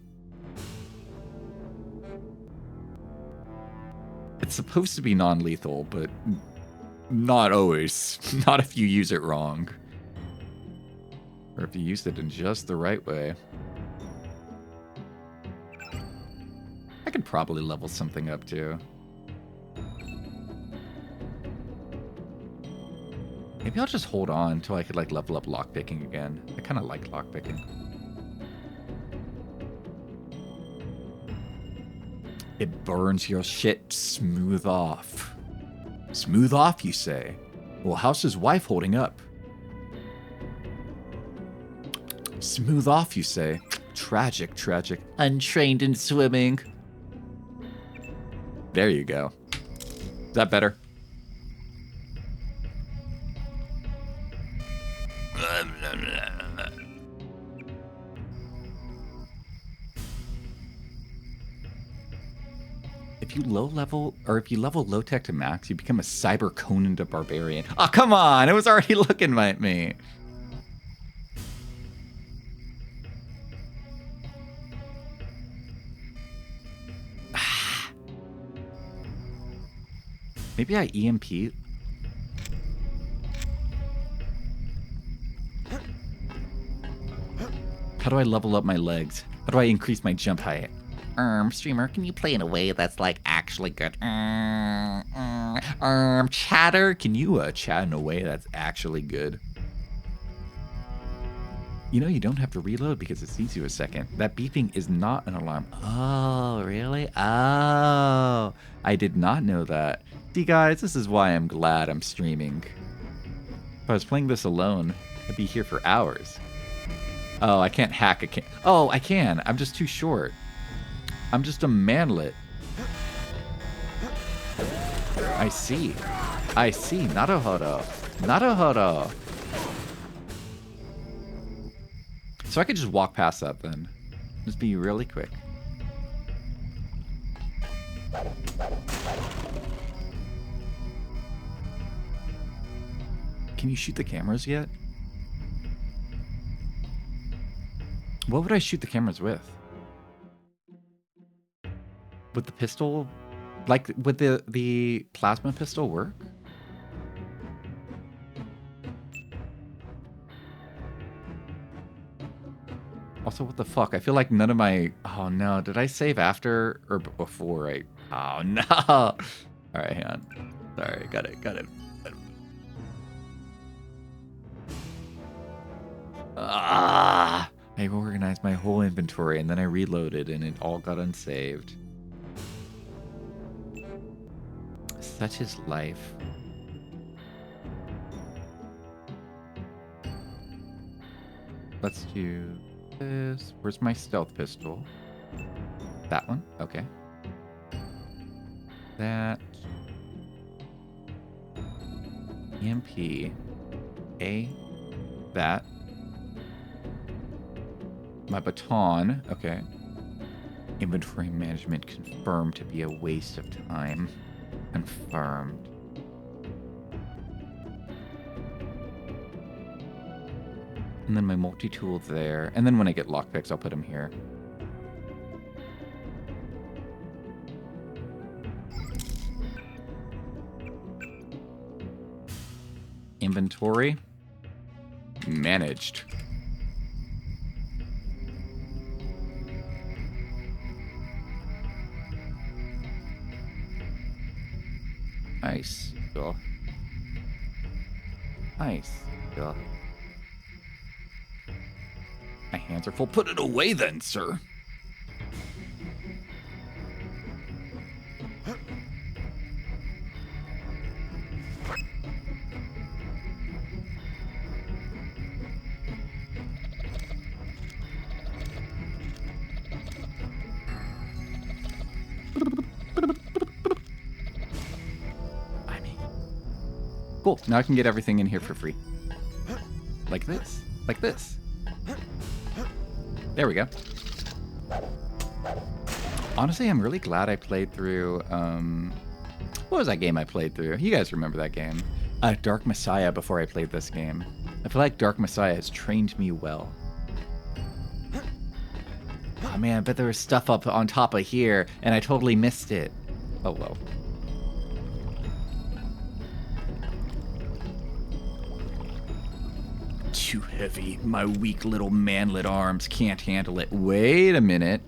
It's supposed to be non-lethal, but not always. Not if you use it wrong. Or if you use it in just the right way. I could probably level something up too. Maybe I'll just hold on until I could like level up lockpicking again. I kind of like lockpicking. It burns your shit smooth off. Smooth off, you say? Well, how's his wife holding up? Smooth off, you say? Tragic, tragic. Untrained in swimming. There you go. Is that better? If you if you level low tech to max, you become a cyber Conan the Barbarian. Oh, come on! It was already looking at me. Maybe I EMP. How do I level up my legs? How do I increase my jump height? Streamer, can you play in a way that's like actually good? Chatter, can you chat in a way that's actually good? You know, you don't have to reload because it sees you a second. That beeping is not an alarm. Oh, really? Oh, I did not know that. See, guys, this is why I'm glad I'm streaming. If I was playing this alone, I'd be here for hours. Oh, I can't hack. I can't. Oh, I can. I'm just too short. I'm just a manlet. I see. I see. Naruhodo. Naruhodo. So I could just walk past that then. Just be really quick. Can you shoot the cameras yet? What would I shoot the cameras with? Would the pistol, like, would the plasma pistol work? Also, what the fuck? I feel like none of my... Oh, no. Did I save after or before I... Oh, no. All right, hang on. Sorry, got it. Ah! I organized my whole inventory and then I reloaded and it all got unsaved. Such is life. Let's do this. Where's my stealth pistol? That one? Okay. That. EMP. A. That. My baton. Okay. Inventory management confirmed to be a waste of time. Confirmed. And then my multi-tool there. And then when I get lockpicks, I'll put them here. Inventory. Managed. Nice. Go. Nice. Go. My hands are full. Put it away then, sir. Cool. Now I can get everything in here for free. Like this. Like this. There we go. Honestly, I'm really glad I played through, what was that game I played through? You guys remember that game. Dark Messiah before I played this game. I feel like Dark Messiah has trained me well. Oh man, but there was stuff up on top of here, and I totally missed it. Oh well. Too heavy. My weak little manlet arms can't handle it. Wait a minute.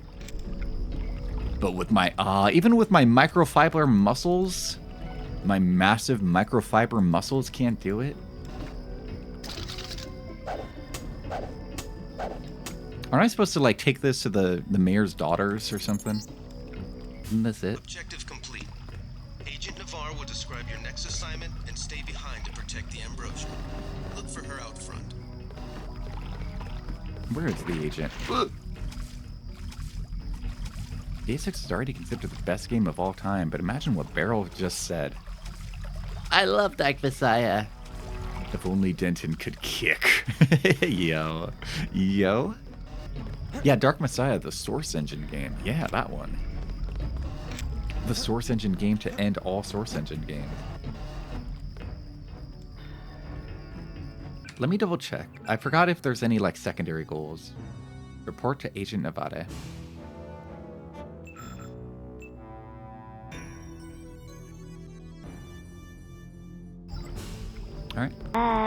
But with my, even with my microfiber muscles, my massive microfiber muscles can't do it? Aren't I supposed to, like, take this to the mayor's daughters or something? Isn't this it? Objective complete. Agent Navarre will describe your next assignment and stay behind to protect the Ambrosia. Look for her out front. Where is the agent? Deus Ex is already considered the best game of all time, but imagine what Barrel just said. I love Dark Messiah. If only Denton could kick. Yo. Yo? Yeah, Dark Messiah, the Source Engine game. Yeah, that one. The Source Engine game to end all Source Engine games. Let me double check. I forgot if there's any, like, secondary goals. Report to Agent Nevada. All right.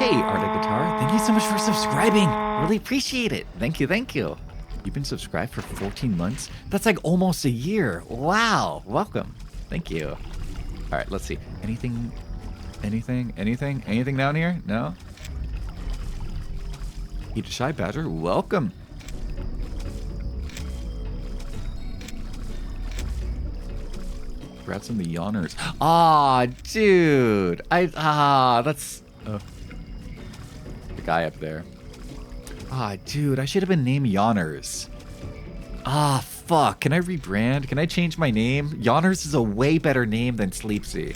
Hey, Arctic Guitar. Thank you so much for subscribing. Really appreciate it. Thank you, thank you. You've been subscribed for 14 months? That's like almost a year. Wow. Welcome. Thank you. All right, let's see. Anything down here? No? Eat a Shy Badger? Welcome. Congrats on the yawners. Aw, dude. That's... Oh. The guy up there. Ah, dude, I should have been named Yawners. Ah, fuck. Can I rebrand? Can I change my name? Yawners is a way better name than Sleepsy.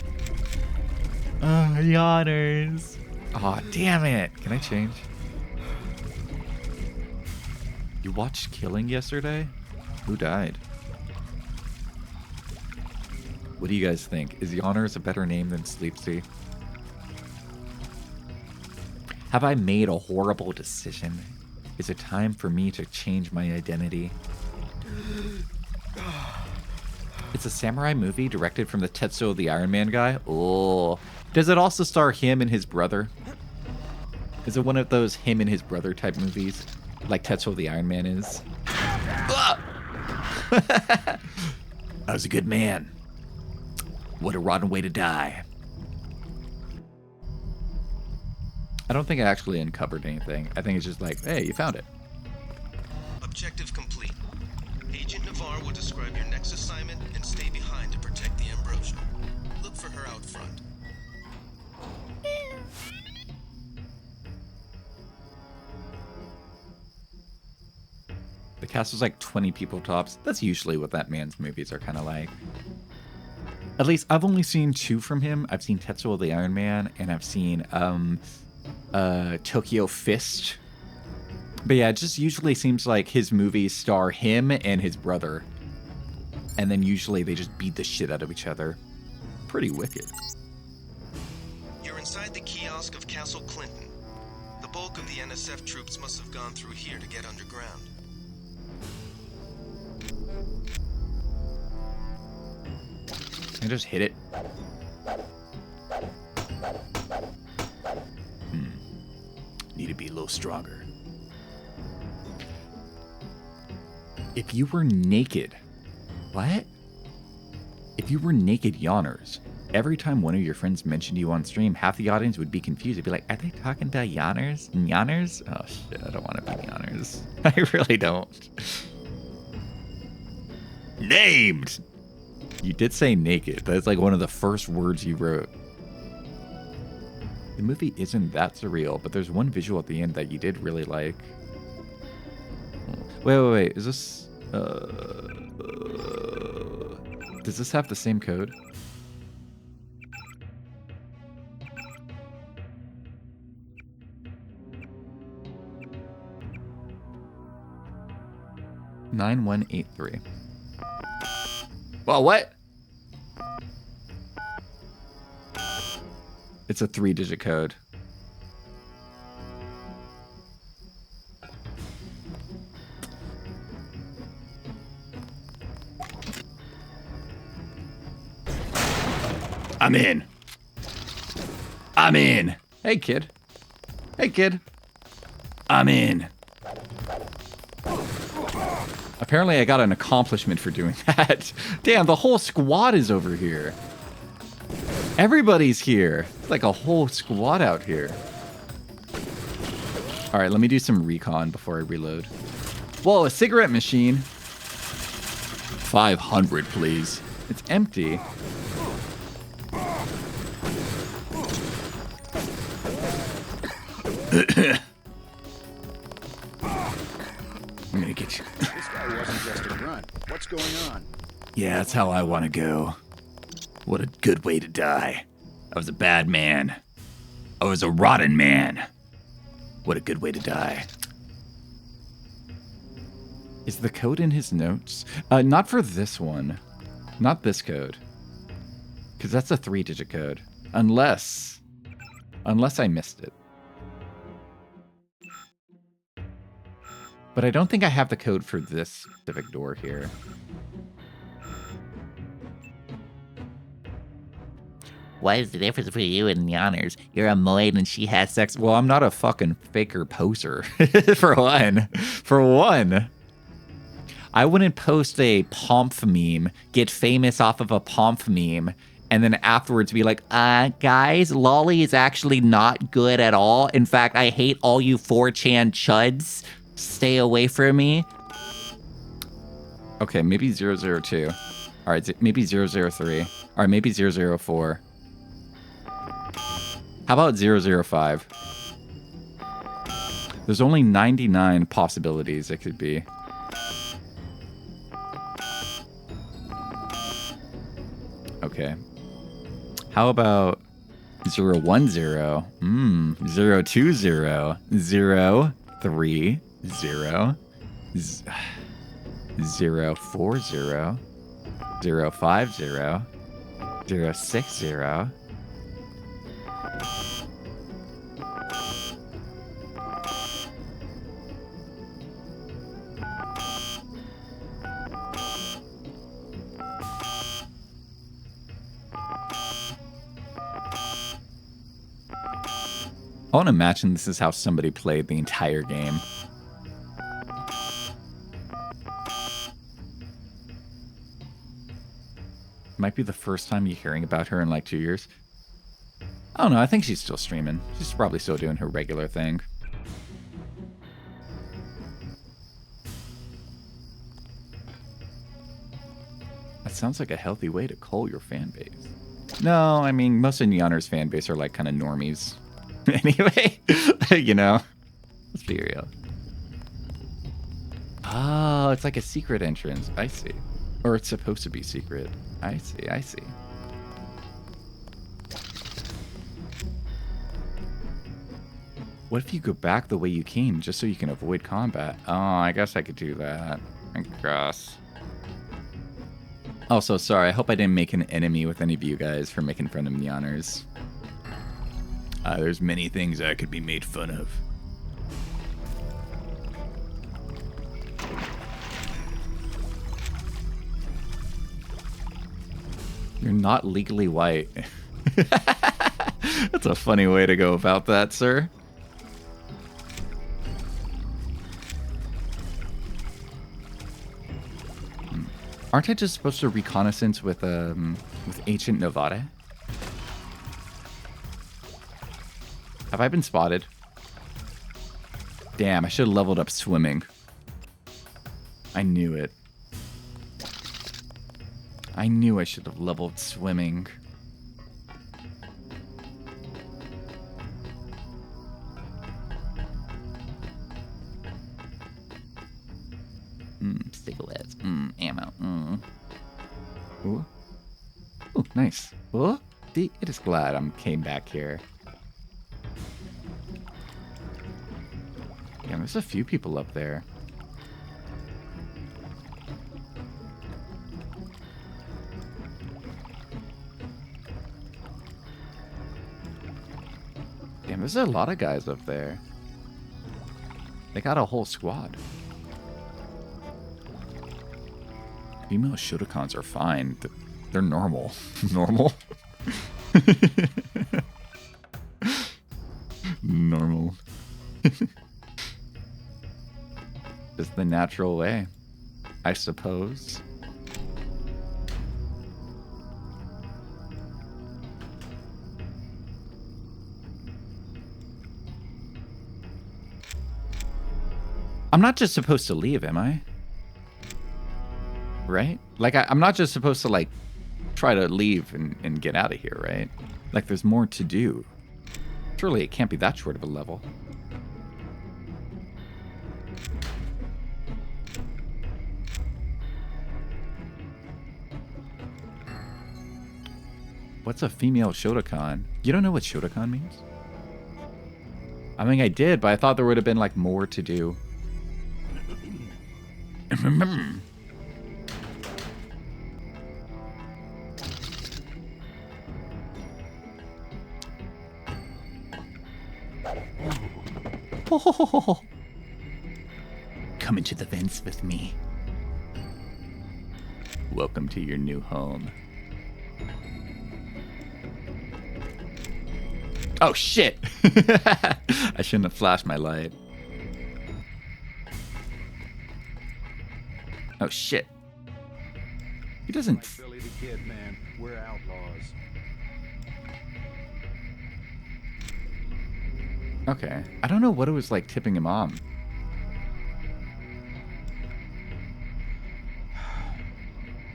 Yawners. Ah, damn it. Can I change? You watched Killing yesterday? Who died? What do you guys think? Is Yawners a better name than Sleepsy? Have I made a horrible decision? Is it time for me to change my identity? It's a samurai movie directed from the Tetsuo the Iron Man guy. Oh. Does it also star him and his brother? Is it one of those him and his brother type movies? Like Tetsuo the Iron Man is? I was a good man. What a rotten way to die. I don't think I actually uncovered anything. I think it's just like, hey, you found it. Objective complete. Agent Navarre will describe your next assignment and stay behind to protect the Ambrosia. Look for her out front. The cast was like 20 people tops. That's usually what that man's movies are kind of like. At least I've only seen 2 from him. I've seen Tetsuo the Iron Man, and I've seen Tokyo Fist. But yeah, it just usually seems like his movies star him and his brother. And then usually they just beat the shit out of each other. Pretty wicked. You're inside the kiosk of Castle Clinton. The bulk of the NSF troops must have gone through here to get underground. Can I just hit it? Need to be a little stronger. If you were naked... What? If you were naked yawners, every time one of your friends mentioned you on stream, half the audience would be confused. They'd be like, are they talking about yawners? Yawners? Oh shit, I don't want to be yawners. I really don't. Named! You did say naked. That's like one of the first words you wrote. The movie isn't that surreal, but there's one visual at the end that you did really like. Wait. Is this... does this have the same code? $9183. Well, what? It's a 3-digit code. I'm in. Hey, kid. I'm in. Apparently I got an accomplishment for doing that. Damn, the whole squad is over here. Everybody's here. It's like a whole squad out here. All right, let me do some recon before I reload. Whoa, a cigarette machine. 500, please. It's empty. I'm gonna get you. This guy wasn't just a grunt. What's going on? Yeah, that's how I want to go. What a good way to die. I was a bad man. I was a rotten man. What a good way to die. Is the code in his notes? Not for this one. Not this code. Because that's a 3-digit code. Unless I missed it. But I don't think I have the code for this specific door here. What is the difference between you and Yanners? You're a Moid and she has sex. Well, I'm not a fucking faker poser. For one. For one. I wouldn't post a Pomp meme, get famous off of a Pomp meme, and then afterwards be like, guys, Lolly is actually not good at all. In fact, I hate all you 4chan chuds. Stay away from me. Okay, maybe 002. All right, maybe 003. All right, maybe 004. How about 005? There's only 99 possibilities it could be. Okay. How about 010? 020? 030? 040? 050? 060? I want to imagine this is how somebody played the entire game. Might be the first time you're hearing about her in like 2 years. I don't know, I think she's still streaming. She's probably still doing her regular thing. That sounds like a healthy way to cull your fan base. No, I mean, most of Neoner's fan base are like kind of normies. Anyway, you know, let's be real. Oh, it's like a secret entrance. I see. Or it's supposed to be secret. I see, I see. What if you go back the way you came just so you can avoid combat? Oh, I guess I could do that. I guess. Also, sorry, I hope I didn't make an enemy with any of you guys for making fun of Neoners. There's many things I could be made fun of. You're not legally white. That's a funny way to go about that, sir. Aren't I just supposed to reconnaissance with Ancient Nevada? Have I been spotted? Damn, I should have leveled up swimming. I knew it. I knew I should have leveled swimming. Cigarettes. Ammo. Ooh. Ooh, nice. Ooh. It is glad I came back here. Yeah, there's a few people up there. Damn, there's a lot of guys up there. They got a whole squad. Female Shotacons are fine. They're normal. Normal? Normal. Just the natural way, I suppose. I'm not just supposed to leave, am I? Right? Like, I'm not just supposed to, like, try to leave and get out of here, right? Like, there's more to do. Surely it can't be that short of a level. What's a female Shotokan? You don't know what Shotokan means? I mean, I did, but I thought there would have been, like, more to do. Come into the vents with me. Welcome to your new home. Oh, shit! I shouldn't have flashed my light. Oh, shit. He doesn't... Billy the Kid, man. We're outlaws. Okay. I don't know what it was like tipping him on.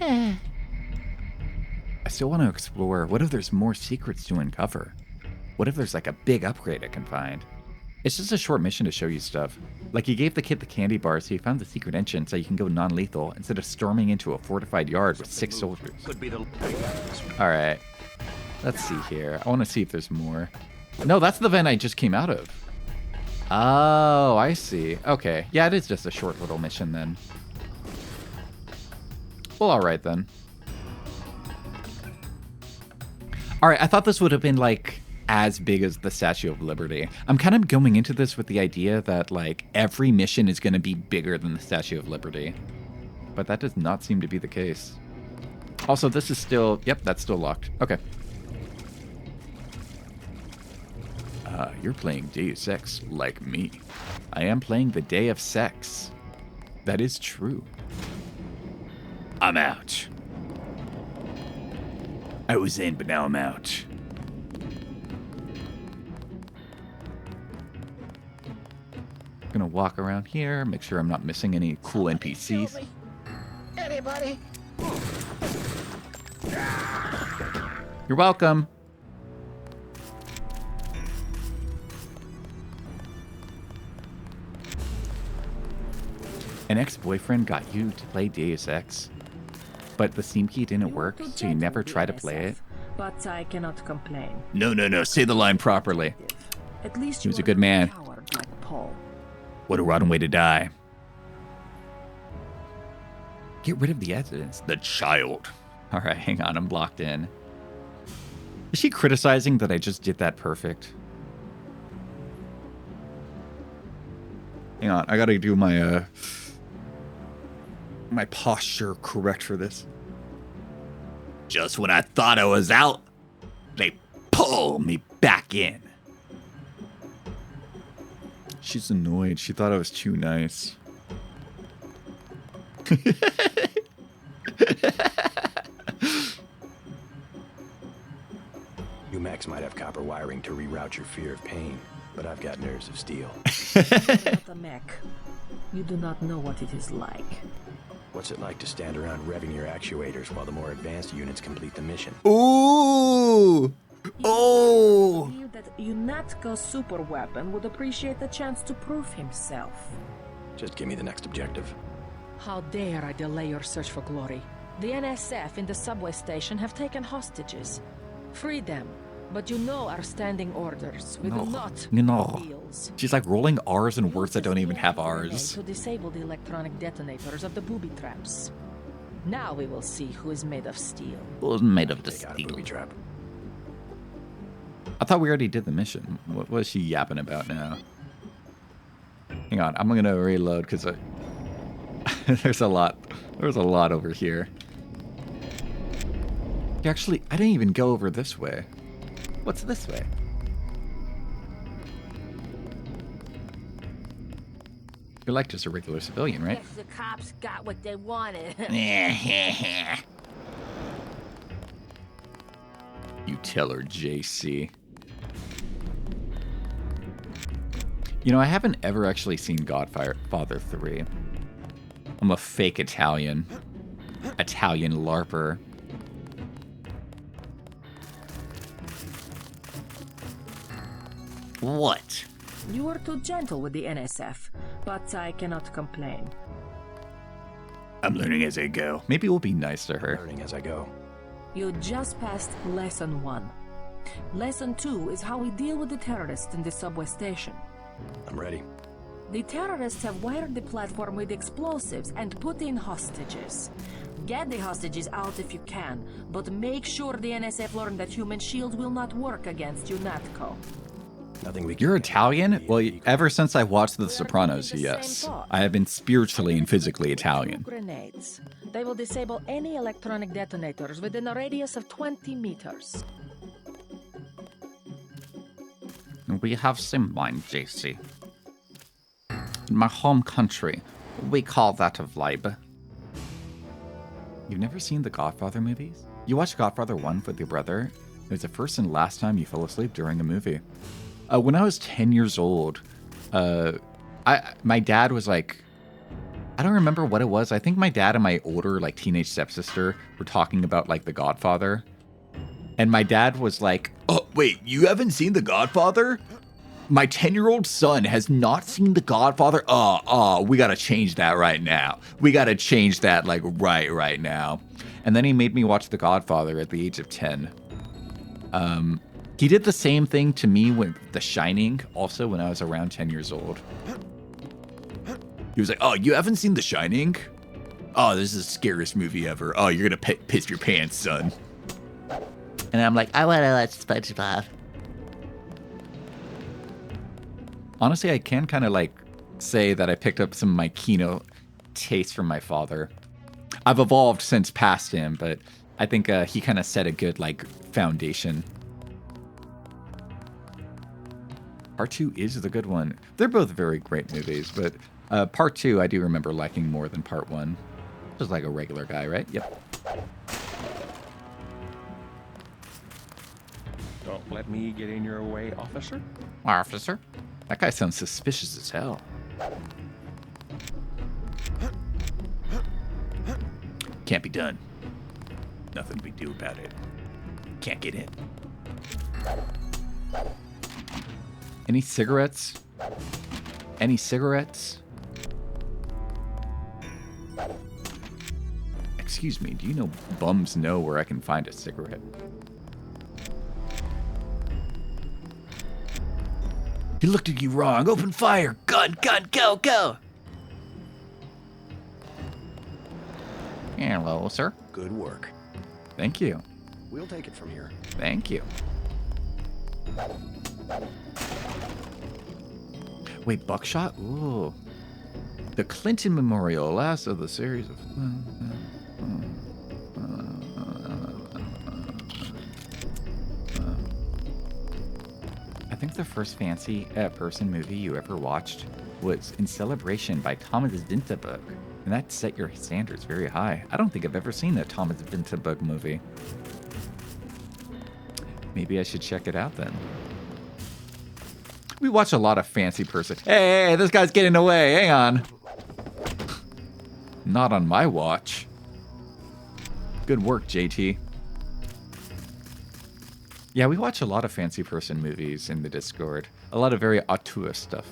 I still want to explore. What if there's more secrets to uncover? What if there's like a big upgrade I can find? It's just a short mission to show you stuff. Like, he gave the kid the candy bar, so he found the secret entrance so you can go non-lethal instead of storming into a fortified yard with 6 soldiers. Alright. Let's see here. I want to see if there's more. No, that's the vent I just came out of. Oh, I see. Okay. Yeah, it is just a short little mission then. Well, alright then. Alright, I thought this would have been like as big as the Statue of Liberty. I'm kind of going into this with the idea that like every mission is going to be bigger than the Statue of Liberty. But that does not seem to be the case. Also, this is still... Yep, that's still locked. Okay. You're playing Deus Ex like me. I am playing the Day of Sex. That is true. I'm out. I was in, but now I'm out. Gonna walk around here, make sure I'm not missing any cool NPCs. Anybody? You're welcome. An ex-boyfriend got you to play Deus Ex, but the Steam key didn't work, so you never tried to play it? But I cannot complain. No. Say the line properly. At least He was a good man. Like Paul. What a rotten way to die. Get rid of the evidence. The child. All right, hang on. I'm locked in. Is she criticizing that I just did that perfect? Hang on. I got to do my my posture correct for this. Just when I thought I was out, they pull me back in. She's annoyed. She thought I was too nice. You Max might have copper wiring to reroute your fear of pain, but I've got nerves of steel. Not a mech. You do not know what it is like. What's it like to stand around revving your actuators while the more advanced units complete the mission? Ooh! Oh! I feel that Unatko's super weapon would appreciate the chance to prove himself. Just give me the next objective. How dare I delay your search for glory? The NSF in the subway station have taken hostages. Free them, but you know our standing orders. We will not No. deals. She's like rolling R's in words that don't even have R's. To disable the electronic detonators of the booby traps. Now we will see who is made of steel. Who's made of the Take out a booby trap. I thought we already did the mission. What was she yapping about now? Hang on, I'm gonna reload because there's a lot. There's a lot over here. Actually, I didn't even go over this way. What's this way? You're like just a regular civilian, right? Guess the cops got what they wanted. You tell her, JC. You know, I haven't ever actually seen Godfather 3. I'm a fake Italian LARPer. What? You were too gentle with the NSF, but I cannot complain. I'm learning as I go. Maybe we'll be nice to her. Learning as I go. You just passed Lesson 1. Lesson 2 is how we deal with the terrorists in the subway station. I'm ready. The terrorists have wired the platform with explosives and put in hostages. Get the hostages out if you can, but make sure the NSF learn that human shield will not work against UNATCO. Nothing we You're Italian? Well, ever since I watched The Sopranos, yes. I have been spiritually and physically Italian. Grenades. They will disable any electronic detonators within a radius of 20 meters. We have some wine, JC. In my home country, we call that a vibe. You've never seen the Godfather movies? You watched Godfather 1 with your brother? It was the first and last time you fell asleep during a movie. When I was 10 years old, my dad was like, I don't remember what it was. I think my dad and my older, like, teenage stepsister were talking about, like, The Godfather. And my dad was like, oh, wait, you haven't seen The Godfather? My 10-year-old son has not seen The Godfather? We gotta change that right now. We gotta change that, like, right now. And then he made me watch The Godfather at the age of 10. He did the same thing to me with The Shining, also when I was around 10 years old. He was like, oh, you haven't seen The Shining? Oh, this is the scariest movie ever. Oh, you're gonna piss your pants, son. And I'm like, I wanna watch SpongeBob. Honestly, I can kind of like say that I picked up some of my Kino taste from my father. I've evolved since past him, but I think he kind of set a good like foundation. Part 2 is the good one. They're both very great movies, but Part 2 I do remember liking more than Part 1. Just like a regular guy, right? Yep. Don't let me get in your way, officer. Officer? That guy sounds suspicious as hell. Can't be done. Nothing we do about it. Can't get in. Any cigarettes? Any cigarettes? Excuse me, do you know bums know where I can find a cigarette? He looked at you wrong. Open fire. Gun, go, go. Hello, sir. Good work. Thank you. We'll take it from here. Thank you. Wait, buckshot? Ooh. The Clinton Memorial, last of the series of... I think the first fancy person movie you ever watched was In Celebration by Thomas Vinterberg, and that set your standards very high. I don't think I've ever seen a Thomas Vinterberg movie. Maybe I should check it out then. We watch a lot of fancy person. Hey, this guy's getting away. Hang on. Not on my watch. Good work, JT. Yeah, we watch a lot of fancy person movies in the Discord. A lot of very auteur stuff.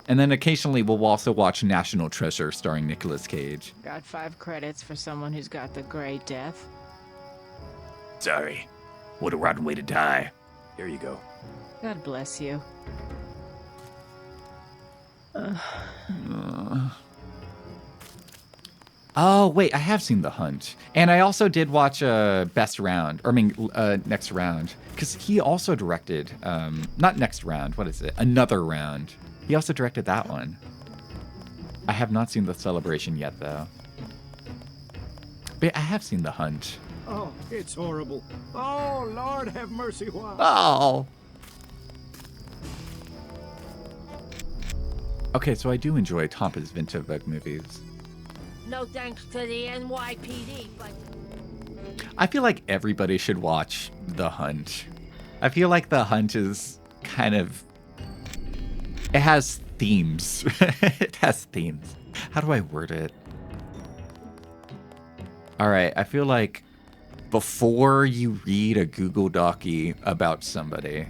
And then occasionally we'll also watch National Treasure starring Nicolas Cage. Got 5 credits for someone who's got the Grey Death. Sorry. What a rotten way to die. Here you go. God bless you. Oh, wait, I have seen The Hunt. And I also did watch Next Round. Because he also directed, not Next Round, what is it? Another Round. He also directed that one. I have not seen The Celebration yet, though. But I have seen The Hunt. Oh, it's horrible. Oh, Lord, have mercy. Why? Oh. Okay, so I do enjoy Thomas Vinterberg movies. No thanks to the NYPD, but... I feel like everybody should watch The Hunt. I feel like The Hunt is kind of... It has themes. It has themes. How do I word it? All right, I feel like before you read a Google Docie about somebody,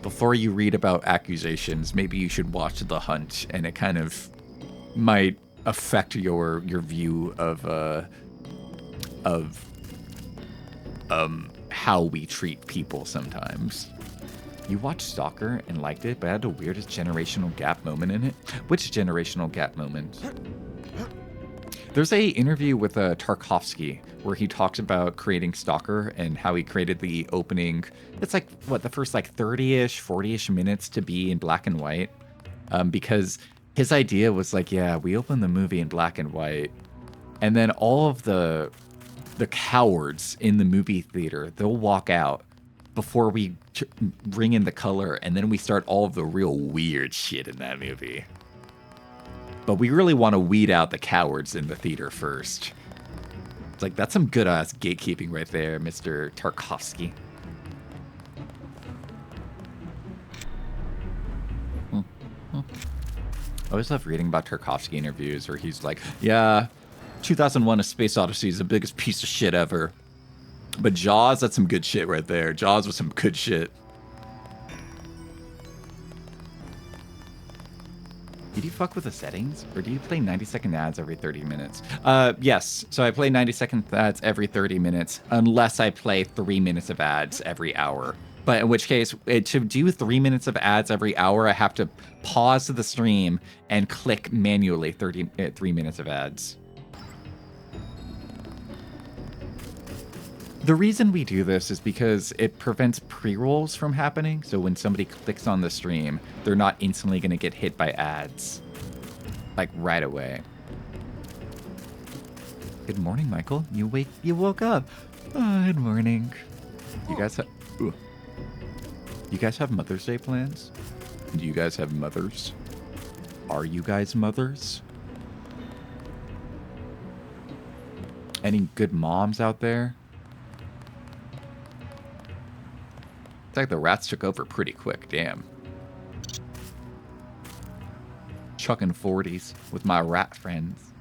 before you read about accusations, maybe you should watch The Hunt, and it kind of might affect your view of how we treat people sometimes. You watched Stalker and liked it, but had the weirdest generational gap moment in it. Which generational gap moment? There's a interview with Tarkovsky where he talks about creating Stalker and how he created the opening. It's like, what, the first like 30-ish, 40-ish minutes to be in black and white. Because his idea was like, yeah, we open the movie in black and white. And then all of the cowards in the movie theater, they'll walk out before we bring in the color. And then we start all of the real weird shit in that movie. But we really want to weed out the cowards in the theater first. It's like, that's some good-ass gatekeeping right there, Mr. Tarkovsky. I always love reading about Tarkovsky interviews where he's like, yeah, 2001 A Space Odyssey is the biggest piece of shit ever. But Jaws, that's some good shit right there. Jaws was some good shit. Did you fuck with the settings? Or do you play 90-second ads every 30 minutes? Yes. So I play 90-second ads every 30 minutes, unless I play 3 minutes of ads every hour. But in which case, to do 3 minutes of ads every hour, I have to pause the stream and click manually 3 minutes of ads. The reason we do this is because it prevents pre-rolls from happening. So when somebody clicks on the stream, they're not instantly going to get hit by ads. Like right away. Good morning, Michael. You woke up. Oh, good morning. You guys have Mother's Day plans? Do you guys have mothers? Are you guys mothers? Any good moms out there? It's like the rats took over pretty quick, damn. Chucking 40s with my rat friends.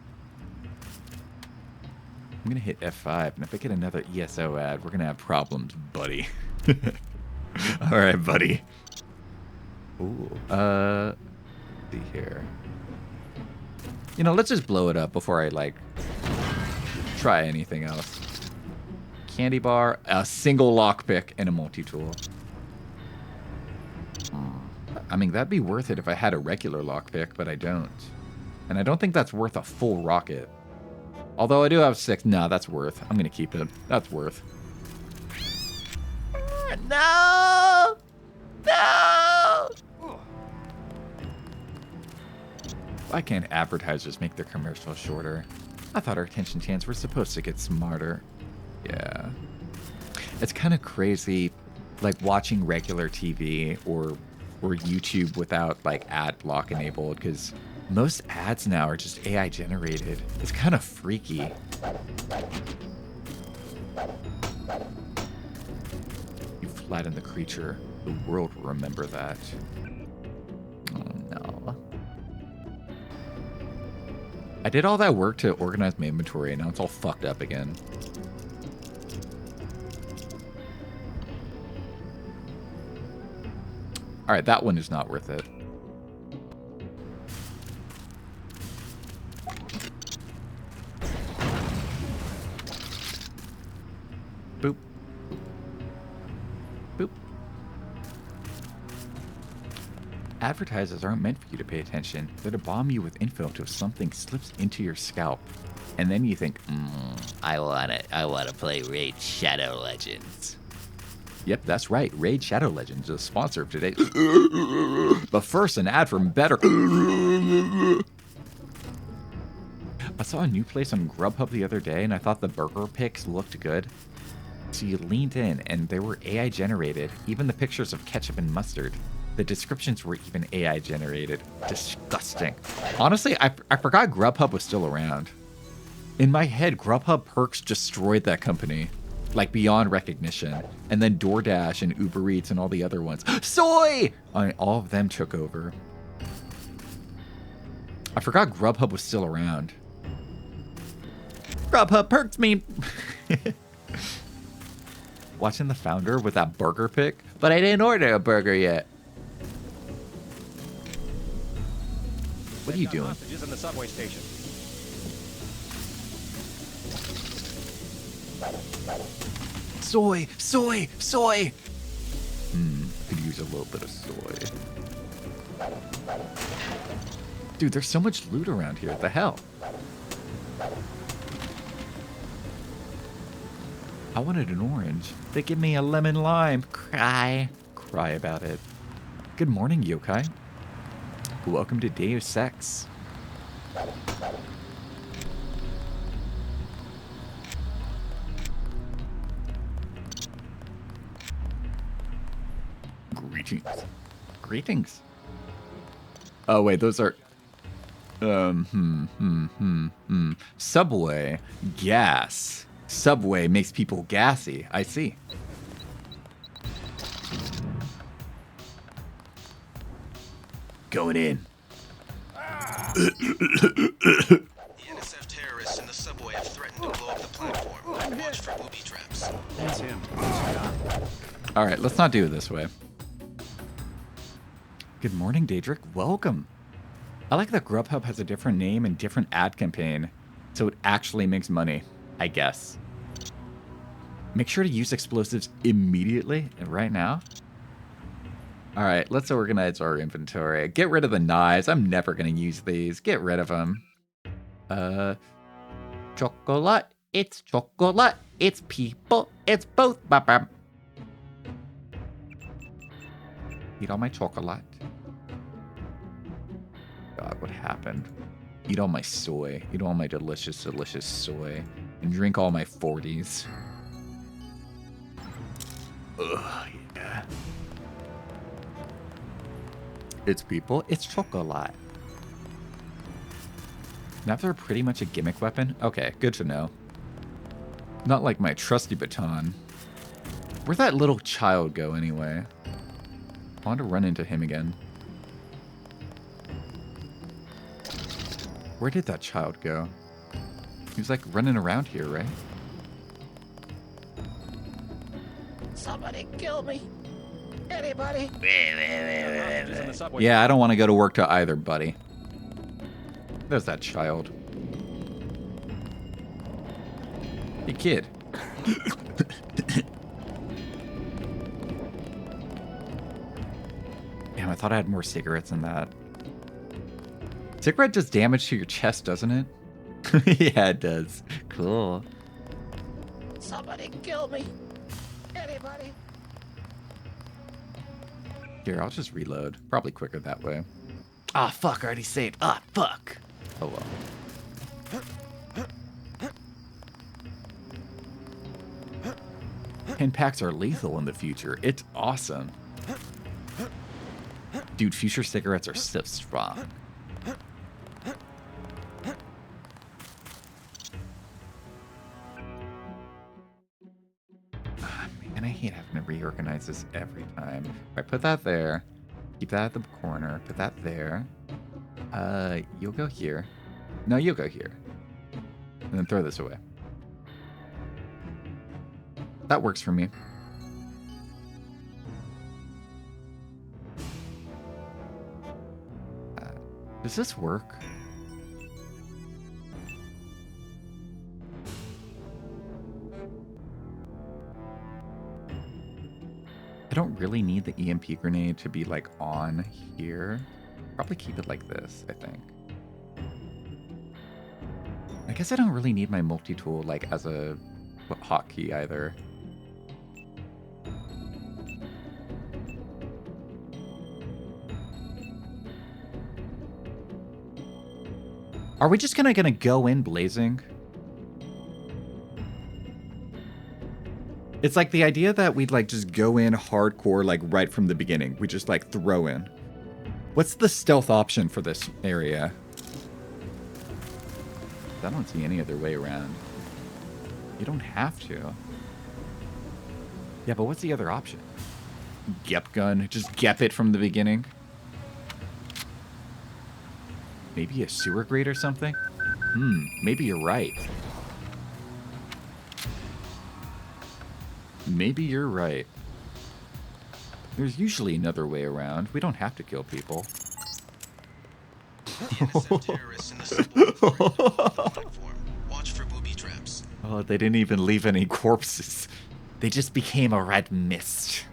I'm gonna hit F5, and if I get another ESO ad, we're gonna have problems, buddy. Alright, buddy. Ooh, let's see here. You know, let's just blow it up before I, like, try anything else. Candy bar, a single lockpick, and a multi-tool. I mean, that'd be worth it if I had a regular lockpick, but I don't. And I don't think that's worth a full rocket. Although I do have 6. No, that's worth. I'm going to keep it. That's worth. No! No! Why can't advertisers make their commercials shorter? I thought our attention spans were supposed to get smarter. Yeah. It's kind of crazy, like, watching regular TV or YouTube without, like, ad block enabled, because most ads now are just AI generated. It's kind of freaky. You flatten the creature. The world will remember that. Oh, no. I did all that work to organize my inventory, and now it's all fucked up again. Alright, that one is not worth it. Boop. Boop. Advertisers aren't meant for you to pay attention. They're to bomb you with info until something slips into your scalp. And then you think, I wanna play Raid Shadow Legends. Yep, that's right. Raid Shadow Legends is a sponsor of today. But first, an ad from Better. I saw a new place on Grubhub the other day, and I thought the burger pics looked good. So you leaned in, and they were AI generated. Even the pictures of ketchup and mustard. The descriptions were even AI generated. Disgusting. Honestly, I forgot Grubhub was still around. In my head, Grubhub perks destroyed that company. Like, beyond recognition. And then DoorDash and Uber Eats and all the other ones. Soy! All of them took over. I forgot Grubhub was still around. Grubhub perks me. Watching the founder with that burger pic, but I didn't order a burger yet. What are you doing? Hostages in the subway station. Soy, soy, soy. Could use a little bit of soy. Dude, there's so much loot around here. What the hell? I wanted an orange. They give me a lemon lime. Cry. Cry about it. Good morning, yokai. Welcome to Deus Ex. Greetings. Greetings. Oh, wait, those are... Subway. Gas. Subway makes people gassy. I see. Going in. The NSF terrorists in the subway have threatened to blow up the platform. Watch for booby traps. That's him. All right, let's not do it this way. Good morning, Daedric. Welcome. I like that Grubhub has a different name and different ad campaign, so it actually makes money, I guess. Make sure to use explosives immediately and right now. All right, let's organize our inventory. Get rid of the knives. I'm never going to use these. Get rid of them. Chocolate. It's chocolate. It's people. It's both. Eat all my chocolate. God, what happened? Eat all my soy. Eat all my delicious, delicious soy. And drink all my 40s. Ugh, yeah. It's people. It's chocolate. Now they're pretty much a gimmick weapon? Okay, good to know. Not like my trusty baton. Where'd that little child go anyway? I want to run into him again. Where did that child go? He was like running around here, right? Somebody kill me. Anybody? Yeah, I don't want to go to work to either, buddy. There's that child. Hey, kid. Damn, I thought I had more cigarettes than that. Cigarette does damage to your chest, doesn't it? Yeah, it does. Cool. Somebody kill me. Anybody? Here, I'll just reload. Probably quicker that way. Ah, fuck, I already saved. Ah, fuck. Oh, well. Pen packs are lethal in the future. It's awesome. Dude, future cigarettes are so strong. Man, I hate having to reorganize this every time. All right, put that there. Keep that at the corner. Put that there. You'll go here. No, you'll go here. And then throw this away. That works for me. Does this work? I don't really need the EMP grenade to be like on here. Probably keep it like this, I think. I guess I don't really need my multi-tool like as a hotkey either. Are we just gonna go in blazing? It's like the idea that we'd like just go in hardcore like right from the beginning. We just like throw in. What's the stealth option for this area? I don't see any other way around. You don't have to. Yeah, but what's the other option? Gep gun. Just gep it from the beginning. Maybe a sewer grate or something? Maybe you're right. Maybe you're right. There's usually another way around. We don't have to kill people. The NSF terrorists in the subway have threatened to blow up the platform. Watch for booby traps. Oh, they didn't even leave any corpses. They just became a red mist.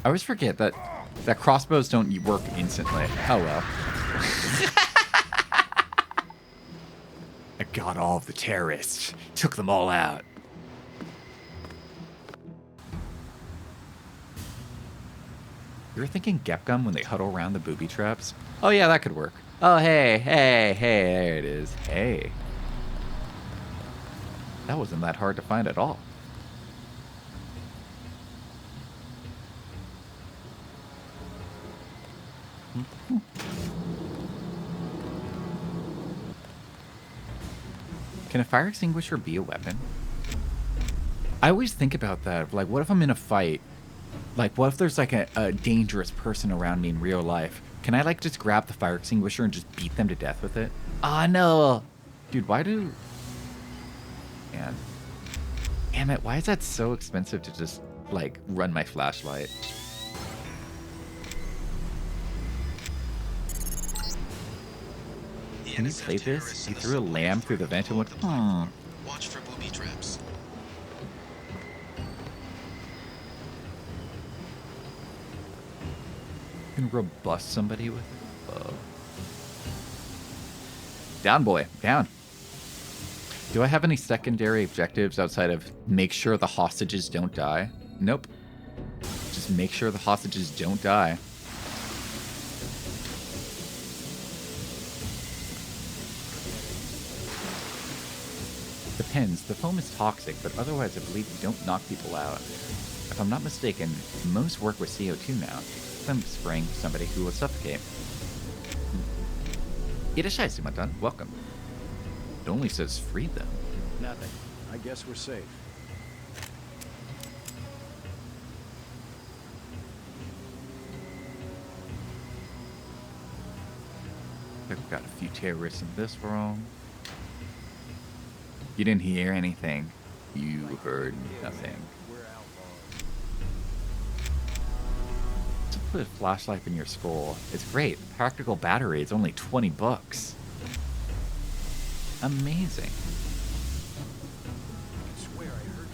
I always forget that crossbows don't work instantly. Oh well. I got all of the terrorists. Took them all out. You were thinking Gepgum when they huddle around the booby traps? Oh yeah, that could work. Oh hey, there it is. Hey. That wasn't that hard to find at all. Can a fire extinguisher be a weapon? I always think about that. Like, what if I'm in a fight? Like, what if there's like a dangerous person around me in real life? Can I like just grab the fire extinguisher and just beat them to death with it? Ah, no. Dude, why do... Man. Damn it, why is that so expensive to just, like, run my flashlight? Can you play this? He threw a lamb through the vent and went, Watch for booby traps. You can robust somebody with it. Down, boy. Down. Do I have any secondary objectives outside of make sure the hostages don't die? Nope. Just make sure the hostages don't die. Depends. The foam is toxic, but otherwise I believe you don't knock people out. If I'm not mistaken, most work with CO2 now. I'm spraying somebody who will suffocate. Irashai Sumadan, welcome. It only says free them. Nothing. I guess we're safe. I've got a few terrorists in this room. You didn't hear anything. You heard nothing. To put a flashlight in your skull, it's great. Practical battery is only 20 bucks. Amazing. I swear I heard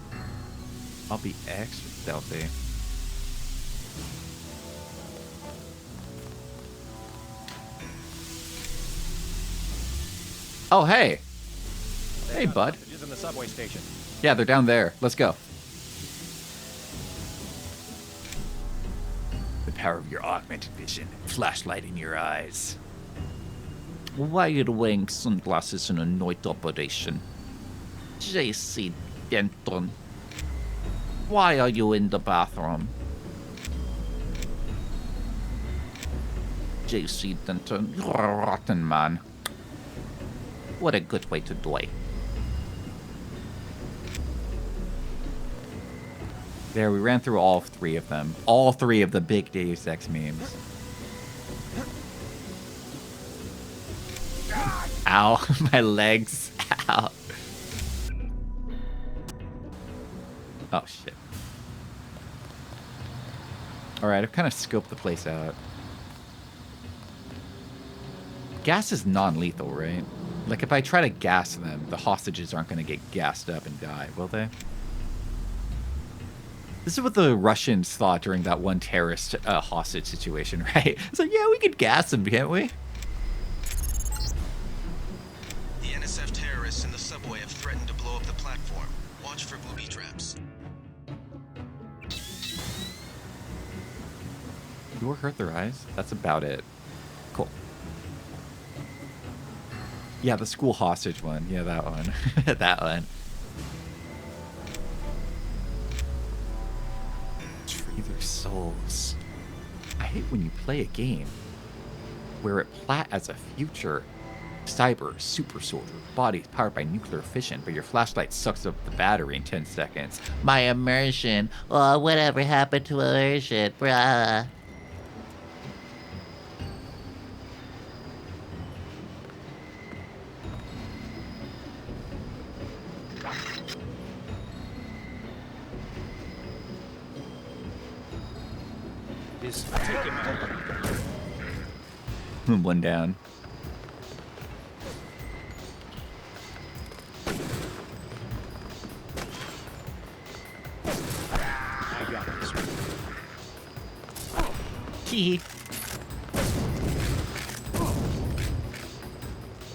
something. I'll be extra stealthy. Oh, hey. Hey, bud. In the subway station. Yeah, they're down there. Let's go. The power of your augmented vision. Flashlight in your eyes. Why are you wearing sunglasses in a night operation? JC Denton. Why are you in the bathroom? JC Denton, you're a rotten man. What a good way to die. There, we ran through all three of them. All three of the big Deus Ex memes. Ow, my legs. Ow. Oh, shit. Alright, I've kind of scoped the place out. Gas is non-lethal, right? Like, if I try to gas them, the hostages aren't going to get gassed up and die, will they? This is what the Russians thought during that one terrorist hostage situation, right? It's like, yeah, we could gas them, can't we? The NSF terrorists in the subway have threatened to blow up the platform. Watch for booby traps. You or hurt their eyes? That's about it. Cool. Yeah, the school hostage one. Yeah, that one. That one. Free their souls. I hate when you play a game where it plat as a future cyber super soldier, bodies powered by nuclear fission, but your flashlight sucks up the battery in 10 seconds. My immersion. Oh, whatever happened to immersion, bruh? Just take him out. One down. I got this one.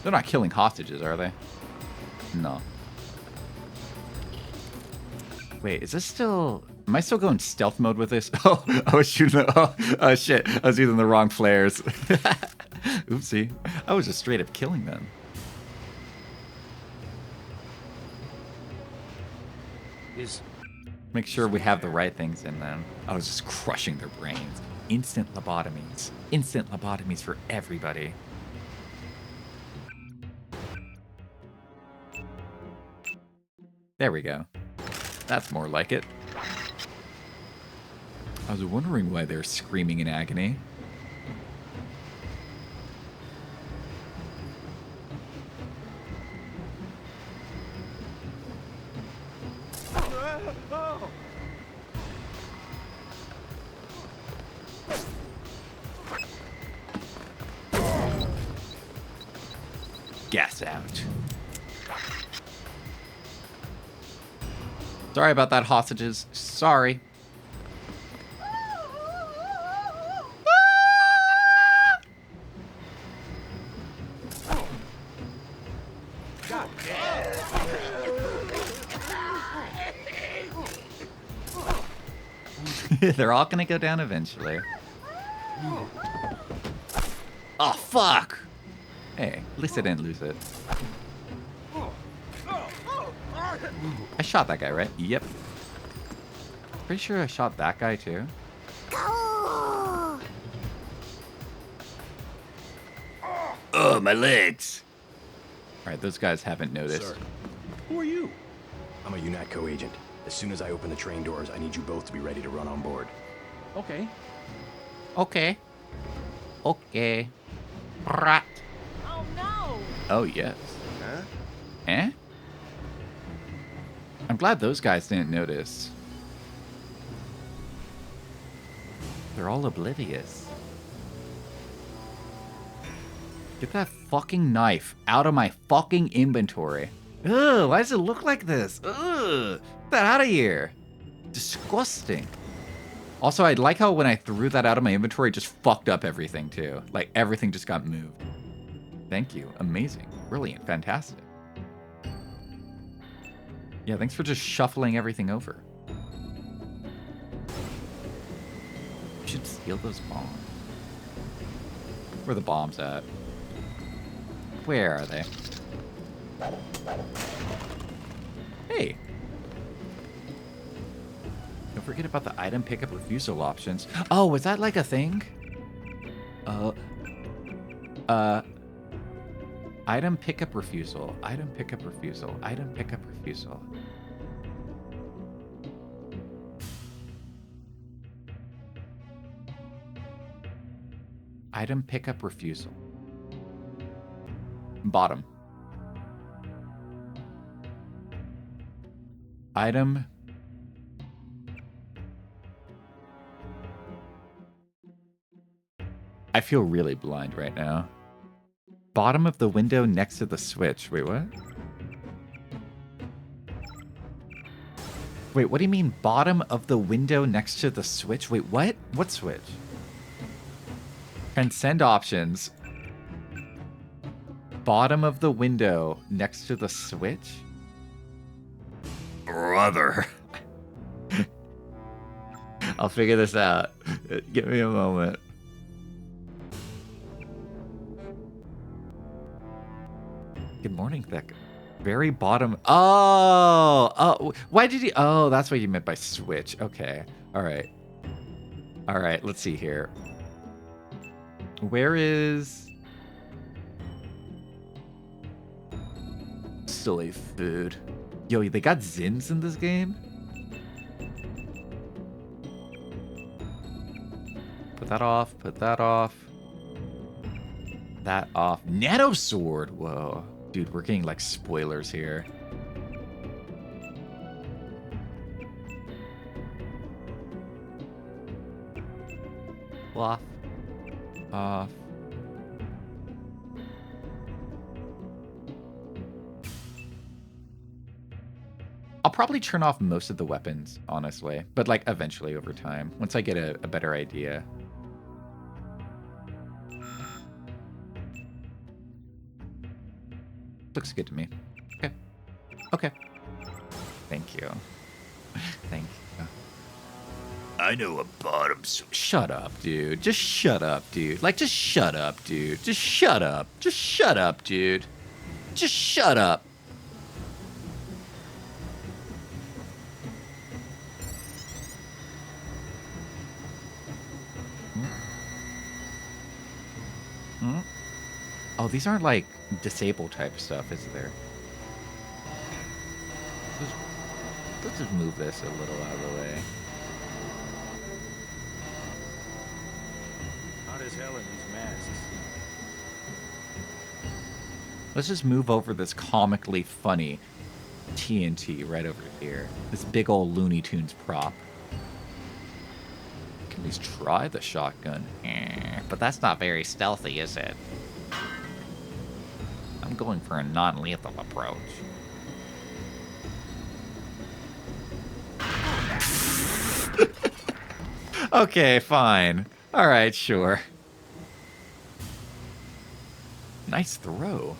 They're not killing hostages, are they? No. Wait, is this still... Am I still going stealth mode with this? Oh, I was shooting the... Oh, shit. I was using the wrong flares. Oopsie. I was just straight up killing them. Make sure we have the right things in them. I was just crushing their brains. Instant lobotomies. Instant lobotomies for everybody. There we go. That's more like it. I was wondering why they're screaming in agony. Gas out. Sorry about that, hostages. Sorry. They're all gonna go down eventually. Oh, fuck! Hey, at least I didn't lose it. I shot that guy, right? Yep. Pretty sure I shot that guy too. Oh, my legs. Alright, those guys haven't noticed. Sir. Who are you? I'm a UNATCO agent. As soon as I open the train doors, I need you both to be ready to run on board. Okay. Okay. Okay. Brat. Oh no! Oh, yes. Huh? Eh? I'm glad those guys didn't notice. They're all oblivious. Get that fucking knife out of my fucking inventory. Ugh, why does it look like this? Ugh, get that out of here. Disgusting. Also, I like how when I threw that out of my inventory, it just fucked up everything too. Like, everything just got moved. Thank you. Amazing. Brilliant. Fantastic. Yeah, thanks for just shuffling everything over. We should steal those bombs. Where are the bombs at? Where are they? Hey! Don't forget about the item pickup refusal options. Oh, was that like a thing? Item pickup refusal. Item pickup refusal. Item pickup refusal. Item pickup refusal. Bottom. Item. I feel really blind right now. Bottom of the window next to the switch. Wait, what? Wait, what do you mean bottom of the window next to the switch? Wait, what? What switch? Transcend options. Bottom of the window next to the switch? Brother. I'll figure this out. Give me a moment. Good morning, Thick. Very bottom. Oh, why did he? Oh, that's what you meant by switch. Okay. All right. All right. Let's see here. Where is soy food? Yo, they got Zins in this game? Put that off. Put that off. That off. Nano sword. Whoa. Dude, we're getting like spoilers here. Off. Off. I'll probably turn off most of the weapons, honestly. But like eventually over time, once I get a better idea. Looks good to me. Okay. Okay. Thank you. Thank you. I know a bottom. Shut up, dude. Just shut up, dude. Like, just shut up, dude. Just shut up. Just shut up, dude. Just shut up. Hmm? Oh, these aren't like disable type stuff, is there? Let's just move this a little out of the way. Hot as hell in these masks. Let's just move over this comically funny TNT right over here. This big old Looney Tunes prop. Can we try the shotgun? But that's not very stealthy, is it? I'm going for a non-lethal approach. Okay, fine. All right, sure. Nice throw.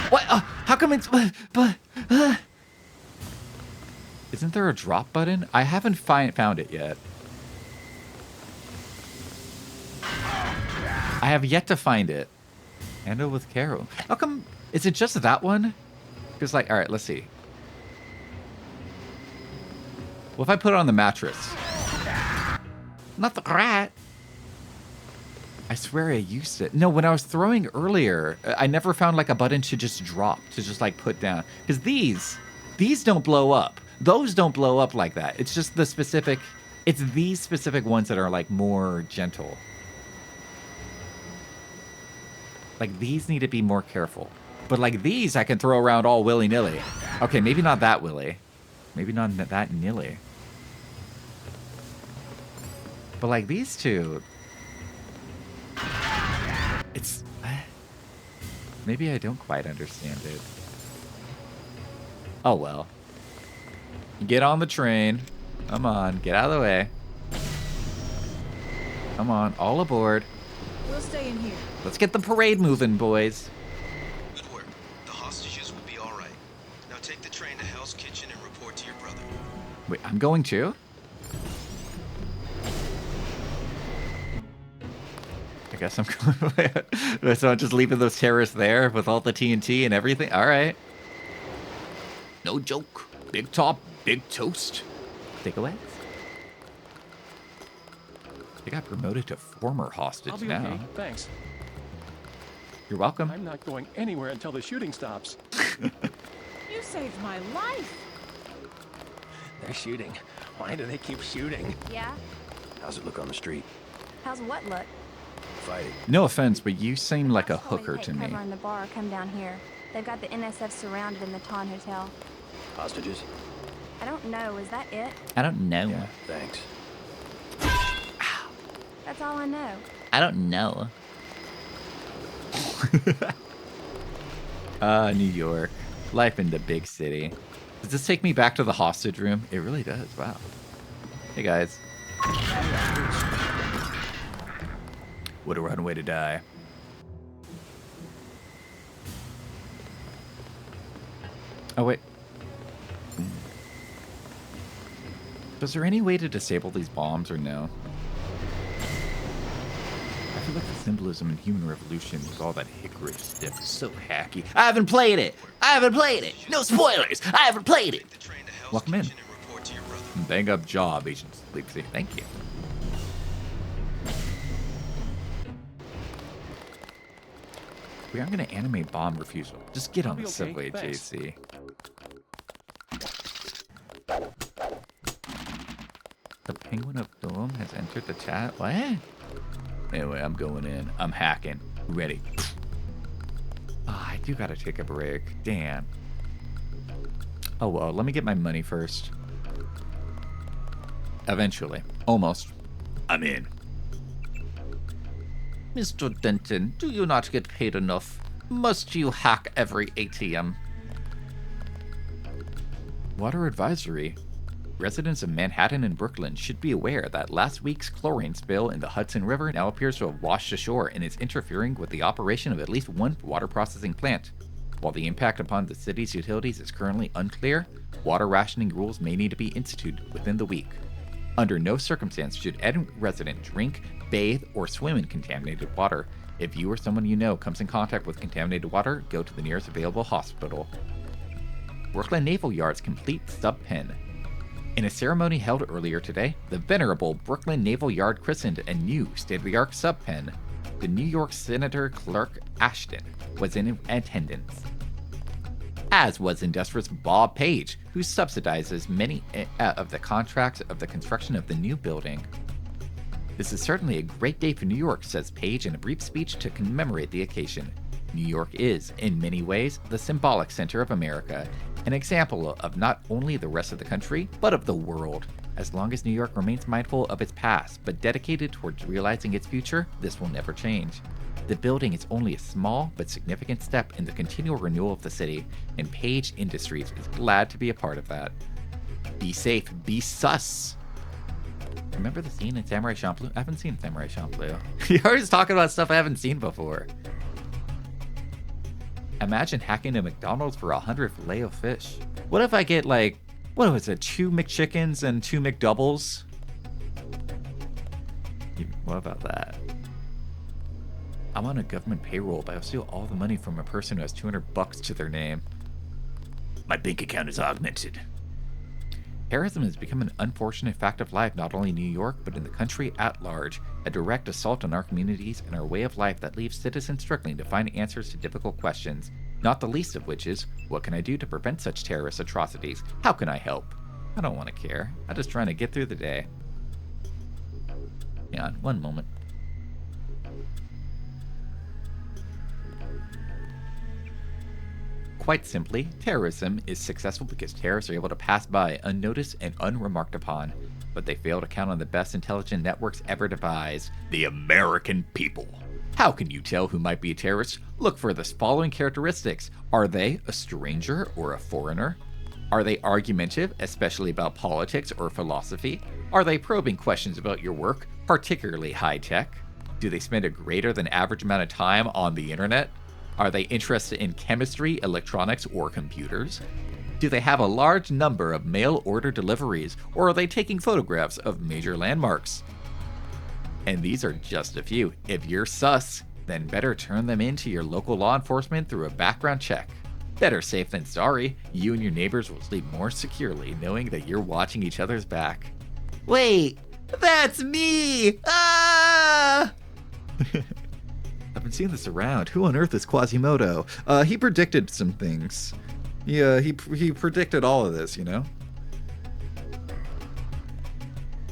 What? How come it's... Isn't there a drop button? I haven't found it yet. I have yet to find it. Ando with Carol. How come... Is it just that one? Because, like, alright, let's see. What if I put it on the mattress? Not the rat. I swear I used it. No, when I was throwing earlier, I never found, like, a button to just drop. To just, like, put down. Because these don't blow up. Those don't blow up like that. It's just the specific... It's these specific ones that are, like, more gentle. Like, these need to be more careful. But, like, these I can throw around all willy-nilly. Okay, maybe not that willy. Maybe not that nilly. But, like, these two... It's... Maybe I don't quite understand it. Oh, well. Get on the train. Come on, get out of the way. Come on, all aboard. We'll stay in here. Let's get the parade moving, boys. Good work. The hostages will be all right. Now take the train to Hell's Kitchen and report to your brother. Wait, I'm going too? I guess I'm going. So I'm just leaving those terrorists there with all the TNT and everything? All right. No joke. Big top, big toast. Take away. They got promoted to former hostage I'll be now. okay. Thanks. You're welcome. I'm not going anywhere until the shooting stops. You saved my life. They're shooting. Why do they keep shooting? Yeah? How's it look on the street? How's what look? Fighting. No offense, but you seem like a hooker Take to me. cover in the bar or come down here. They've got the NSF surrounded in the Ton Hotel. Hostages? I don't know. Is that it? I don't know. Yeah, thanks. That's all I know. I don't know. New York. Life in the big city. Does this take me back to the hostage room? It really does. Wow. Hey, guys. What a runaway to die. Oh, wait. Is there any way to disable these bombs or no? I feel like the symbolism in Human Revolution with all that hickory stuff is so hacky. I haven't played it. No spoilers. I haven't played it. Welcome in. Bang up job, Agent Sleepsy. Thank you. We are going to animate bomb refusal. Just get on the subway, JC. The Penguin of Doom has entered the chat. What? Anyway, I'm going in. I'm hacking. Ready. I do gotta take a break. Damn. Oh well, let me get my money first. Eventually. Almost. I'm in. Mr. Denton, do you not get paid enough? Must you hack every ATM? Water advisory. Residents of Manhattan and Brooklyn should be aware that last week's chlorine spill in the Hudson River now appears to have washed ashore and is interfering with the operation of at least one water processing plant. While the impact upon the city's utilities is currently unclear, water rationing rules may need to be instituted within the week. Under no circumstance should any resident drink, bathe, or swim in contaminated water. If you or someone you know comes in contact with contaminated water, go to the nearest available hospital. Brooklyn Naval Yard's complete sub-pen. In a ceremony held earlier today, the venerable Brooklyn Naval Yard christened a new state-of-the-art sub-pen. The New York Senator Clerk Ashton was in attendance, as was industrious Bob Page, who subsidizes many of the contracts of the construction of the new building. This is certainly a great day for New York, says Page in a brief speech to commemorate the occasion. New York is, in many ways, the symbolic center of America, an example of not only the rest of the country, but of the world. As long as New York remains mindful of its past, but dedicated towards realizing its future, this will never change. The building is only a small but significant step in the continual renewal of the city, and Page Industries is glad to be a part of that. Be safe, be sus. Remember the scene in Samurai Champloo? I haven't seen Samurai Champloo. You're always talking about stuff I haven't seen before. Imagine hacking a McDonald's for 100 Filet-O-Fish. What if I get like, what was it, 2 McChickens and 2 McDoubles? What about that? I'm on a government payroll, but I'll steal all the money from a person who has $200 to their name. My bank account is augmented. Terrorism has become an unfortunate fact of life not only in New York, but in the country at large. A direct assault on our communities and our way of life that leaves citizens struggling to find answers to difficult questions, not the least of which is, what can I do to prevent such terrorist atrocities? How can I help? I don't want to care. I'm just trying to get through the day. Hang on, one moment. Quite simply, terrorism is successful because terrorists are able to pass by unnoticed and unremarked upon, but they fail to count on the best intelligent networks ever devised, the American people. How can you tell who might be a terrorist? Look for the following characteristics. Are they a stranger or a foreigner? Are they argumentative, especially about politics or philosophy? Are they probing questions about your work, particularly high-tech? Do they spend a greater than average amount of time on the internet? Are they interested in chemistry, electronics, or computers? Do they have a large number of mail order deliveries, or are they taking photographs of major landmarks? And these are just a few. If you're sus, then better turn them in to your local law enforcement through a background check. Better safe than sorry. You and your neighbors will sleep more securely knowing that you're watching each other's back. Wait, that's me! Ah! I've been seeing this around. Who on earth is Quasimodo? He predicted some things. Yeah, he predicted all of this, you know?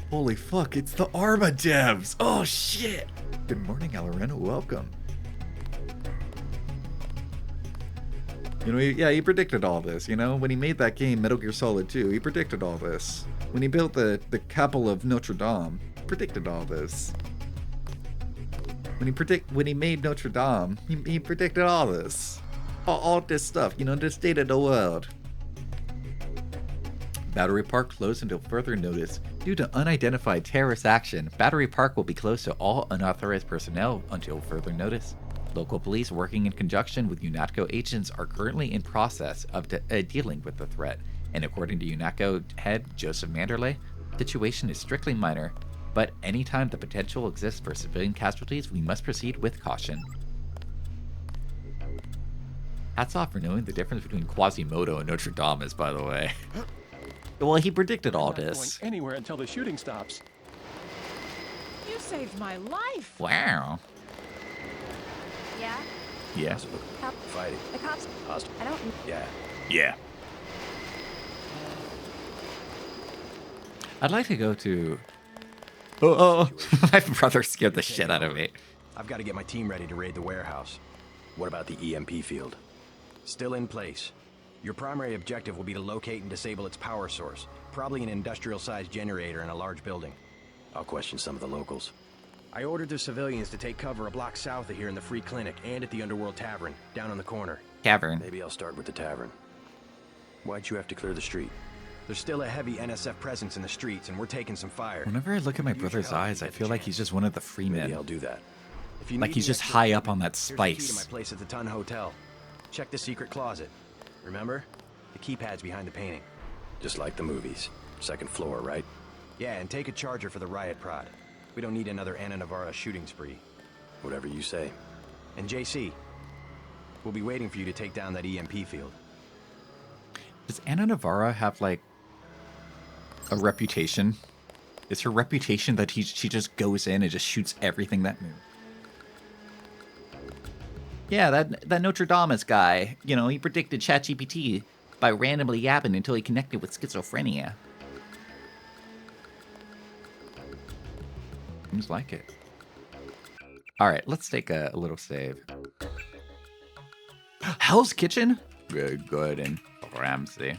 Holy fuck, it's the Arma devs! Oh shit! Good morning, Alorena, welcome. You know, he predicted all this, you know? When he made that game, Metal Gear Solid 2, he predicted all this. When he built the Chapel of Notre Dame, he predicted all this. When he made Notre Dame, he predicted all this. All this stuff, you know, the state of the world. Battery Park closed until further notice. Due to unidentified terrorist action, Battery Park will be closed to all unauthorized personnel until further notice. Local police working in conjunction with UNATCO agents are currently in process of dealing with the threat, and according to UNATCO head Joseph Manderley, the situation is strictly minor, but anytime the potential exists for civilian casualties, we must proceed with caution. Hats off for knowing the difference between Quasimodo and Notre Dame, by the way. Well, he predicted all this. Going anywhere until the shooting stops. You saved my life. Wow. Yeah? Yeah. Fighting. The cops. Hostile. I don't. Yeah. Yeah. I'd like to go to... Oh, my brother scared the shit out of me. I've got to get my team ready to raid the warehouse. What about the EMP field? Still in place. Your primary objective will be to locate and disable its power source, probably an industrial-sized generator in a large building. I'll question some of the locals. I ordered the civilians to take cover a block south of here in the Free Clinic and at the Underworld Tavern, down on the corner. Tavern. Maybe I'll start with the tavern. Why'd you have to clear the street? There's still a heavy NSF presence in the streets, and we're taking some fire. Whenever I look at my brother's eyes, I feel like he's just one of the free men. Maybe I'll do that. If you Like need he's the just extra high food, up on that here's the key to spice. my place at the Ton Hotel. Check the secret closet. Remember? The keypad's behind the painting. Just like the movies. Second floor, right? Yeah, and take a charger for the riot prod. We don't need another Anna Navarra shooting spree. Whatever you say. And JC, we'll be waiting for you to take down that EMP field. Does Anna Navarra have, like, a reputation? Is her reputation that she just goes in and just shoots everything that moves? Yeah, that Notre Dame guy, you know, he predicted ChatGPT by randomly yapping until he connected with schizophrenia. Seems like it. Alright, let's take a little save. Hell's Kitchen? Good, Gordon Ramsay.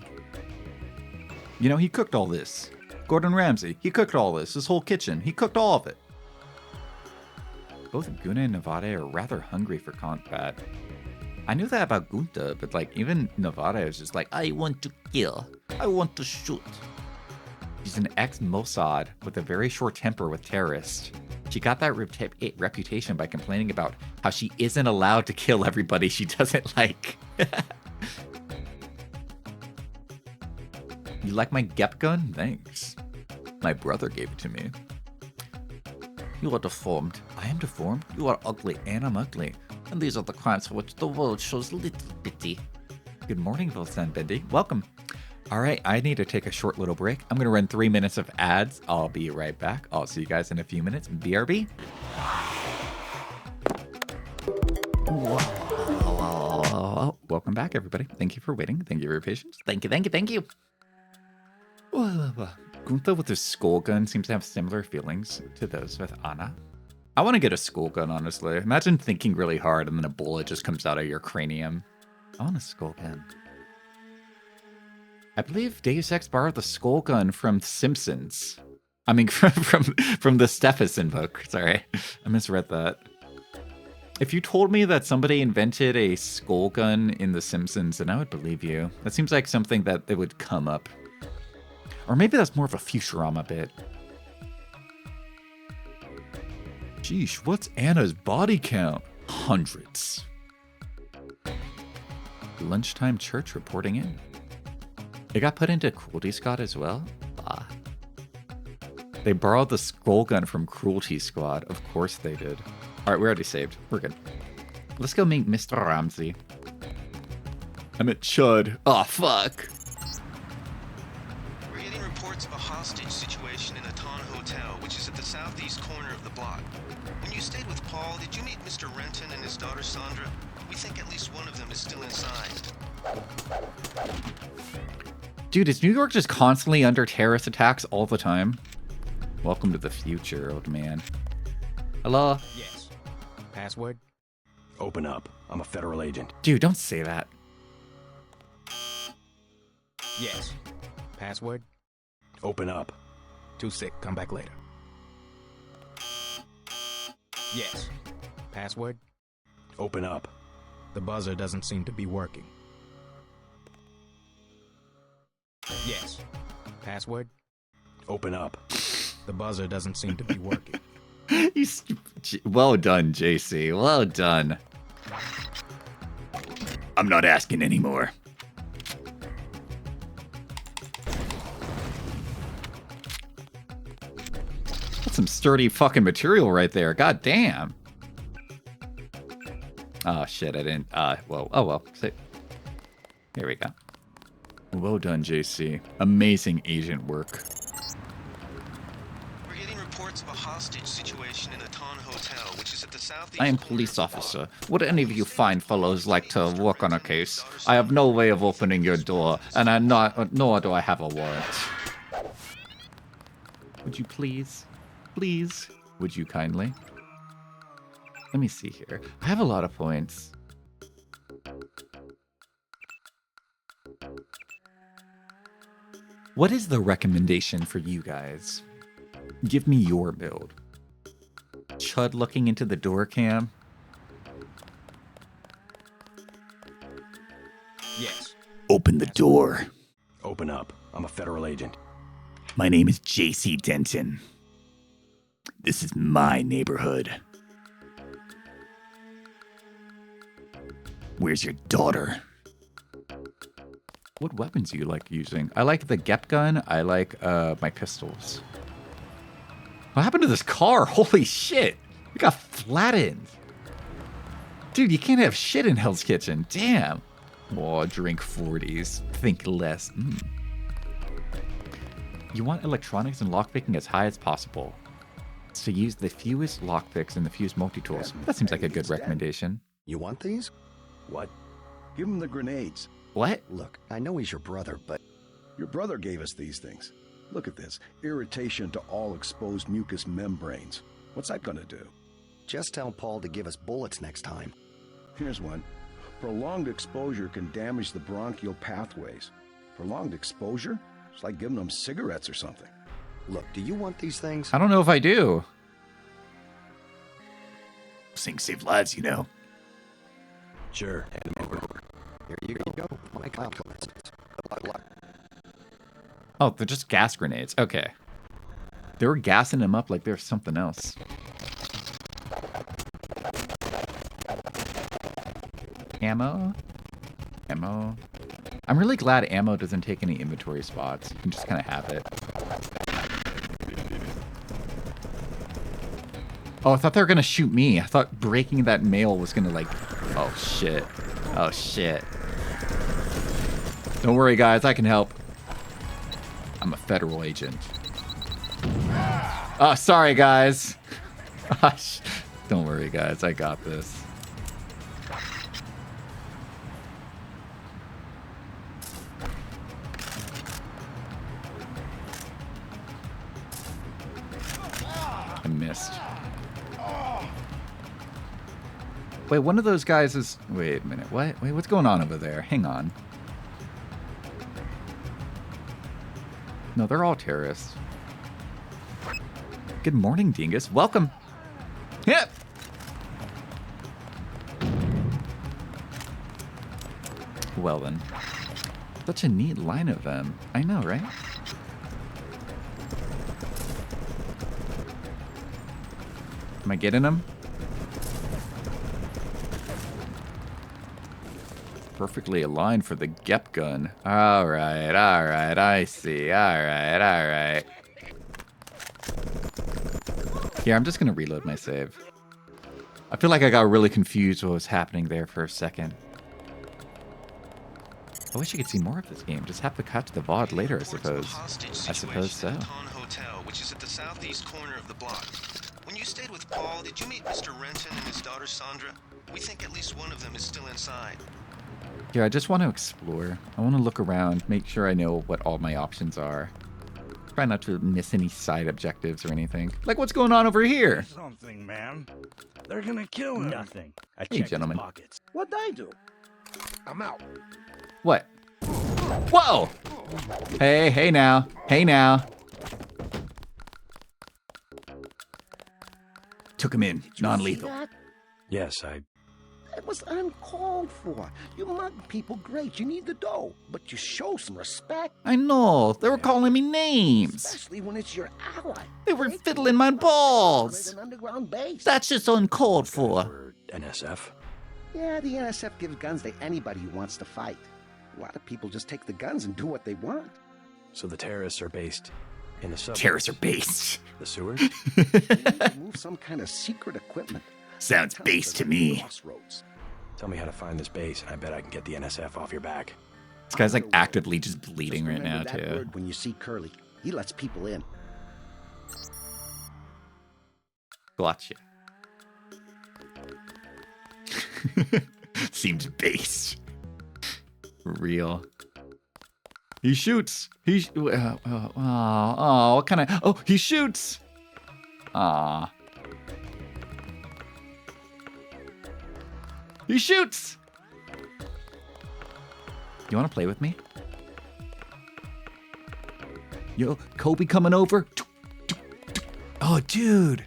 You know, he cooked all this. Gordon Ramsay, he cooked all this whole kitchen. He cooked all of it. Both Guna and Nevada are rather hungry for combat. I knew that about Gunta, but like even Nevada is just like, I want to kill. I want to shoot. She's an ex-Mossad with a very short temper with terrorists. She got that reputation by complaining about how she isn't allowed to kill everybody she doesn't like. You like my Gep gun? Thanks. My brother gave it to me. You are deformed. I am deformed. You are ugly, and I'm ugly. And these are the crimes for which the world shows little pity. Good morning, Volsan Bendy. Welcome. All right, I need to take a short little break. I'm going to run 3 minutes of ads. I'll be right back. I'll see you guys in a few minutes. BRB. Welcome back, everybody. Thank you for waiting. Thank you for your patience. Thank you, thank you, thank you. Gunther with his skull gun seems to have similar feelings to those with Anna. I want to get a skull gun, honestly. Imagine thinking really hard and then a bullet just comes out of your cranium. I want a skull gun. I believe Deus Ex borrowed the skull gun from Simpsons. I mean, from the Stephenson book. Sorry, I misread that. If you told me that somebody invented a skull gun in The Simpsons, then I would believe you. That seems like something that it would come up. Or maybe that's more of a Futurama bit. Sheesh, what's Anna's body count? Hundreds. Lunchtime church reporting in. It got put into Cruelty Squad as well? Ah. They borrowed the skull gun from Cruelty Squad. Of course they did. Alright, we're already saved. We're good. Let's go meet Mr. Ramsey. I'm at Chud. Oh, fuck. We're getting reports of a hostage situation in the Ton Hotel, which is at the southeast corner of the block. When you stayed with Paul, did you meet Mr. Renton and his daughter Sandra? We think at least one of them is still inside. Dude, is New York just constantly under terrorist attacks all the time? Welcome to the future, old man. Hello? Yes. Password? Open up. I'm a federal agent. Dude, don't say that. Yes. Password? Open up. Too sick. Come back later. Yes. Password? Open up. The buzzer doesn't seem to be working. Yes. Password? Open up. The buzzer doesn't seem to be working. Well done, JC. Well done. I'm not asking anymore. That's some sturdy fucking material right there. God damn. Oh shit, I didn't. Whoa. Oh well. Here we go. Well done, JC. Amazing agent work. We're getting reports of a hostage situation in the Ton Hotel, which is at the southeast. I am police officer. Would any of you fine fellows like to work on a case? I have no way of opening your door, and nor do I have a warrant. Would you please? Please? Would you kindly? Let me see here. I have a lot of points. What is the recommendation for you guys? Give me your build. Chud looking into the door cam. Yes. Open the door. Open up. I'm a federal agent. My name is JC Denton. This is my neighborhood. Where's your daughter? What weapons do you like using? I like the Gep gun. I like my pistols. What happened to this car? Holy shit. We got flattened. Dude, you can't have shit in Hell's Kitchen. Damn. Whoa, drink 40s. Think less. You want electronics and lockpicking as high as possible. So use the fewest lockpicks and the fewest multi-tools. That seems like a good recommendation. You want these? What? Give him the grenades. What? Look, I know he's your brother, but... Your brother gave us these things. Look at this. Irritation to all exposed mucous membranes. What's that gonna do? Just tell Paul to give us bullets next time. Here's one. Prolonged exposure can damage the bronchial pathways. Prolonged exposure? It's like giving them cigarettes or something. Look, do you want these things? I don't know if I do. Those things save lives, you know. Sure. Hand them over. Here you go. My compliments. Good luck. Oh, they're just gas grenades. Okay. They were gassing them up like there's something else. Ammo? Ammo? I'm really glad ammo doesn't take any inventory spots. You can just kind of have it. Oh, I thought they were going to shoot me. I thought breaking that mail was going to like... Oh, shit. Oh, shit. Don't worry, guys. I can help. I'm a federal agent. Oh, sorry, guys. Gosh. Don't worry, guys. I got this. I missed. Wait, one of those guys is... Wait a minute. What? Wait, what's going on over there? Hang on. No, they're all terrorists. Good morning, Dingus. Welcome. Yep. Well then. Such a neat line of them. I know, right? Am I getting them? Perfectly aligned for the Gep gun. Alright, I see. Alright. Here, I'm just gonna reload my save. I feel like I got really confused what was happening there for a second. I wish I could see more of this game. Just have to cut to the VOD later, I suppose. I suppose so. Ton Hotel, which is at the southeast corner of the block. When you stayed with Paul, did you meet Mr. Renton and his daughter Sandra? We think at least one of them is still inside. Yeah, I just want to explore. I want to look around, make sure I know what all my options are. Try not to miss any side objectives or anything. Like, what's going on over here? Something, man. They're gonna kill him. Nothing. I Hey, checked gentlemen. his pockets. What'd I do? I'm out. What? Whoa! Hey now. Hey now. Took him in. Non-lethal. Yes, I... That was uncalled for. You mug people great. You need the dough. But you show some respect. I know. They were calling me names. Especially when it's your ally. They were fiddling my balls. An underground base. That's just uncalled for. NSF? Yeah, the NSF gives guns to anybody who wants to fight. A lot of people just take the guns and do what they want. So the terrorists are based in the suburbs? Terrorists are based. The sewers? They move some kind of secret equipment. Sounds base to me. Crossroads. Tell me how to find this base, and I bet I can get the NSF off your back. This guy's like actively just bleeding right now, Remember that too. word when you see Curly. He lets people in. Gotcha. Seems base. Real. He shoots. What kind of? Oh, he shoots. Ah. He shoots. You want to play with me? Yo, Kobe coming over. Oh, dude.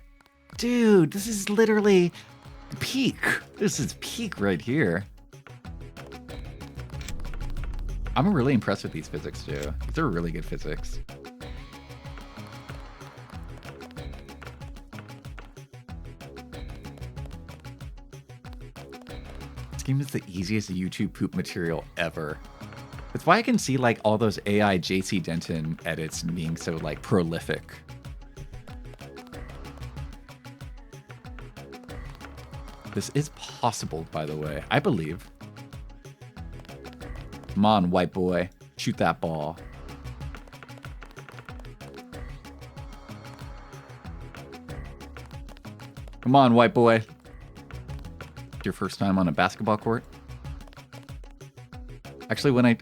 Dude, this is literally peak. This is peak right here. I'm really impressed with these physics, too. These are really good physics. This game is the easiest YouTube poop material ever. That's why I can see like all those AI JC Denton edits being so like prolific. This is possible, by the way. I believe. Come on, white boy. Shoot that ball. Come on, white boy. Your first time on a basketball court? Actually, when I...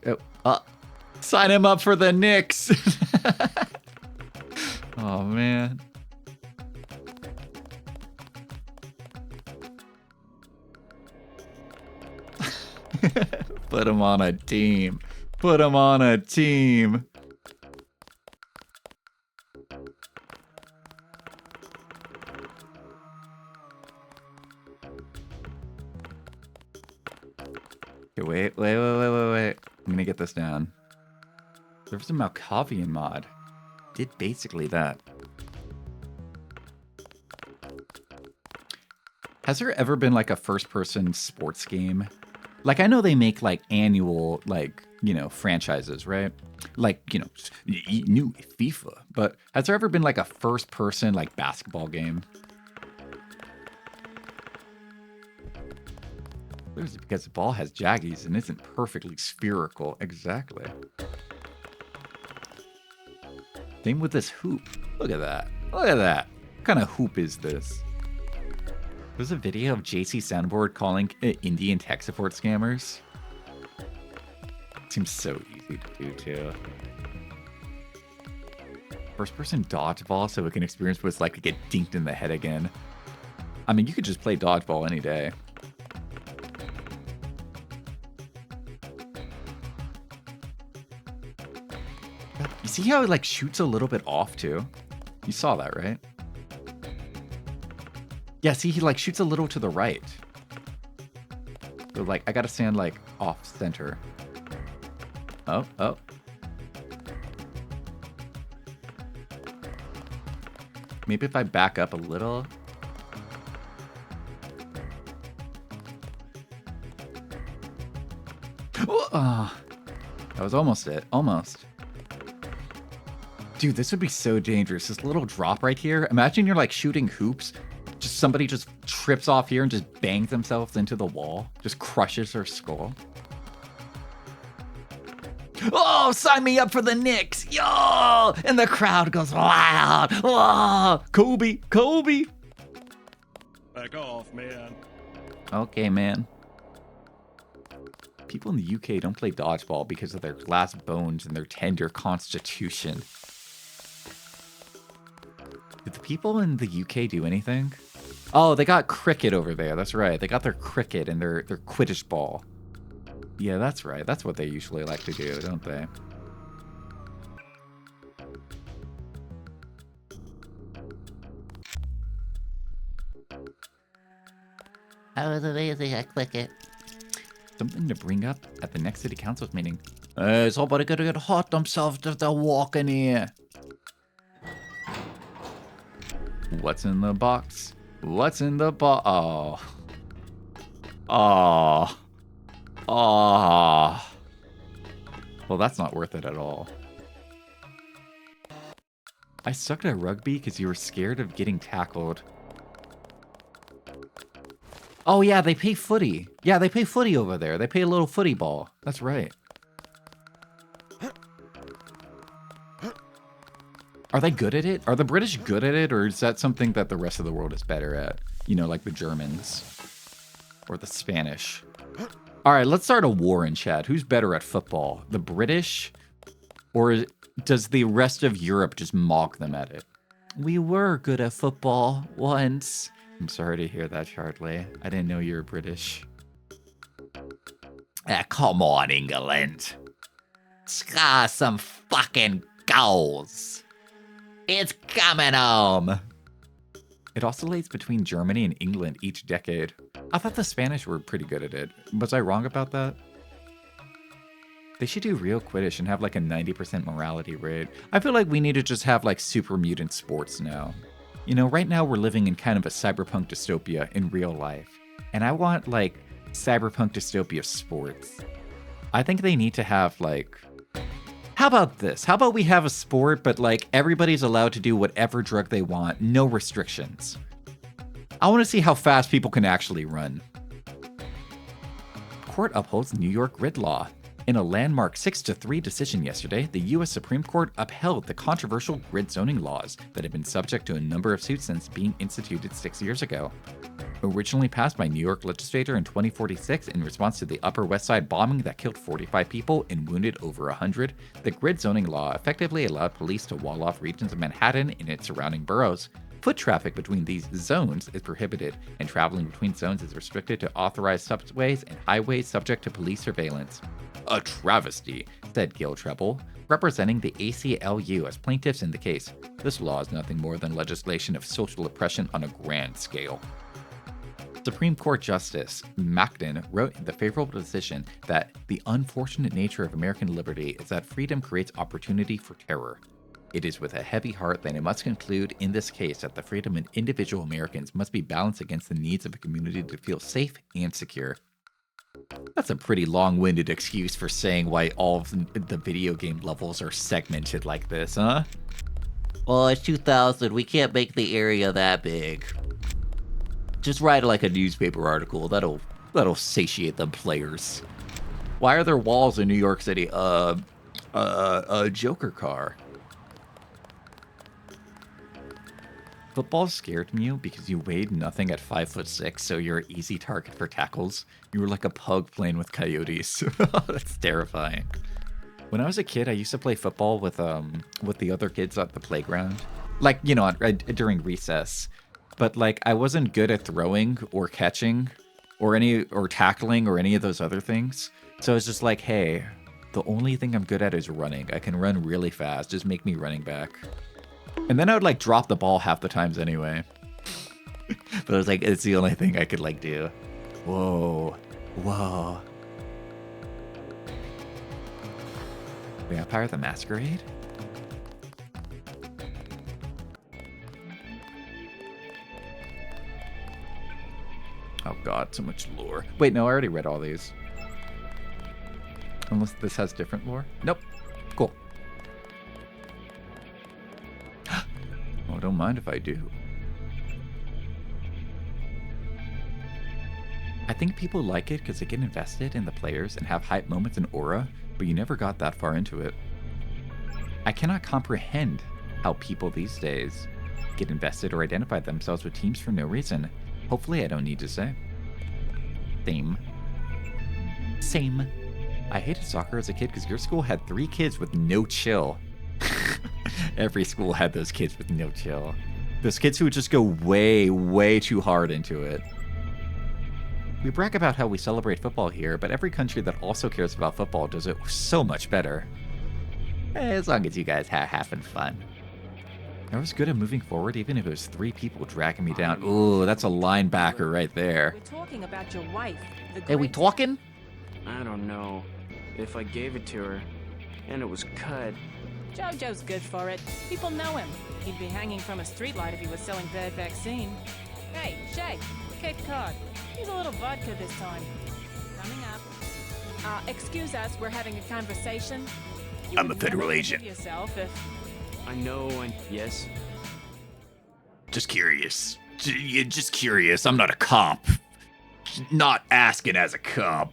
sign him up for the Knicks! Oh, man. Put him on a team. Put him on a team. Okay, wait. I'm gonna get this down. There was a Malkavian mod. Did basically that. Has there ever been like a first-person sports game? Like, I know they make like annual, like, you know, franchises, right? Like, you know, new FIFA. But has there ever been like a first-person like basketball game? There's because the ball has jaggies and isn't perfectly spherical. Exactly. Same with this hoop. Look at that. Look at that. What kind of hoop is this? There's a video of JC Soundboard calling Indian tech support scammers. Seems so easy to do, too. First-person dodgeball so we can experience what it's like to get dinked in the head again. I mean, you could just play dodgeball any day. You see how it, like, shoots a little bit off, too? You saw that, right? Yeah, see, he, like, shoots a little to the right. So, like, I gotta stand, like, off-center. Oh. Maybe if I back up a little. Oh, that was almost it. Almost. Dude, this would be so dangerous. This little drop right here. Imagine you're, like, shooting hoops. Just somebody just trips off here and just bangs themselves into the wall. Just crushes their skull. Oh, sign me up for the Knicks. Yo! And the crowd goes wild. Oh, Kobe. Back off, man. Okay, man. People in the UK don't play dodgeball because of their glass bones and their tender constitution. Did the people in the UK do anything? Oh, they got cricket over there. That's right. They got their cricket and their Quidditch ball. Yeah, that's right. That's what they usually like to do, don't they? That was amazing. I click it. Something to bring up at the next city council's meeting. Hey, somebody gonna get hot themselves if they're walking here. What's in the box? What's in the box? Oh. Oh. Oh. Well, that's not worth it at all. I sucked at rugby because you were scared of getting tackled. Oh, yeah, they pay footy. Yeah, they pay footy over there. They pay a little footy ball. That's right. Are they good at it? Are the British good at it, or is that something that the rest of the world is better at? You know, like the Germans. Or the Spanish. All right, let's start a war in chat. Who's better at football? The British? Or does the rest of Europe just mock them at it? We were good at football once. I'm sorry to hear that, Charlie. I didn't know you were British. Come on, England. Score some fucking goals. It's coming home. It oscillates between Germany and England each decade. I thought the Spanish were pretty good at it. Was I wrong about that? They should do real Quidditch and have like a 90% morality rate. I feel like we need to just have like super mutant sports now. You know, right now we're living in kind of a cyberpunk dystopia in real life. And I want like cyberpunk dystopia sports. I think they need to have like... How about this? How about we have a sport, but like everybody's allowed to do whatever drug they want, no restrictions. I want to see how fast people can actually run. Court upholds New York grid law. In a landmark 6-3 decision yesterday, the U.S. Supreme Court upheld the controversial grid zoning laws that have been subject to a number of suits since being instituted 6 years ago. Originally passed by New York legislature in 2046 in response to the Upper West Side bombing that killed 45 people and wounded over 100, the grid zoning law effectively allowed police to wall off regions of Manhattan and its surrounding boroughs. Foot traffic between these zones is prohibited, and traveling between zones is restricted to authorized subways and highways subject to police surveillance. A travesty, said Gil Treble, representing the ACLU as plaintiffs in the case. This law is nothing more than legislation of social oppression on a grand scale. Supreme Court Justice Macton wrote in the favorable decision that the unfortunate nature of American liberty is that freedom creates opportunity for terror. It is with a heavy heart that I must conclude in this case that the freedom of individual Americans must be balanced against the needs of a community to feel safe and secure. That's a pretty long-winded excuse for saying why all of the video game levels are segmented like this, huh? Well, it's 2000. We can't make the area that big. Just write like a newspaper article. That'll satiate the players. Why are there walls in New York City? A Joker car. Football scared you because you weighed nothing at 5'6", so you're an easy target for tackles. You were like a pug playing with coyotes. That's terrifying. When I was a kid, I used to play football with the other kids at the playground, like, you know, during recess. But like I wasn't good at throwing or catching or tackling or any of those other things. So it's just like, hey, the only thing I'm good at is running. I can run really fast. Just make me running back. And then I would like drop the ball half the times anyway. But it was like, it's the only thing I could like do. Whoa. Whoa. Vampire the Masquerade? Oh god, so much lore. Wait, no, I already read all these. Unless this has different lore? Nope. Cool. Oh, don't mind if I do. I think people like it because they get invested in the players and have hype moments and aura, but you never got that far into it. I cannot comprehend how people these days get invested or identify themselves with teams for no reason. Hopefully I don't need to say. Same. I hated soccer as a kid because your school had 3 kids with no chill. Every school had those kids with no chill. Those kids who would just go way, way too hard into it. We brag about how we celebrate football here, but every country that also cares about football does it so much better. As long as you guys are having fun. I was good at moving forward even if it was 3 people dragging me down. Ooh, that's a linebacker right there. We're talking about your wife. Are we talking? I don't know. If I gave it to her, and it was cut... Jojo's good for it. People know him. He'd be hanging from a streetlight if he was selling bad vaccine. Hey, Shay, Cape Cod. Use a little vodka this time. Coming up. Excuse us, we're having a conversation. You I'm a would federal never agent. forgive yourself if... I know, and yes. Just curious. Just curious. I'm not a cop. Not asking as a cop.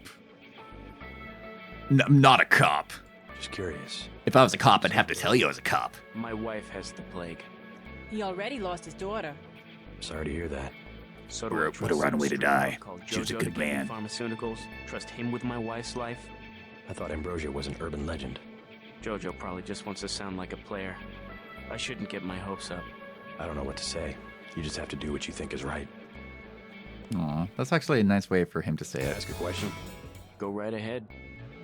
I'm not a cop. Just curious. If I was a cop, I'd have to tell you I was a cop. My wife has the plague. He already lost his daughter. Sorry to hear that. So do What I a trust some runaway to street die. dog called She was a Jojo good to get me man. Pharmaceuticals. Trust him with my wife's life. I thought Ambrosia was an urban legend. Jojo probably just wants to sound like a player. I shouldn't get my hopes up. I don't know what to say. You just have to do what you think is right. Aw, that's actually a nice way for him to say it. Ask a question? Go right ahead.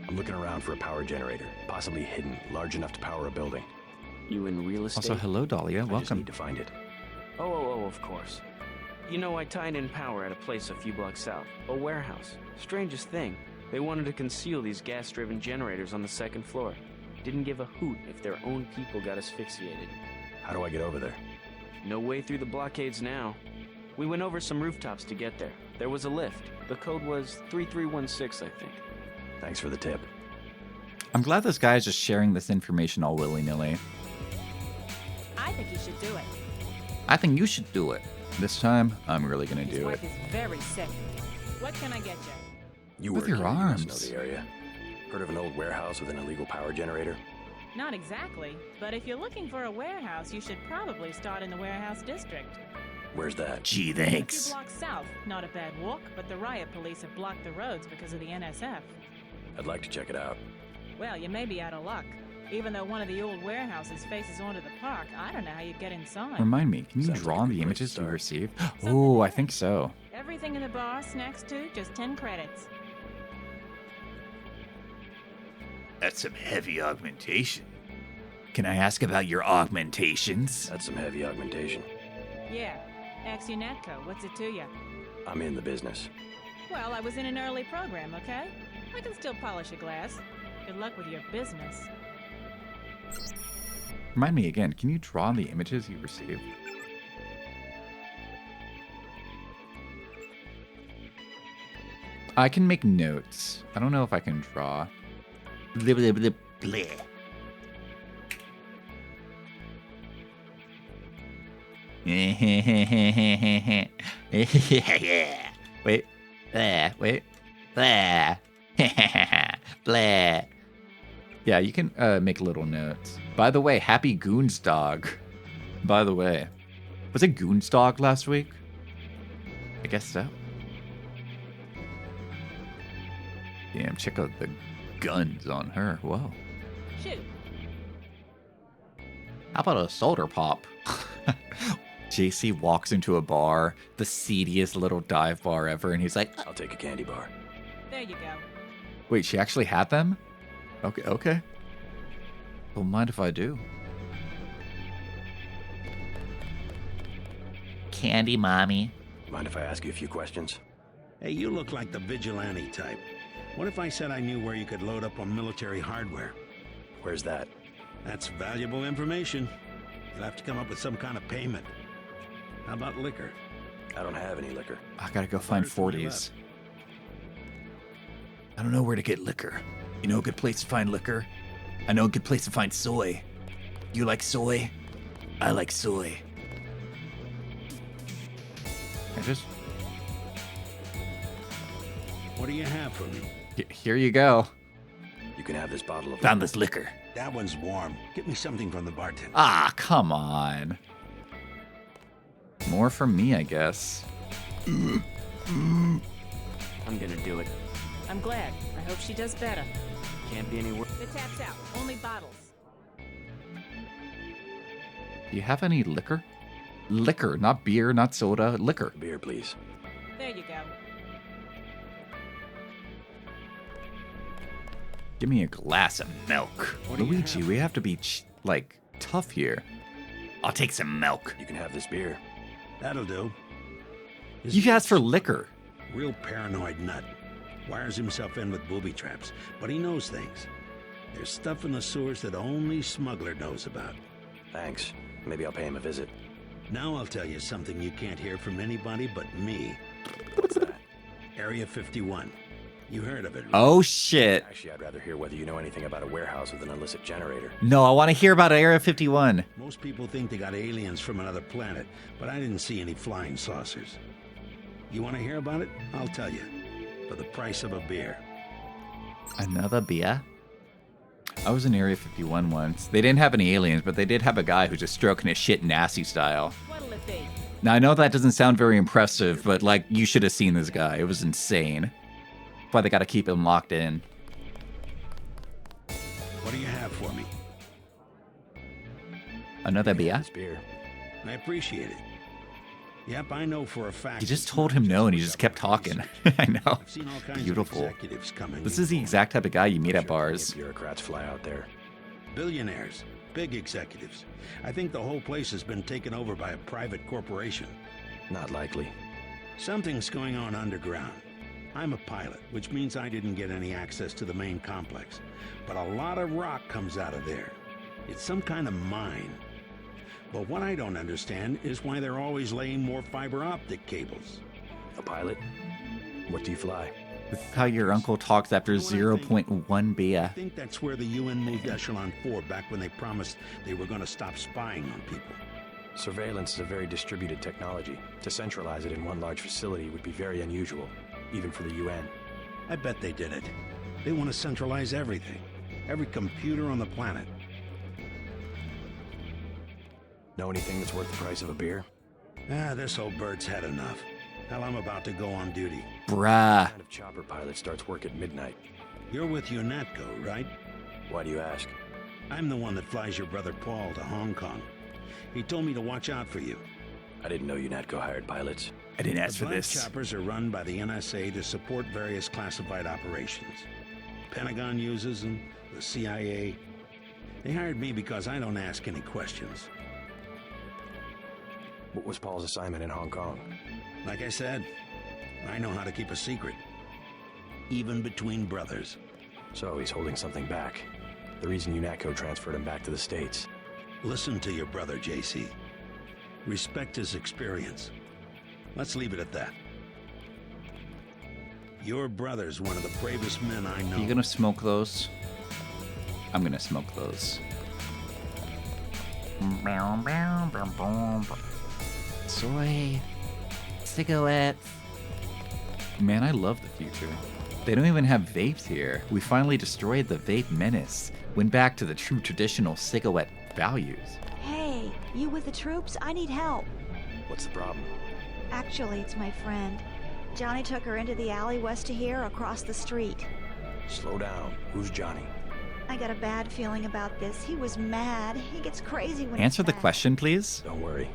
I'm looking around for a power generator, possibly hidden, large enough to power a building. You in real estate? Also, hello, Dahlia. I just Welcome. need to find it. Oh, of course. You know, I tied in power at a place a few blocks south. A warehouse. Strangest thing. They wanted to conceal these gas-driven generators on the second floor. Didn't give a hoot if their own people got asphyxiated. How do I get over there? No way through the blockades now. We went over some rooftops to get there. There was a lift. The code was 3316, I think. Thanks for the tip. I'm glad this guy is just sharing this information all willy-nilly. I think you should do it. I think you should do it. This time, I'm really gonna His do wife it. is very sick. What can I get you? You With work your here, you must arms. know the area. Heard of an old warehouse with an illegal power generator? Not exactly, but if you're looking for a warehouse, you should probably start in the warehouse district. Where's that? Gee, A few thanks. blocks south. Not a bad walk, but the riot police have blocked the roads because of the NSF. I'd like to check it out. Well, you may be out of luck. Even though one of the old warehouses faces onto the park, I don't know how you'd get inside. Remind me, can you Sounds draw like a the good place images to you start. received? Oh, I think so. Everything in the bar, snacks too, just 10 credits. That's some heavy augmentation. Can I ask about your augmentations? That's some heavy augmentation. Yeah. Ask your Natco, what's it to you? I'm in the business. Well, I was in an early program, okay? I can still polish a glass. Good luck with your business. Remind me again, can you draw the images you received? I can make notes. I don't know if I can draw. Blah, blah, blah, blah. Wait. Wait. Blah. Blah. Yeah, you can make little notes. By the way, happy Goons Dog. By the way. Was it Goons Dog last week? I guess so. Damn, check out the guns on her. Whoa. Shoot. How about a soda pop? JC walks into a bar, the seediest little dive bar ever, and he's like, I'll take a candy bar. There you go. wait, she actually had them? Okay. Don't mind if I do. Candy, mommy. Mind if I ask you a few questions? Hey, you look like the vigilante type. What if I said I knew where you could load up on military hardware? Where's that? That's valuable information. You'll have to come up with some kind of payment. How about liquor? I don't have any liquor. I gotta go find 40s. I don't know where to get liquor. You know a good place to find liquor? I know a good place to find soy. You like soy? I like soy. I just... What do you have for me? Here you go. You can have this bottle of... Found this liquor. That one's warm. Get me something from the bartender. Ah, come on. More from me, I guess. I'm gonna do it. I'm glad. I hope she does better. Can't be any worse. The tap's out. Only bottles. Do you have any liquor? Liquor, not beer, not soda, liquor. Beer, please. There you go. Give me a glass of milk. What do you Luigi, have? we have to be, like, tough here. I'll take some milk. You can have this beer. That'll do. You asked for liquor. Real paranoid nut. Wires himself in with booby traps, but he knows things. There's stuff in the sewers that only smuggler knows about. Thanks. Maybe I'll pay him a visit. Now I'll tell you something you can't hear from anybody but me. What's that? Area 51. You heard of it, right? Oh, shit. Actually, I'd rather hear whether you know anything about a warehouse with an illicit generator. No, I want to hear about Area 51. Most people think they got aliens from another planet, but I didn't see any flying saucers. You want to hear about it? I'll tell you. For the price of a beer. Another beer? I was in Area 51 once. They didn't have any aliens, but they did have a guy who's just stroking his shit nasty style. What'll it be? Now, I know that doesn't sound very impressive, but, like, you should have seen this guy. It was insane. That's why they gotta keep him locked in. What do you have for me? Another beer? This beer. I appreciate it. Yep, I know for a fact. He just told him no, and he just kept talking. I know. I've seen all kinds Beautiful. of executives come in. This is the exact type of guy you meet at bars. Bureaucrats fly out there. Billionaires, big executives. I think the whole place has been taken over by a private corporation. Not likely. Something's going on underground. I'm a pilot, which means I didn't get any access to the main complex. But a lot of rock comes out of there. It's some kind of mine. But what I don't understand is why they're always laying more fiber optic cables. A pilot? What do you fly? This is how your uncle talks after 0.1 beer. I think that's where the UN moved Echelon 4 back when they promised they were going to stop spying on people. Surveillance is a very distributed technology. To centralize it in one large facility would be very unusual, even for the UN. I bet they did it. They want to centralize everything. Every computer on the planet. Know anything that's worth the price of a beer? This old bird's had enough. Hell, I'm about to go on duty. Bruh. What kind of chopper pilot starts work at midnight? You're with UNATCO, right? Why do you ask? I'm the one that flies your brother Paul to Hong Kong. He told me to watch out for you. I didn't know UNATCO hired pilots. I didn't ask for Black this. choppers are run by the NSA to support various classified operations. Pentagon uses them, the CIA. They hired me because I don't ask any questions. What was Paul's assignment in Hong Kong? Like I said, I know how to keep a secret. Even between brothers. So he's holding something back. The reason UNATCO transferred him back to the States. Listen to your brother, JC. Respect his experience. Let's leave it at that. Your brother's one of the bravest men I know. Are you gonna smoke those? I'm gonna smoke those. Soy. Cigarettes. Man, I love the future. They don't even have vapes here. We finally destroyed the vape menace. Went back to the true traditional cigarette values. Hey, you with the troops? I need help. What's the problem? Actually, it's my friend. Johnny took her into the alley west of here, across the street. Slow down. Who's Johnny? I got a bad feeling about this. He was mad. He gets crazy when Answer he's the mad. question, please. Don't worry.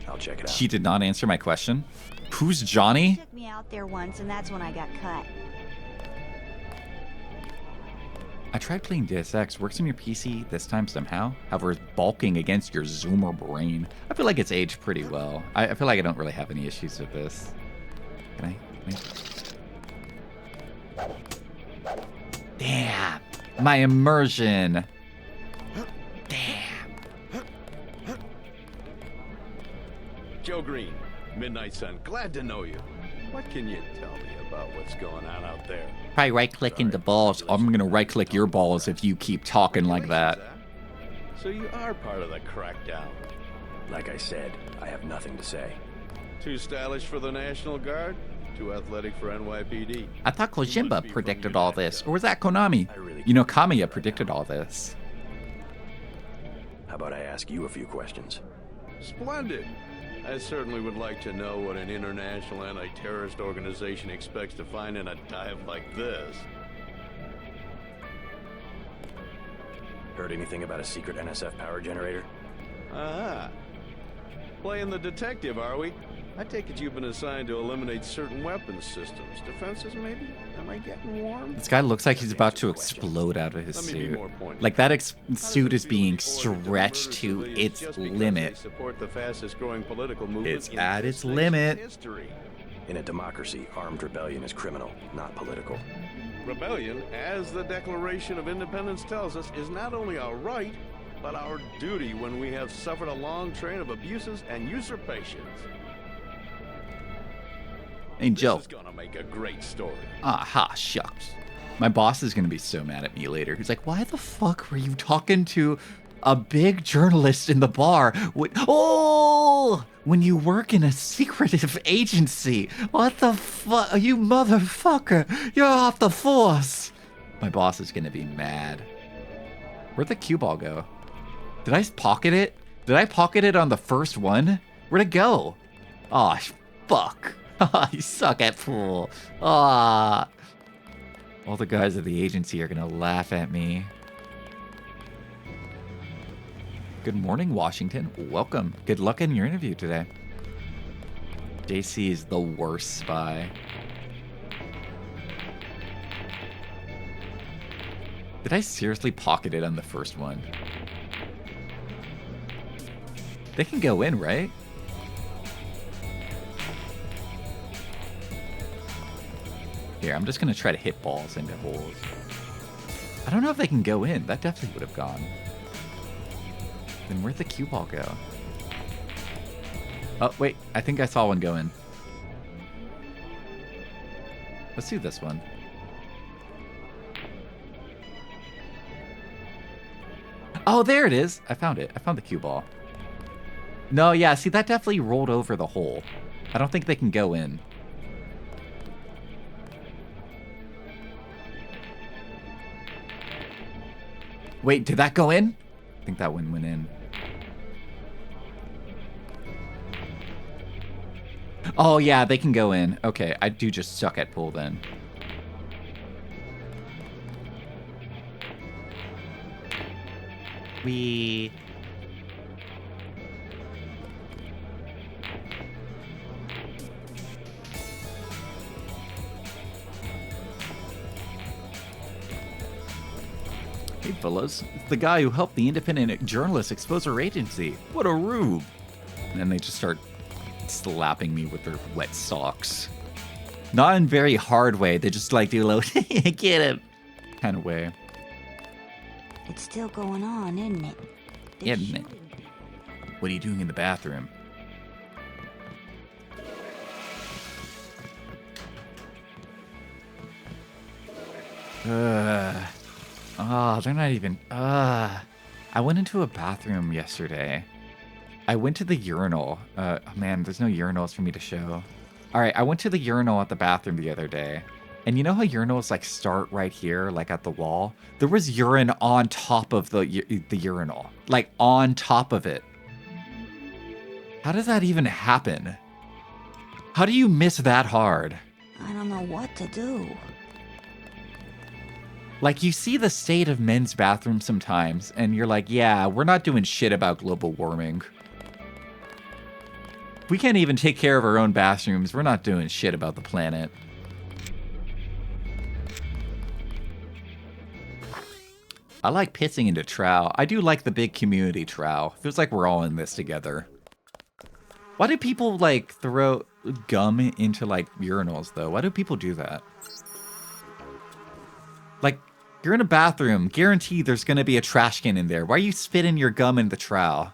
I'll check it out. She did not answer my question. Who's Johnny? He took me out there once, and that's when I got cut. I tried playing DEUS EX. Works on your PC this time somehow. However, it's bulking against your zoomer brain. I feel like it's aged pretty well. I feel like I don't really have any issues with this. Can I? Damn. My immersion. Joe Green, Midnight Sun, glad to know you. What can you tell me about what's going on out there? Probably right-clicking the balls. I'm gonna right-click your balls if you keep talking like that. So you are part of the crackdown. Like I said, I have nothing to say. Too stylish for the National Guard? Too athletic for NYPD? I thought Kojimba predicted all this. Or was that Konami? You know, Kamiya predicted all this. How about I ask you a few questions? Splendid. I certainly would like to know what an international anti-terrorist organization expects to find in a dive like this. Heard anything about a secret NSF power generator? Ah. Playing the detective, are we? I take it you've been assigned to eliminate certain weapons systems. Defenses, maybe? Am I getting warm? This guy looks like he's about to explode out of his suit. Like that suit is being stretched to its limit. Support the fastest growing political movement. It's at its limit. In a democracy, armed rebellion is criminal, not political. Rebellion, as the Declaration of Independence tells us, is not only our right, but our duty when we have suffered a long train of abuses and usurpations. Hey, Joe. This is gonna make a great story. Ha, shucks. My boss is going to be so mad at me later. He's like, why the fuck were you talking to a big journalist in the bar? When you work in a secretive agency. What the fuck? You motherfucker. You're off the force. My boss is going to be mad. Where'd the cue ball go? Did I pocket it? Did I pocket it on the first one? Where'd it go? Oh, fuck. You suck at pool. All the guys at the agency are gonna laugh at me. Good morning, Washington. Welcome. Good luck in your interview today. JC is the worst spy. Did I seriously pocket it on the first one? They can go in, right? Here, I'm just going to try to hit balls into holes. I don't know if they can go in. That definitely would have gone. Then where'd the cue ball go? Oh, wait. I think I saw one go in. Let's do this one. Oh, there it is. I found it. I found the cue ball. No, yeah. See, that definitely rolled over the hole. I don't think they can go in. Wait, did that go in? I think that one went in. Oh, yeah, they can go in. Okay, I do just suck at pool then. We... Hey, fellas. It's the guy who helped the independent journalists expose our agency. What a rube. And then they just start slapping me with their wet socks. Not in a very hard way. They just like do a little, get him kind of way. It's still going on, isn't it? Isn't it? What are you doing in the bathroom? Oh, they're not even... I went into a bathroom yesterday. I went to the urinal. Man, there's no urinals for me to show. All right, I went to the urinal at the bathroom the other day. And you know how urinals like start right here, like at the wall? There was urine on top of the urinal. Like on top of it. How does that even happen? How do you miss that hard? I don't know what to do. Like, you see the state of men's bathrooms sometimes, and you're like, yeah, we're not doing shit about global warming. We can't even take care of our own bathrooms. We're not doing shit about the planet. I like pissing into trow. I do like the big community trow. Feels like we're all in this together. Why do people, like, throw gum into, like, urinals, though? Why do people do that? Like, you're in a bathroom. Guaranteed there's going to be a trash can in there. Why are you spitting your gum in the trow?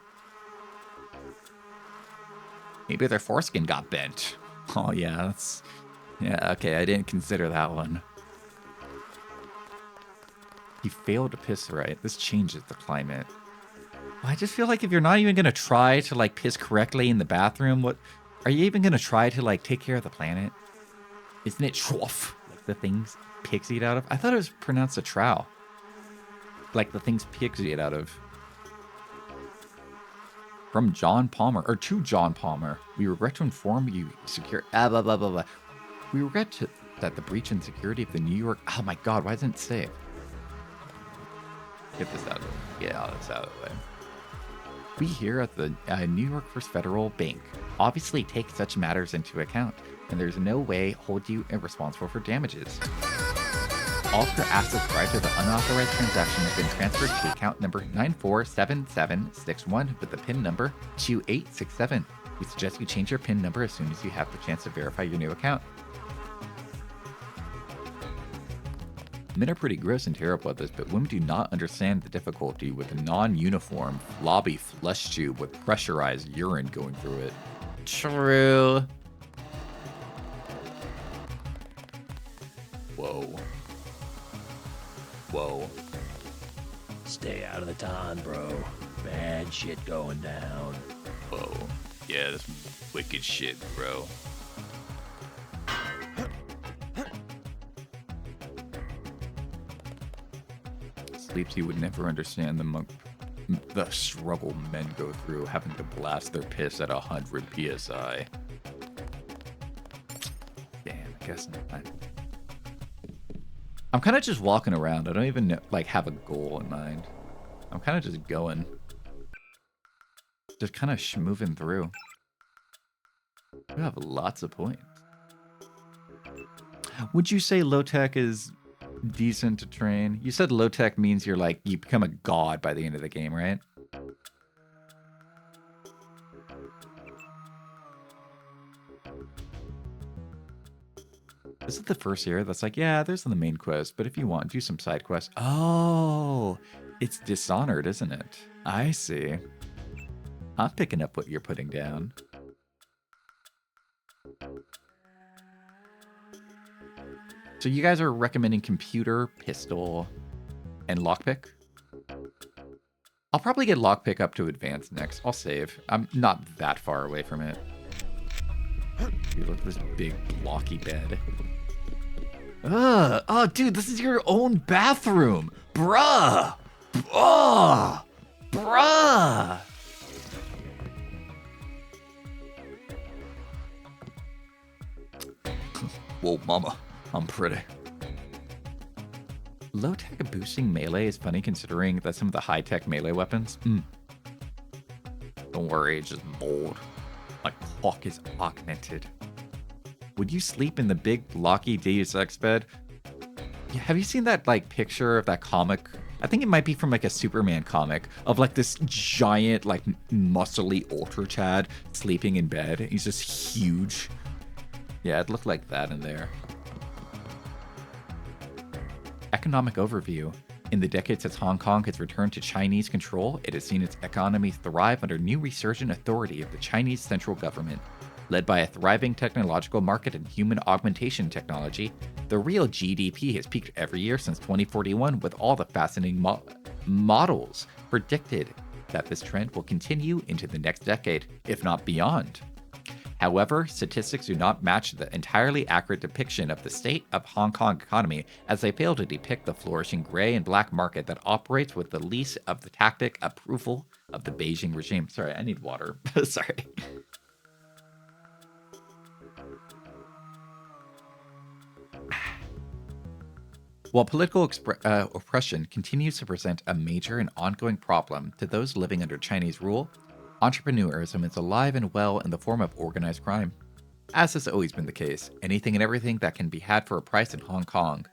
Maybe their foreskin got bent. Oh, yeah, that's... Yeah, okay, I didn't consider that one. He failed to piss right. This changes the climate. I just feel like if you're not even going to try to, like, piss correctly in the bathroom, what... Are you even going to try to, like, take care of the planet? Isn't it trough? Like, the things pigs eat out of? I thought it was pronounced a trow. Like, the things pigs eat out of. From John Palmer, or to John Palmer. We regret to inform you, blah, blah, blah, blah. We regret that the breach in security of the New York... Oh my god, why doesn't it save? Get this out of the way. Get all this out of the way. We here at the New York First Federal Bank obviously take such matters into account, and there's no way hold you responsible for damages. All of your assets prior to the unauthorized transaction have been transferred to account number 947761 with the PIN number 2867. We suggest you change your PIN number as soon as you have the chance to verify your new account. Men are pretty gross and terrible at this, but women do not understand the difficulty with a non-uniform floppy flush tube with pressurized urine going through it. True. Whoa. Whoa. Stay out of the ton, bro. Bad shit going down. Whoa. Yeah, that's wicked shit, bro. Sleepsy would never understand the struggle men go through having to blast their piss at 100 psi. Damn, I guess not. I'm kind of just walking around. I don't even like have a goal in mind. I'm kind of just going. Just kind of moving through. We have lots of points. Would you say low tech is decent to train? You said low tech means you're like, you become a god by the end of the game, right? Is it the first year that's like, yeah, there's the main quest, but if you want, do some side quests. Oh, it's Dishonored, isn't it? I see. I'm picking up what you're putting down. So you guys are recommending computer, pistol, and lockpick? I'll probably get lockpick up to advanced next. I'll save. I'm not that far away from it. Dude, look at this big blocky bed. Oh, dude, this is your own bathroom. Bruh. Oh, bruh. Whoa, mama. I'm pretty. Low-tech boosting melee is funny considering that some of the high-tech melee weapons. Don't worry, it's just bold. My clock is augmented. Would you sleep in the big blocky Deus Ex bed? Yeah, have you seen that like picture of that comic? I think it might be from like a Superman comic of like this giant like muscly Ultra Chad sleeping in bed. He's just huge. Yeah, it looked like that in there. Economic overview. In the decades since Hong Kong has returned to Chinese control, it has seen its economy thrive under new resurgent authority of the Chinese central government. Led by a thriving technological market and human augmentation technology, the real GDP has peaked every year since 2041, with all the fascinating models predicted that this trend will continue into the next decade, if not beyond. However, statistics do not match the entirely accurate depiction of the state of Hong Kong economy, as they fail to depict the flourishing gray and black market that operates with the least of the tactic approval of the Beijing regime. Sorry, I need water. Sorry. While political oppression continues to present a major and ongoing problem to those living under Chinese rule, entrepreneurism is alive and well in the form of organized crime. As has always been the case, anything and everything that can be had for a price in Hong Kong.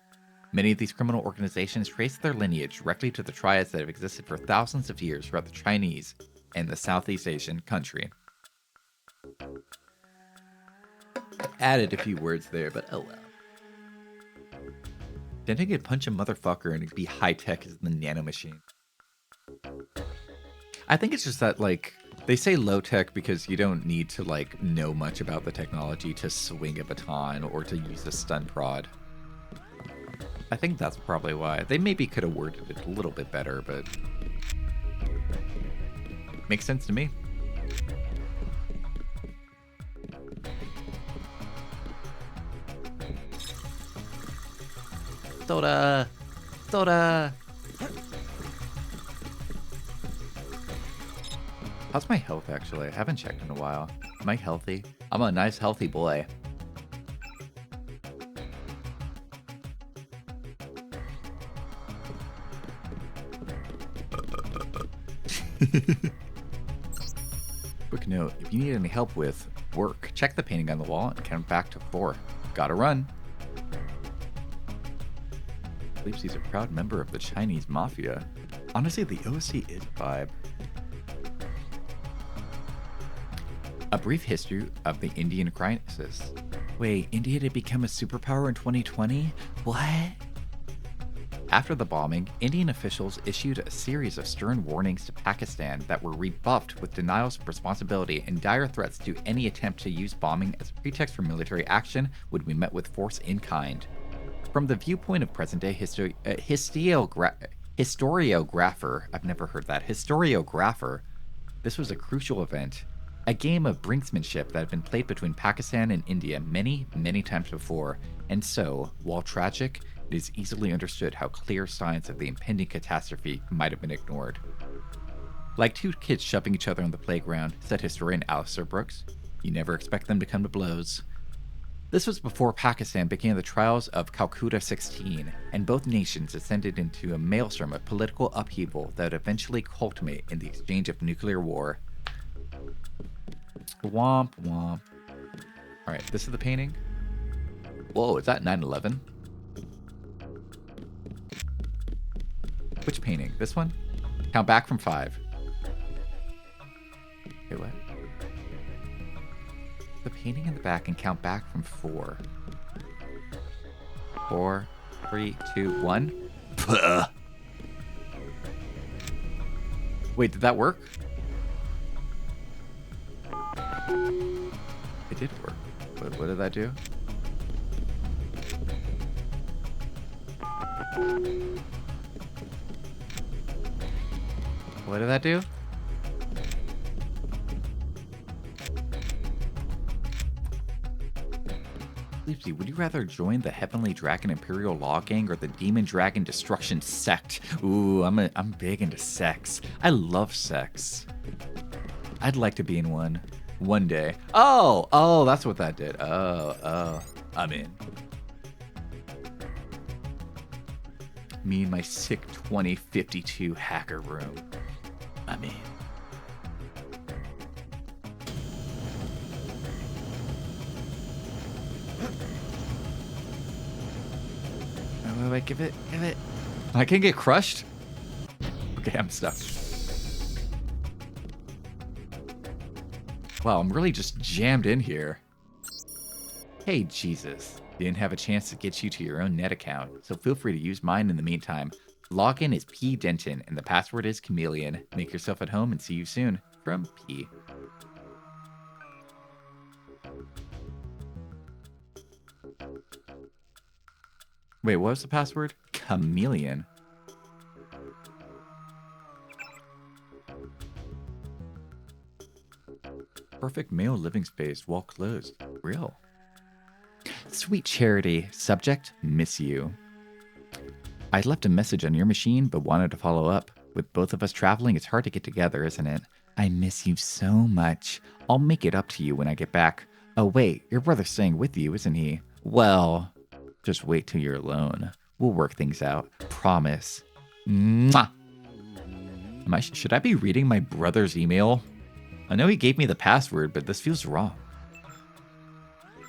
Many of these criminal organizations trace their lineage directly to the triads that have existed for thousands of years throughout the Chinese and the Southeast Asian country. Added a few words there, but oh well. Then I could punch a motherfucker and it'd be high-tech as the nanomachine. I think it's just that, like, they say low-tech because you don't need to, like, know much about the technology to swing a baton or to use a stun prod. I think that's probably why. They maybe could have worded it a little bit better, but makes sense to me. Soda! Soda! How's my health, actually? I haven't checked in a while. Am I healthy? I'm a nice, healthy boy. Quick note, if you need any help with work, check the painting on the wall and count back to 4. Gotta run. Sleepsy's a proud member of the Chinese mafia. Honestly, the OC is a vibe. A brief history of the Indian crisis. Wait, India did become a superpower in 2020? What? After the bombing, Indian officials issued a series of stern warnings to Pakistan that were rebuffed with denials of responsibility and dire threats to any attempt to use bombing as a pretext for military action would be met with force in kind. From the viewpoint of present-day historiographer, I've never heard that, historiographer, this was a crucial event. A game of brinksmanship that had been played between Pakistan and India many, many times before, and so, while tragic, it is easily understood how clear signs of the impending catastrophe might have been ignored. Like two kids shoving each other on the playground, said historian Alistair Brooks, you never expect them to come to blows. This was before Pakistan began the trials of Calcutta 16, and both nations ascended into a maelstrom of political upheaval that would eventually culminate in the exchange of nuclear war. Womp womp. Alright, this is the painting. Whoa, is that 9/11? Which painting? This one? Count back from 5. Wait, what? The painting in the back and count back from 4. 4, 3, 2, 1. Puh. Wait, did that work? It did work. What did that do? What did that do? Sleepsy, would you rather join the Heavenly Dragon Imperial Law Gang or the Demon Dragon Destruction Sect? Ooh, I'm big into sex. I love sex. I'd like to be in one day. Oh, that's what that did. Oh, I'm in. Me and my sick 2052 hacker room. I'm in. Wait, give it. I can get crushed? Okay, I'm stuck. Wow, I'm really just jammed in here. Hey, Jesus. Didn't have a chance to get you to your own net account, so feel free to use mine in the meantime. Login is P. Denton, and the password is Chameleon. Make yourself at home and see you soon. From P. Wait, what was the password? Chameleon. Perfect male living space, wall closed. Real. Sweet Charity. Subject, miss you. I left a message on your machine, but wanted to follow up. With both of us traveling, it's hard to get together, isn't it? I miss you so much. I'll make it up to you when I get back. Oh wait, your brother's staying with you, isn't he? Well, just wait till you're alone. We'll work things out. Promise. Mwah! Should I be reading my brother's email? I know he gave me the password, but this feels wrong.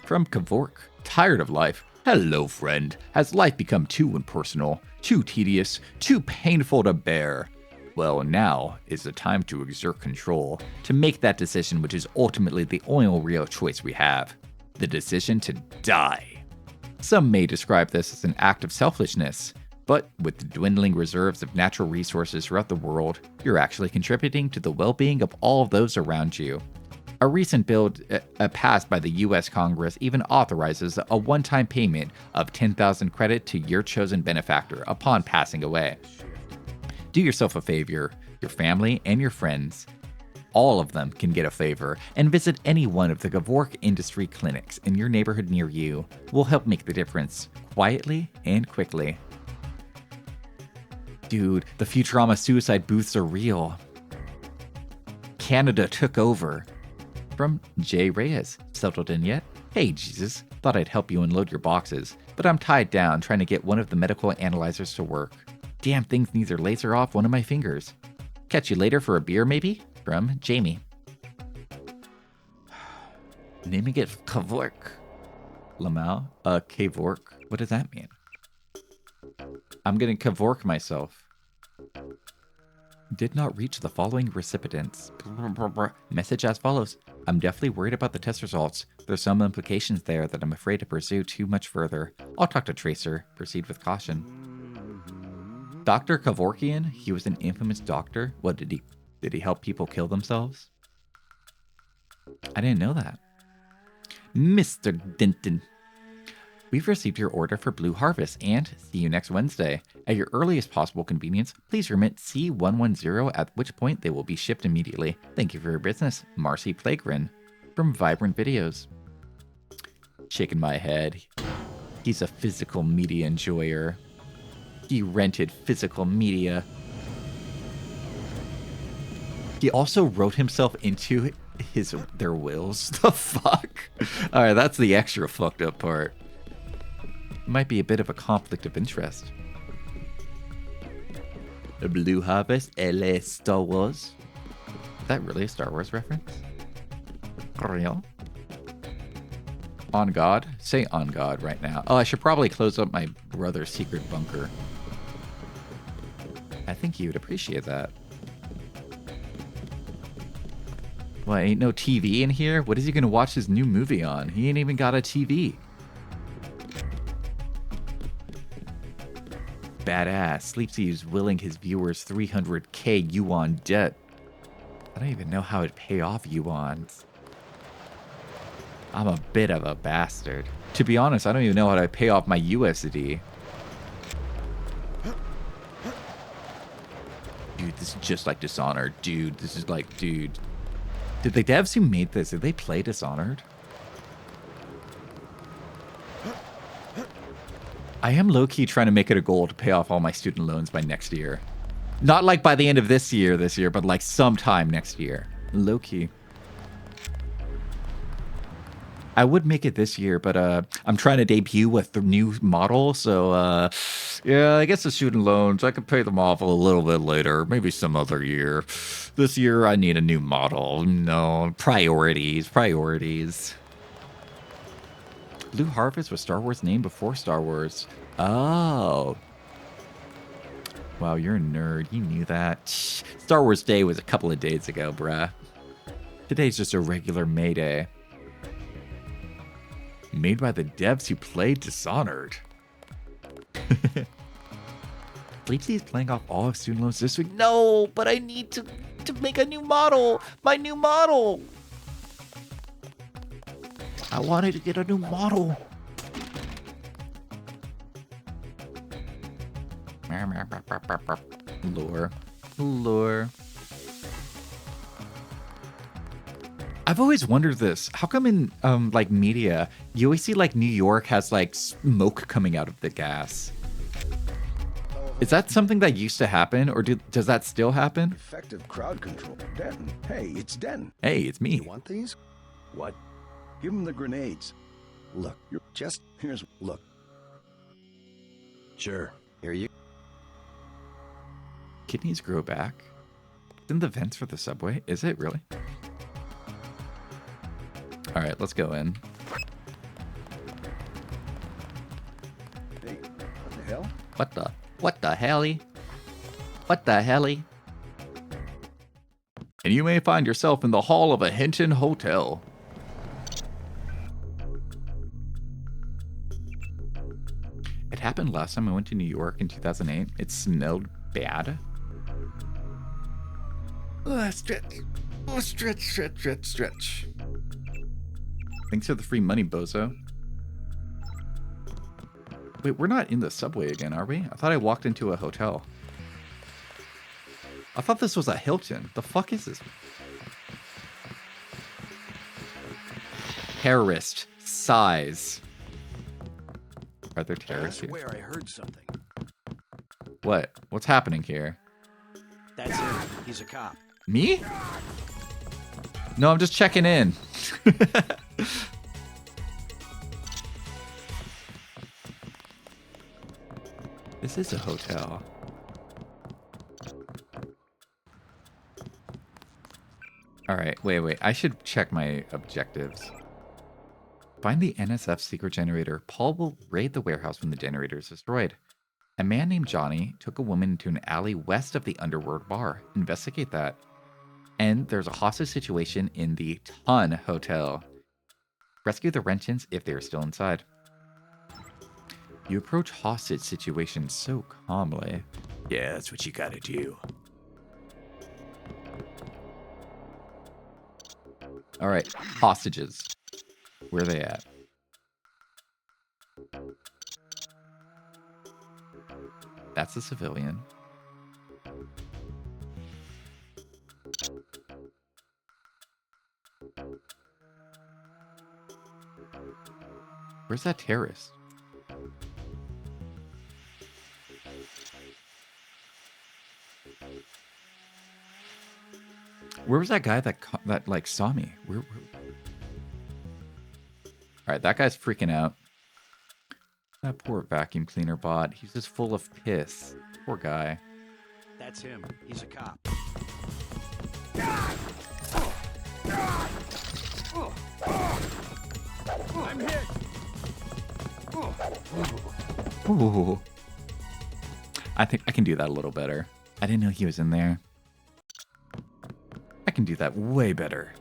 From Kavork. Tired of life. Hello, friend. Has life become too impersonal, too tedious, too painful to bear? Well, now is the time to exert control, to make that decision which is ultimately the only real choice we have. The decision to die. Some may describe this as an act of selfishness, but with the dwindling reserves of natural resources throughout the world, you're actually contributing to the well-being of all of those around you. A recent bill passed by the U.S. Congress even authorizes a one-time payment of 10,000 credit to your chosen benefactor upon passing away. Do yourself a favor, your family and your friends. All of them can get a favor, and visit any one of the Gavork industry clinics in your neighborhood near you. We'll help make the difference, quietly and quickly. Dude, the Futurama suicide booths are real. Canada took over. From J. Reyes. Settled in yet? Hey, Jesus. Thought I'd help you unload your boxes, but I'm tied down trying to get one of the medical analyzers to work. Damn things needs their laser off one of my fingers. Catch you later for a beer, maybe? From Jamie. Naming it Kavork. Lamau? Kavork. What does that mean? I'm gonna Kavork myself. Did not reach the following recipients. Message as follows. I'm definitely worried about the test results. There's some implications there that I'm afraid to pursue too much further. I'll talk to Tracer. Proceed with caution. Dr. Kavorkian? He was an infamous doctor? What did he help people kill themselves? I didn't know that. Mr. Denton. We've received your order for Blue Harvest and see you next Wednesday. At your earliest possible convenience, please remit C110, at which point they will be shipped immediately. Thank you for your business, Marcy Plagrin from Vibrant Videos. Shaking my head. He's a physical media enjoyer. He rented physical media. He also wrote himself into their wills. The fuck? Alright, that's the extra fucked up part. Might be a bit of a conflict of interest. The Blue Harvest, LA Star Wars. Is that really a Star Wars reference? Real? On God? Say on God right now. Oh, I should probably close up my brother's secret bunker. I think he would appreciate that. Well, ain't no TV in here? What is he gonna watch his new movie on? He ain't even got a TV. Badass. Sleepsy is willing his viewers 300k yuan debt. I don't even know how it'd pay off yuans. I'm a bit of a bastard. To be honest, I don't even know how to pay off my USD. Dude, this is just like Dishonored. Dude, this is like, dude. Did the devs who made this, did they play Dishonored? I am low-key trying to make it a goal to pay off all my student loans by next year. Not like by the end of this year, but like sometime next year. Low-key. I would make it this year, but I'm trying to debut with the new model, so yeah, I guess the student loans, I could pay them off a little bit later, maybe some other year. This year, I need a new model. No, priorities. Blue Harvest was Star Wars named before Star Wars. Oh. Wow, you're a nerd. You knew that. Star Wars Day was a couple of days ago, bruh. Today's just a regular May Day. Made by the devs who played Dishonored. Sleepsy is playing off all of student loans this week. No, but I need to make a new model. My new model. I wanted to get a new model. Lore. I've always wondered this. How come in like media, you always see like New York has like smoke coming out of the gas? Is that something that used to happen, or does that still happen? Effective crowd control. Denton. Hey, it's Denton. Hey, it's me. You want these? What? Give him the grenades. Look, look. Sure. Here you. Kidneys grow back? In the vents for the subway? Is it really? All right, let's go in. Hey, what the hell? What the helly? What the helly? And you may find yourself in the hall of a Hinton hotel. It happened last time I went to New York in 2008. It smelled bad. Stretch. Oh, stretch. Thanks for the free money, bozo. Wait, we're not in the subway again, are we? I thought I walked into a hotel. I thought this was a Hilton. The fuck is this? Terrorist size. Are there terrorists here? That's where I heard something. What? What's happening here? That's him. He's a cop. Me? No, I'm just checking in. This is a hotel. Alright, wait. I should check my objectives. Find the NSF secret generator. Paul will raid the warehouse when the generator is destroyed. A man named Johnny took a woman into an alley west of the Underworld bar. Investigate that. And there's a hostage situation in the Ton Hotel. Rescue the Renchins if they are still inside. You approach hostage situations so calmly. Yeah, that's what you gotta do. Alright, hostages. Where are they at? That's a civilian. Where's that terrorist? Where was that guy that like saw me? Where? All right, that guy's freaking out. That poor vacuum cleaner bot. He's just full of piss. Poor guy. That's him. He's a cop. I'm hit. Ooh. I think I can do that a little better. I didn't know he was in there. I can do that way better.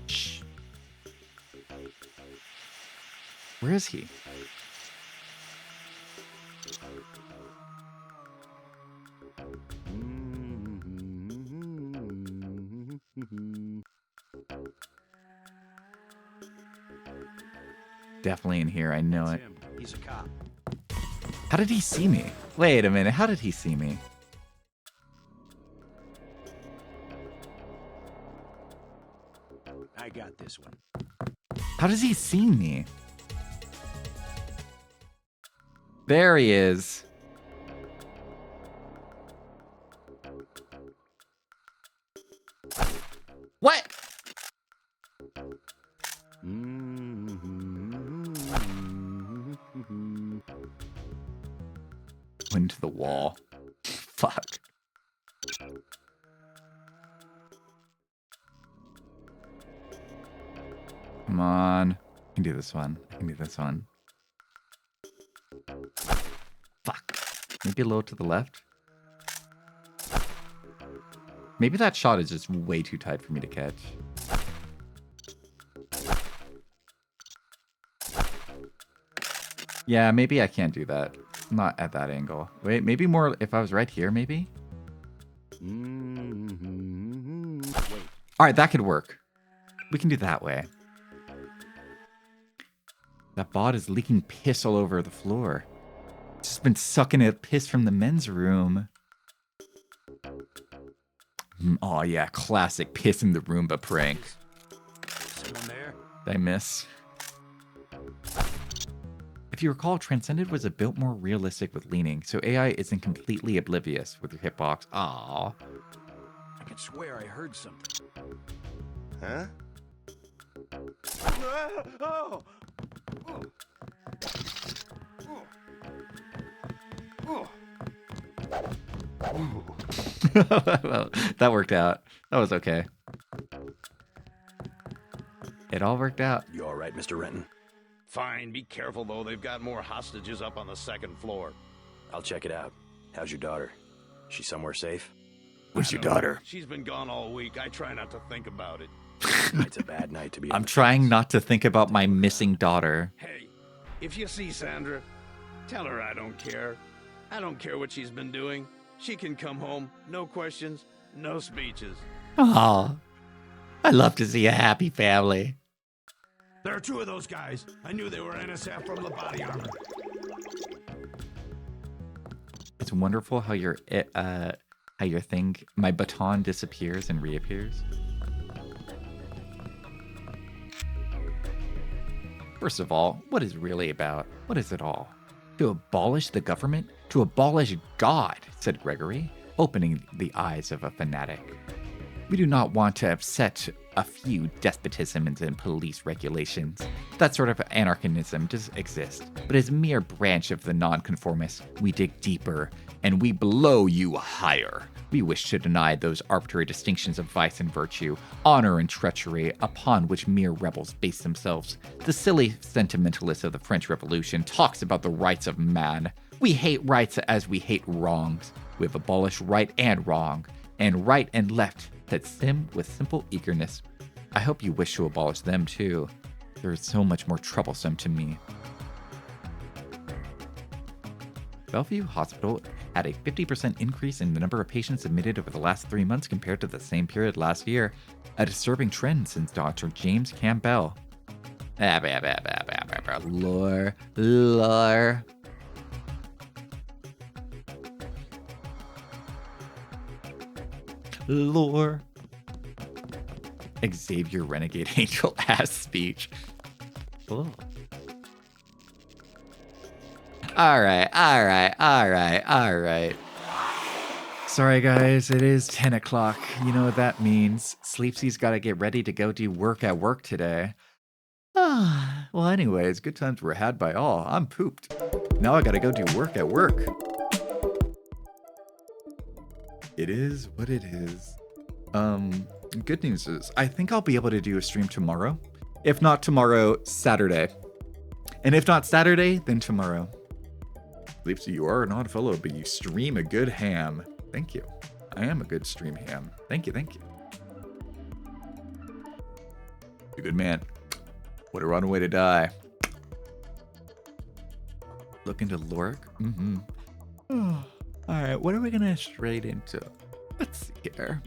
Shh. Where is he? Definitely in here, I know it. He's a cop. How did he see me? Wait a minute, how did he see me? I got this one. How does he see me? There he is. What? Went to the wall. Fuck. Come on. I can do this one. I can do this one. Fuck. Maybe a little to the left. Maybe that shot is just way too tight for me to catch. Yeah, maybe I can't do that. Not at that angle. Wait, maybe more if I was right here, maybe? Alright, that could work. We can do that way. That bot is leaking piss all over the floor. It's just been sucking a piss from the men's room. Oh yeah, classic piss in the Roomba prank. Someone there? Did I miss? If you recall, Transcended was a bit more realistic with leaning, so AI isn't completely oblivious with your hitbox. Aww. I could swear I heard something. Huh? Well, that worked out. That was okay. It all worked out. You all right, Mr. Renton? Fine, be careful though. They've got more hostages up on the second floor. I'll check it out. How's your daughter? She somewhere safe? Where's your daughter? She's been gone all week. I try not to think about it. It's a bad night to be. I'm trying not to think about my missing daughter. Hey, if you see Sandra, tell her I don't care. I don't care what she's been doing. She can come home. No questions, no speeches. Aw. I love to see a happy family. There are two of those guys. I knew they were NSF from the body armor. It's wonderful how your thing, my baton disappears and reappears. First of all, what is it really about? What is it all? To abolish the government? To abolish God, said Gregory, opening the eyes of a fanatic. We do not want to upset a few despotisms and police regulations. That sort of anarchism does exist, but as a mere branch of the nonconformists, we dig deeper and we blow you higher. We wish to deny those arbitrary distinctions of vice and virtue, honor and treachery, upon which mere rebels base themselves. The silly sentimentalist of the French Revolution talks about the rights of man. We hate rights as we hate wrongs. We have abolished right and wrong, and right and left that sim with simple eagerness. I hope you wish to abolish them too. They're so much more troublesome to me. Bellevue Hospital had a 50% increase in the number of patients admitted over the last 3 months compared to the same period last year, a disturbing trend since Dr. James Campbell. Lore. Lore. Xavier Renegade Angel ass speech. Oh. All right. Sorry, guys. It is 10 o'clock. You know what that means. Sleepsy's got to get ready to go do work at work today. Well, anyways, good times were had by all. I'm pooped. Now I got to go do work at work. It is what it is. Good news is I think I'll be able to do a stream tomorrow. If not tomorrow, Saturday. And if not Saturday, then tomorrow. Sleepsy, you are an odd fellow, but you stream a good ham. Thank you. I am a good stream ham. Thank you. You're a good man. What a runaway to die. Looking to Lorik? Mm-hmm. Alright, what are we gonna straight into? Let's see here.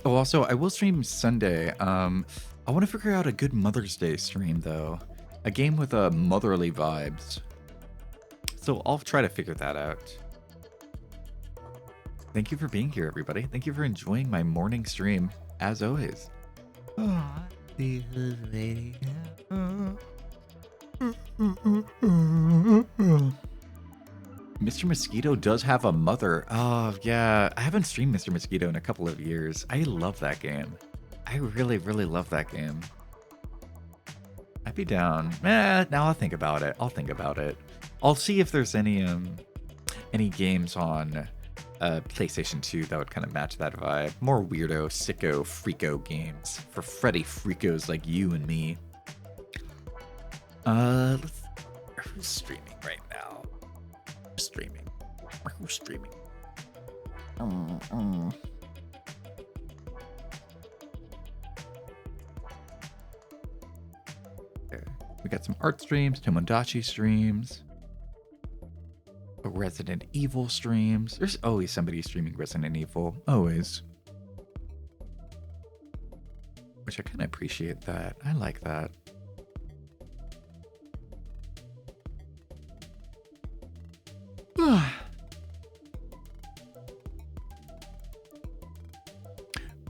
Oh, also, I will stream Sunday. I want to figure out a good Mother's Day stream, though. A game with motherly vibes. So I'll try to figure that out. Thank you for being here, everybody. Thank you for enjoying my morning stream, as always. Mr. Mosquito does have a mother. Oh, yeah. I haven't streamed Mr. Mosquito in a couple of years. I love that game. I really, really love that game. I'd be down. Now I'll think about it. I'll see if there's any games on PlayStation 2 that would kind of match that vibe. More weirdo, sicko, freako games for Freddy freakos like you and me. Who's streaming right now? Who's streaming? Okay. We got some art streams, Tomodachi streams, Resident Evil streams. There's always somebody streaming Resident Evil. Always. Which I kind of appreciate that. I like that.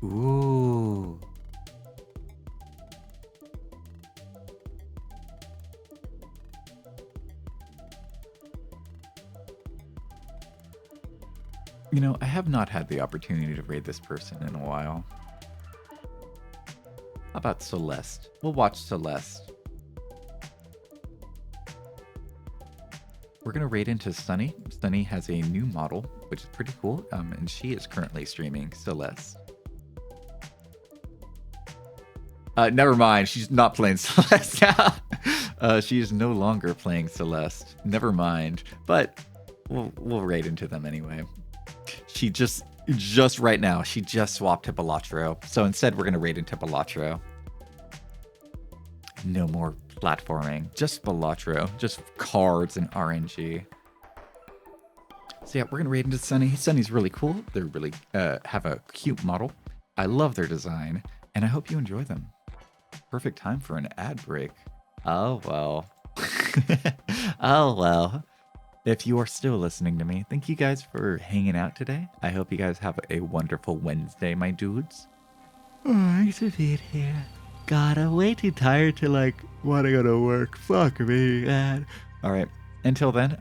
Ooh. You know, I have not had the opportunity to raid this person in a while. How about Celeste? We'll watch Celeste. We're going to raid into Sunny. Sunny has a new model, which is pretty cool, and she is currently streaming Celeste. Never mind, she's not playing Celeste now. She is no longer playing Celeste. Never mind, but we'll raid into them anyway. She just right now, she just swapped to Balatro. So instead, we're going to raid into Balatro. No more platforming, just Balatro, just cards and RNG. So yeah, we're going to raid into Sunny. Sunny's really cool. They're really have a cute model. I love their design, and I hope you enjoy them. Perfect time for an ad break. Oh, well. Oh, well. If you are still listening to me, thank you guys for hanging out today. I hope you guys have a wonderful Wednesday, my dudes. Thanks for being here. God, I'm way too tired to, want to go to work. Fuck me, man. All right. Until then,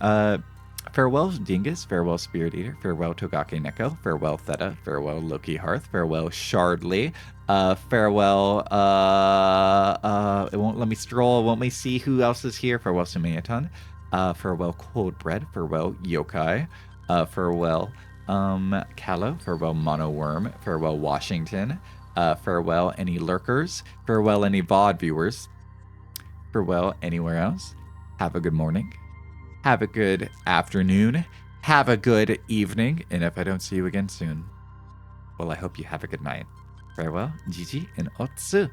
farewell, Dingus. Farewell, Spirit Eater. Farewell, Togake Neko. Farewell, Theta. Farewell, Loki Hearth. Farewell, Shardley. Farewell, it won't let me scroll. It won't let me see who else is here. Farewell, Sumayaton. Farewell, Cold Bread. Farewell, Yokai. Farewell, Callow. Farewell, Mono Worm. Farewell, Washington. Farewell, any lurkers. Farewell, any VOD viewers. Farewell, anywhere else. Have a good morning. Have a good afternoon. Have a good evening. And if I don't see you again soon, well, I hope you have a good night. Farewell, Gigi, and Otsu.